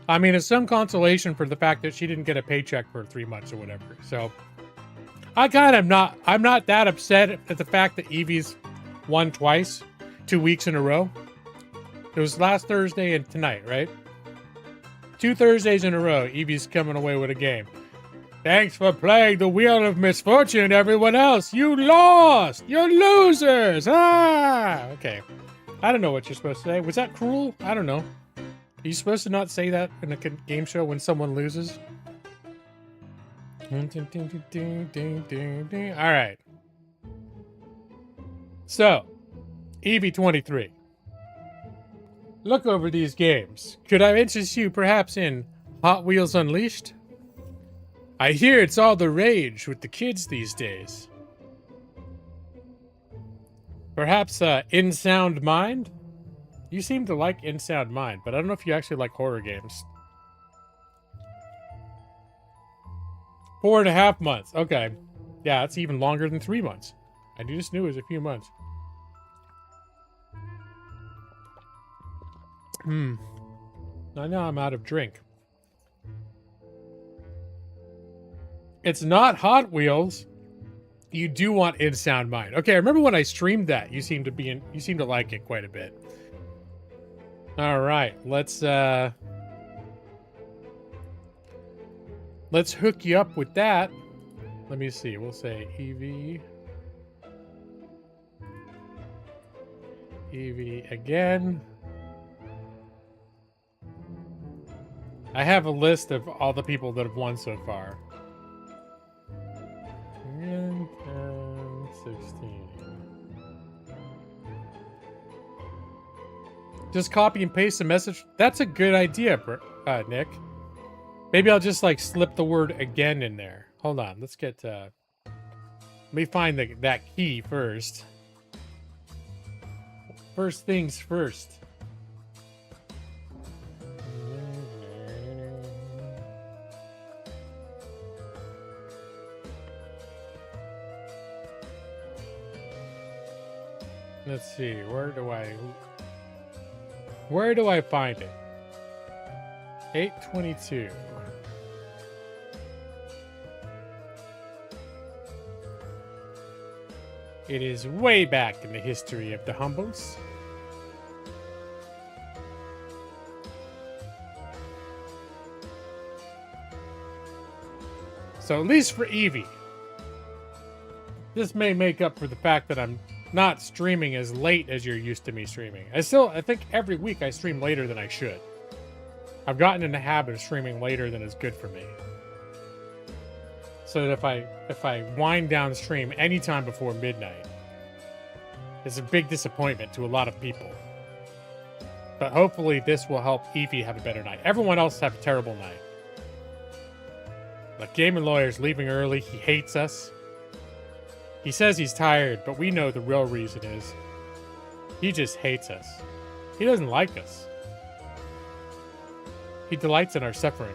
I mean, it's some consolation for the fact that she didn't get a paycheck for 3 months or whatever. So I kind of I'm not that upset at the fact that Evie's won twice, 2 weeks in a row. It was last Thursday and tonight, right? 2 Thursdays in a row, Evie's coming away with a game. Thanks for playing the Wheel of Misfortune, everyone else. You lost. You're losers. Ah, okay. I don't know what you're supposed to say. Was that cruel? I don't know. Are you supposed to not say that in a game show when someone loses? All right. So, Evie23. Look over these games. Could I interest you perhaps in Hot Wheels Unleashed? I hear it's all the rage with the kids these days. Perhaps In Sound Mind? You seem to like In Sound Mind, but I don't know if you actually like horror games. 4.5 months. Okay. Yeah, it's even longer than 3 months. I just knew it was a few months. I know I'm out of drink. It's not Hot Wheels. You do want In Sound Mind. Okay, I remember when I streamed that. You seem to like it quite a bit. All right, let's hook you up with that. Let me see. We'll say Evie again. I have a list of all the people that have won so far. 10, 16. Just copy and paste the message. That's a good idea, Nick. Maybe I'll just like slip the word again in there. Hold on. Let's get let me find that key first. First things first. Let's see, where do I find it? 822. It is way back in the history of the Humbles. So at least for Evie, this may make up for the fact that I'm not streaming as late as you're used to me streaming. I think every week I stream later than I should. I've gotten in the habit of streaming later than is good for me. So that if I wind down stream anytime before midnight, it's a big disappointment to a lot of people. But hopefully this will help Evie have a better night. Everyone else have a terrible night. Like Gaming Lawyer's leaving early. He hates us. He says he's tired, but we know the real reason is he just hates us. He doesn't like us. He delights in our suffering.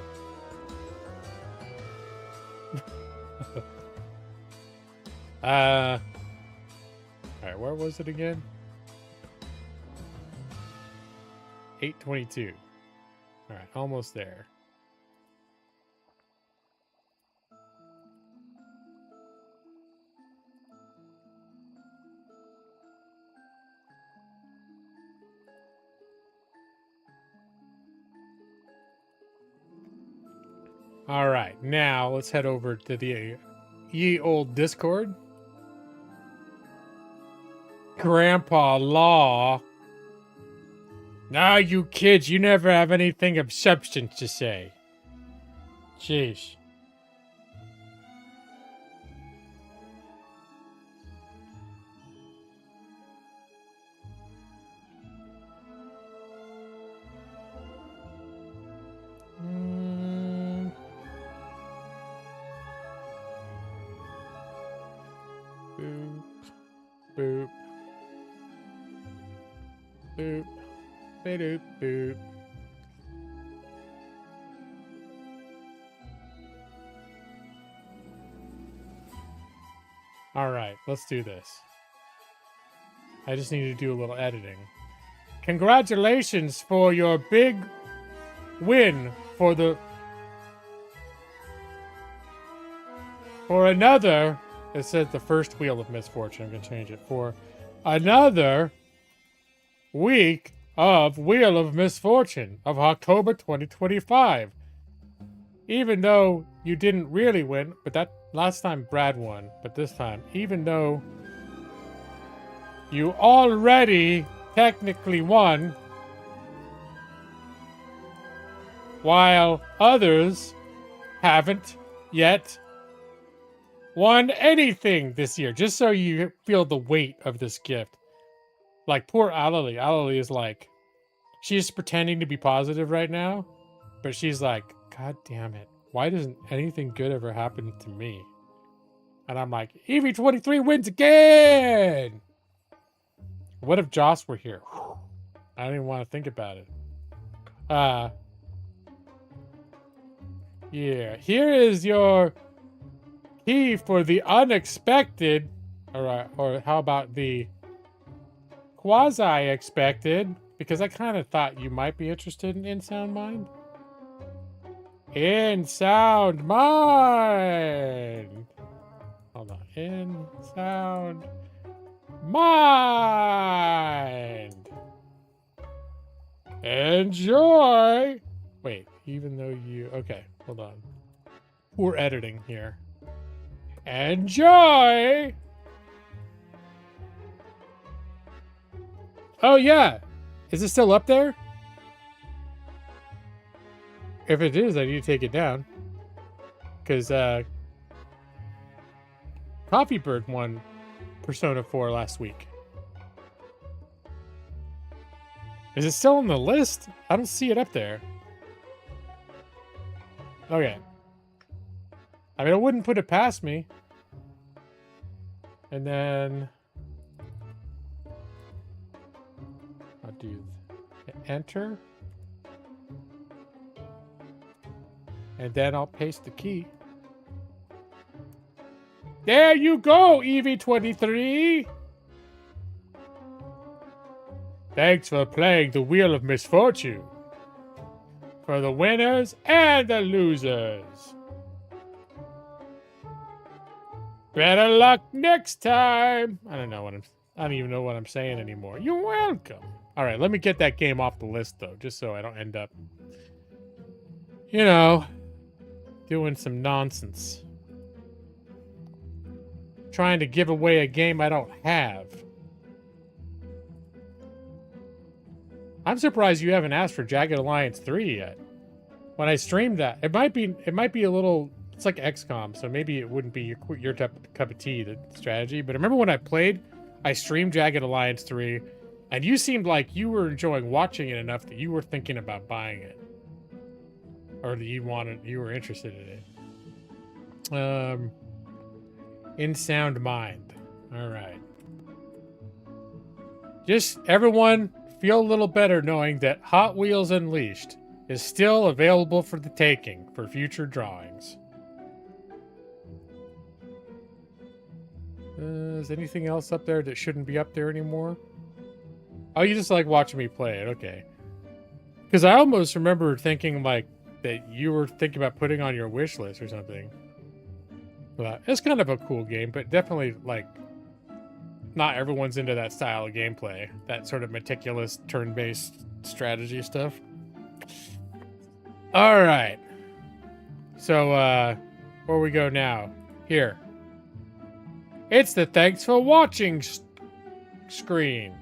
Alright, where was it again? 822. Alright, almost there. All right, now let's head over to the ye old Discord. Grandpa Law. Nah, you kids, you never have anything of substance to say. Jeez. Boop. Boop. Boop. Boop. All right, let's do this. I just need to do a little editing. Congratulations for your big win For another, it says the first wheel of misfortune. I'm going to change it. For another week of Wheel of Misfortune of October 2025. Even though you didn't really win, but that last time Brad won, but this time, even though you already technically won, while others haven't yet won anything this year, just so you feel the weight of this gift. Like, poor Alali. Alali is like, she's pretending to be positive right now, but she's like, God damn it. Why doesn't anything good ever happen to me? And I'm like, EV23 wins again! What if Joss were here? Whew. I don't even want to think about it. Yeah, here is your key for the unexpected. Or how about the quasi-expected? Because I kind of thought you might be interested in Sound Mind. In Sound Mind! Hold on. In Sound Mind! Enjoy! Wait, even though you... Okay, hold on. Poor editing here. Enjoy! Oh, yeah. Is it still up there? If it is, I need to take it down. Because, Coffee Bird won Persona 4 last week. Is it still on the list? I don't see it up there. Okay. I mean, I wouldn't put it past me. And then... I'll do... Enter. And then I'll paste the key. There you go, EV23! Thanks for playing the Wheel of Misfortune. For the winners and the losers. Better luck next time. I don't even know what I'm saying anymore. You're welcome. All right, let me get that game off the list though, just so I don't end up, you know, doing some nonsense. Trying to give away a game I don't have. I'm surprised you haven't asked for Jagged Alliance 3 yet. When I streamed that, it might be a little. It's like XCOM, so maybe it wouldn't be your cup of tea, the strategy. But I remember when I played, I streamed Jagged Alliance 3, and you seemed like you were enjoying watching it enough that you were thinking about buying it, or that you were interested in it. In Sound Mind. All right. Just everyone feel a little better knowing that Hot Wheels Unleashed is still available for the taking for future drawings. Is anything else up there that shouldn't be up there anymore? Oh, you just like watching me play it. Okay. Because I almost remember thinking like that you were thinking about putting on your wish list or something. But it's kind of a cool game, but definitely like not everyone's into that style of gameplay. That sort of meticulous turn-based strategy stuff. All right. So where we go now? Here. It's the thanks for watching screen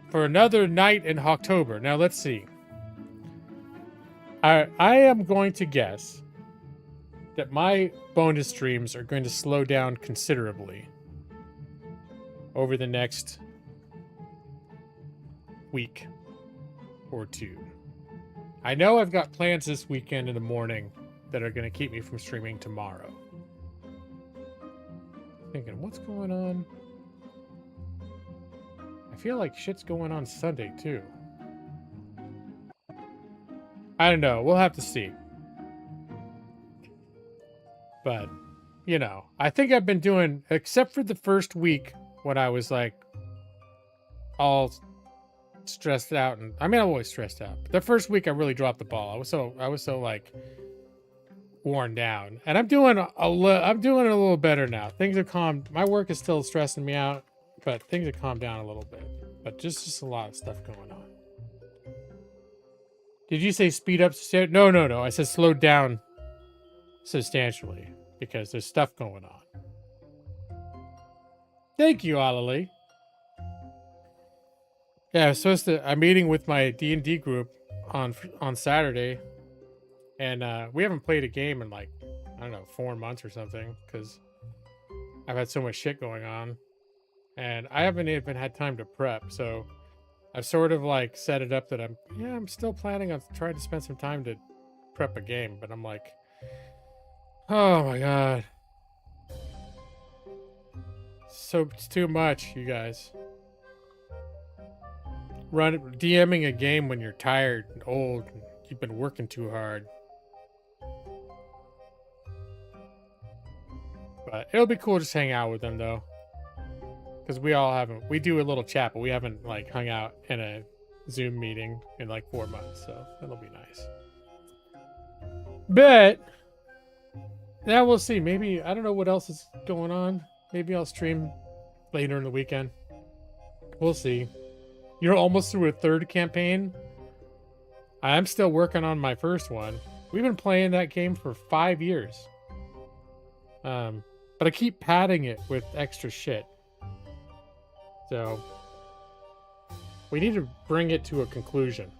for another night in HAWKTOBER. Now let's see. I am going to guess that my bonus streams are going to slow down considerably over the next week or two. I know I've got plans this weekend in the morning that are going to keep me from streaming tomorrow. Thinking, what's going on? I feel like shit's going on Sunday too. I don't know. We'll have to see. But, you know, I think I've been doing, except for the first week when I was like all stressed out, and I mean I'm always stressed out. But the first week I really dropped the ball. I was so like worn down, and I'm doing a little better now. Things have calmed. My work is still stressing me out, but things have calmed down a little bit. But just a lot of stuff going on. Did you say speed up? No. I said slow down substantially because there's stuff going on. Thank you, Alali. Yeah, I'm meeting with my D&D group on Saturday, and we haven't played a game in like, I don't know, 4 months or something because I've had so much shit going on, and I haven't even had time to prep. So I've sort of like set it up that I'm still planning on trying to spend some time to prep a game, but I'm like, oh my god, so it's too much, you guys. DMing a game when you're tired and old and you've been working too hard. But it'll be cool just hang out with them though, because we do a little chat, but we haven't like hung out in a Zoom meeting in like 4 months, so it'll be nice. But yeah, we'll see. Maybe I don't know what else is going on. Maybe I'll stream later in the weekend. We'll see. You're almost through a 3rd campaign. I'm still working on my first one. We've been playing that game for 5 years. But I keep padding it with extra shit. So we need to bring it to a conclusion.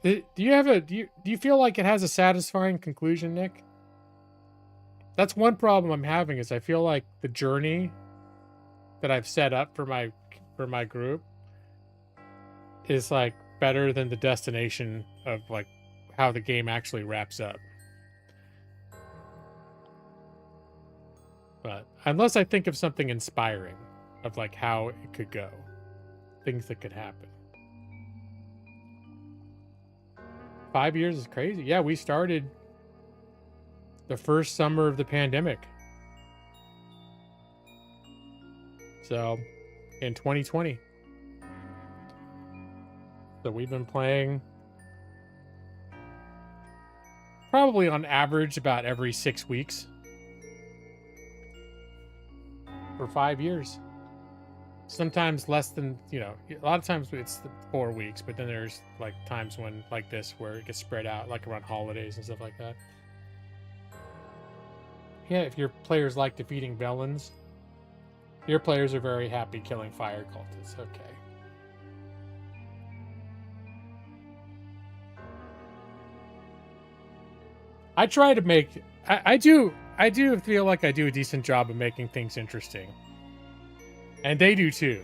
Do you feel like it has a satisfying conclusion, Nick? That's one problem I'm having, is I feel like the journey that I've set up for my group is like better than the destination of like how the game actually wraps up. But unless I think of something inspiring of like how it could go, things that could happen. 5 years is crazy. Yeah, we started the first summer of the pandemic. So, in 2020. So we've been playing probably on average about every 6 weeks for 5 years. Sometimes less than, a lot of times it's 4 weeks, but then there's like times when like this where it gets spread out, like around holidays and stuff like that. Yeah, if your players like defeating villains, your players are very happy killing fire cultists. Okay. I try to make... I do feel like I do a decent job of making things interesting. And they do too.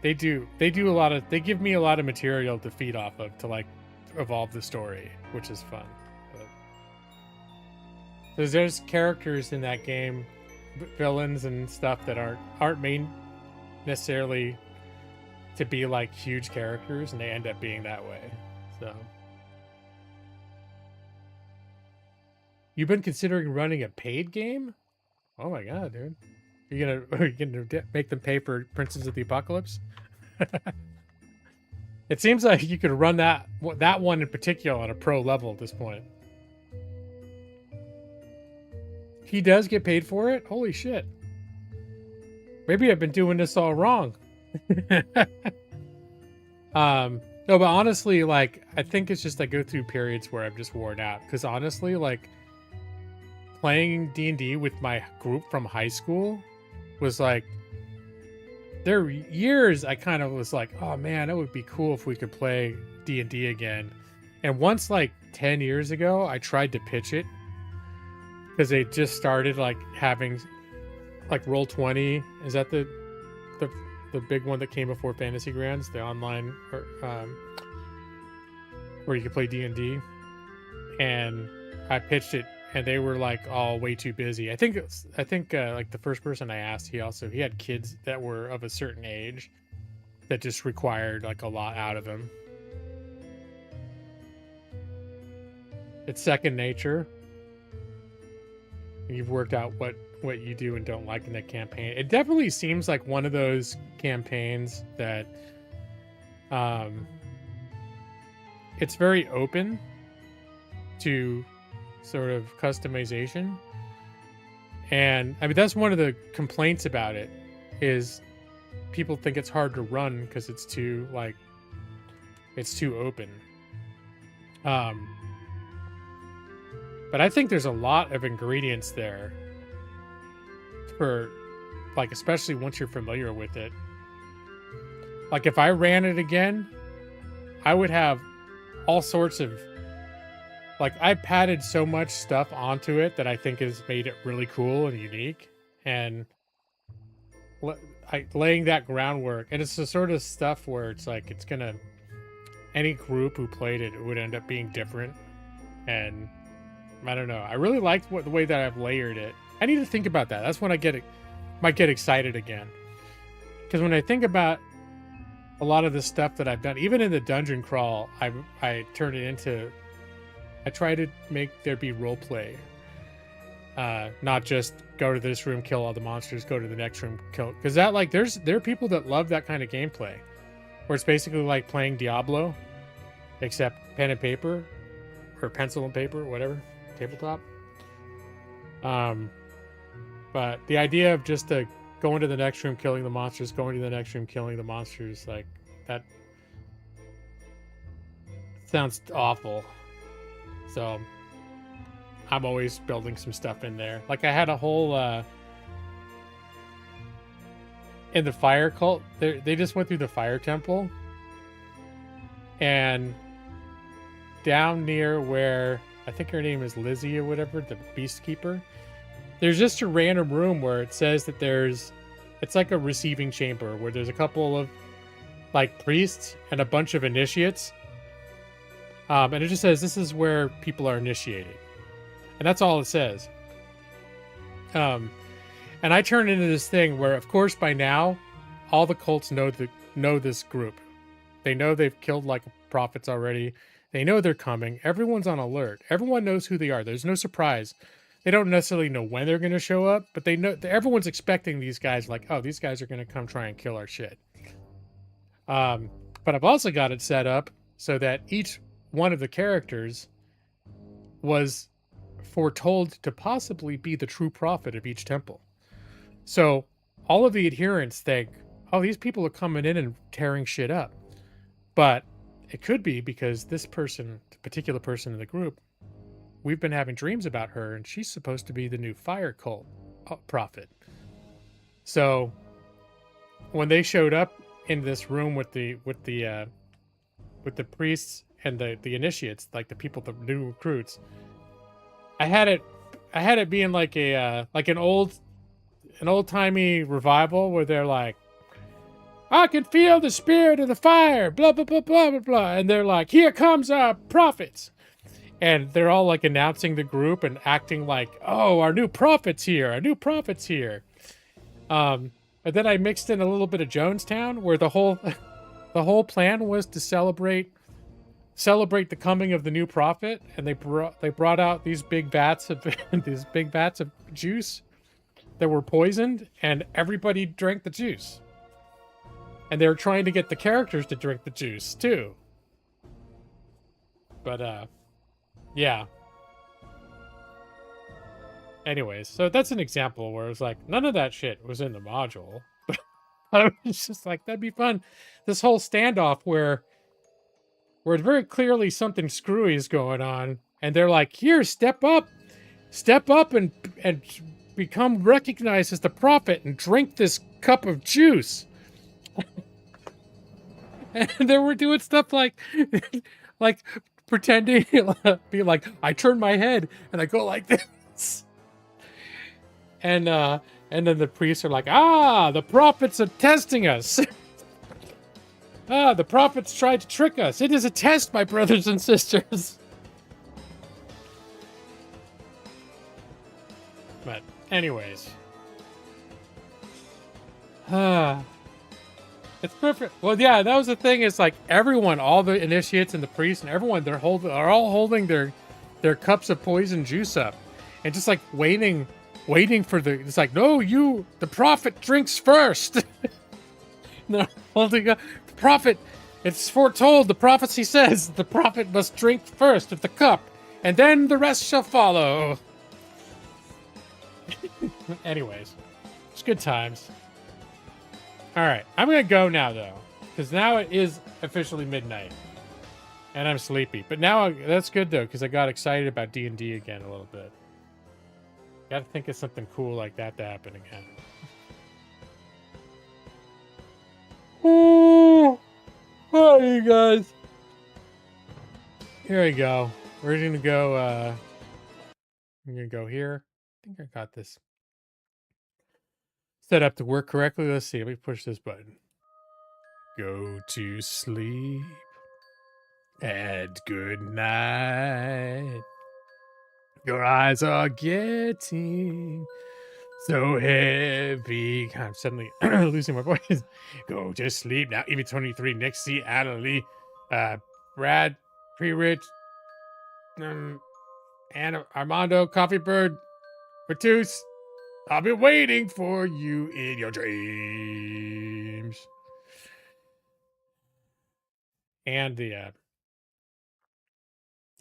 They do a lot of... They give me a lot of material to feed off of to like evolve the story, which is fun. But there's characters in that game, villains and stuff that aren't made necessarily to be like huge characters, and they end up being that way. So you've been considering running a paid game? Oh my god, dude. Are you gonna make them pay for Princes of the Apocalypse? It seems like you could run that one in particular on a pro level at this point. He does get paid for it? Holy shit. Maybe I've been doing this all wrong. No, but honestly, like, I think it's just I go through periods where I'm just worn out. Because honestly, like, playing D&D with my group from high school was like, there were years I kind of was like, oh man, it would be cool if we could play D&D again. And once like 10 years ago, I tried to pitch it. Because they just started like having like Roll20. Is that the big one that came before Fantasy Grounds, the online where you could play D&D? And I pitched it, and they were like all way too busy. I think like the first person I asked, he had kids that were of a certain age that just required like a lot out of him. It's second nature. You've worked out what you do and don't like in that campaign. It definitely seems like one of those campaigns that it's very open to sort of customization. And I mean, that's one of the complaints about it, is people think it's hard to run because it's too open. But I think there's a lot of ingredients there for, like, especially once you're familiar with it. Like, if I ran it again, I would have all sorts of, like, I padded so much stuff onto it that I think has made it really cool and unique. And laying that groundwork, and it's the sort of stuff where it's like, it's gonna, any group who played it would end up being different. And I don't know. I really liked the way that I've layered it. I need to think about that. That's when I might get excited again. Because when I think about a lot of the stuff that I've done, even in the dungeon crawl, I turn it into, I try to make there be role play. Not just go to this room, kill all the monsters, go to the next room, kill. Because that, like, there are people that love that kind of gameplay, where it's basically like playing Diablo, except pen and paper, or pencil and paper, whatever, tabletop. But the idea of just going to the next room, killing the monsters, going to the next room, killing the monsters, like, that sounds awful. So I'm always building some stuff in there. Like, I had a whole in the fire cult, they just went through the fire temple, and down near where, I think her name is Lizzie or whatever, the beast keeper, there's just a random room where it says that it's like a receiving chamber where there's a couple of, like, priests and a bunch of initiates. And it just says this is where people are initiated. And that's all it says. And I turn into this thing where, of course, by now, all the cults know this group. They know they've killed, like, prophets already. They know they're coming. Everyone's on alert. Everyone knows who they are. There's no surprise. They don't necessarily know when they're going to show up, but they know everyone's expecting these guys, like, oh, these guys are going to come try and kill our shit. But I've also got it set up so that each one of the characters was foretold to possibly be the true prophet of each temple. So all of the adherents think, oh, these people are coming in and tearing shit up. But it could be because this person, the particular person in the group, we've been having dreams about her, and she's supposed to be the new fire cult prophet. So when they showed up in this room with the priests and the initiates, like the people, the new recruits, I had it being like an old-timey revival where they're like, I can feel the spirit of the fire, blah blah blah blah blah blah, and they're like, here comes our prophets. And they're all, like, announcing the group and acting like, oh, our new prophet's here. Our new prophet's here. And then I mixed in a little bit of Jonestown, where the whole plan was to celebrate the coming of the new prophet. And they brought out these big vats of juice that were poisoned, and everybody drank the juice. And they were trying to get the characters to drink the juice too. But yeah. Anyways, so that's an example where it's like, none of that shit was in the module. But I was just like, that'd be fun. This whole standoff where it's very clearly something screwy is going on, and they're like, here, step up and become recognized as the prophet and drink this cup of juice. And they were doing stuff like pretending, be like, I turn my head and I go like this, and then the priests are like, the prophets are testing us. The prophets tried to trick us. It is a test, my brothers and sisters. But anyways, it's perfect. Well, yeah, that was the thing. It's like everyone, all the initiates and the priests and everyone, are all holding their cups of poison juice up, and just like waiting waiting for the. It's like, no, the prophet drinks first. No, holding up. The prophet, it's foretold, the prophecy says the prophet must drink first of the cup, and then the rest shall follow. Anyways, it's good times. All right, I'm gonna go now though, because now it is officially midnight, and I'm sleepy. But now that's good though, because I got excited about D&D again a little bit. Got to think of something cool like that to happen again. Oh, hi you guys. Here we go. We're gonna go. I'm gonna go here. I think I got this set up to work correctly. Let's see. Let me push this button. Go to sleep and good night. Your eyes are getting so heavy. God, I'm suddenly losing my voice. Go to sleep now. Evie 23, Nixie, Adelie, Brad, Pre-Rich, and Armando, Coffee Bird, Bertus. I'll be waiting for you in your dreams. And the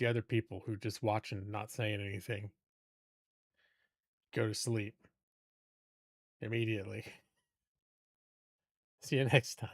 other people who just watching, not saying anything, go to sleep immediately. See you next time.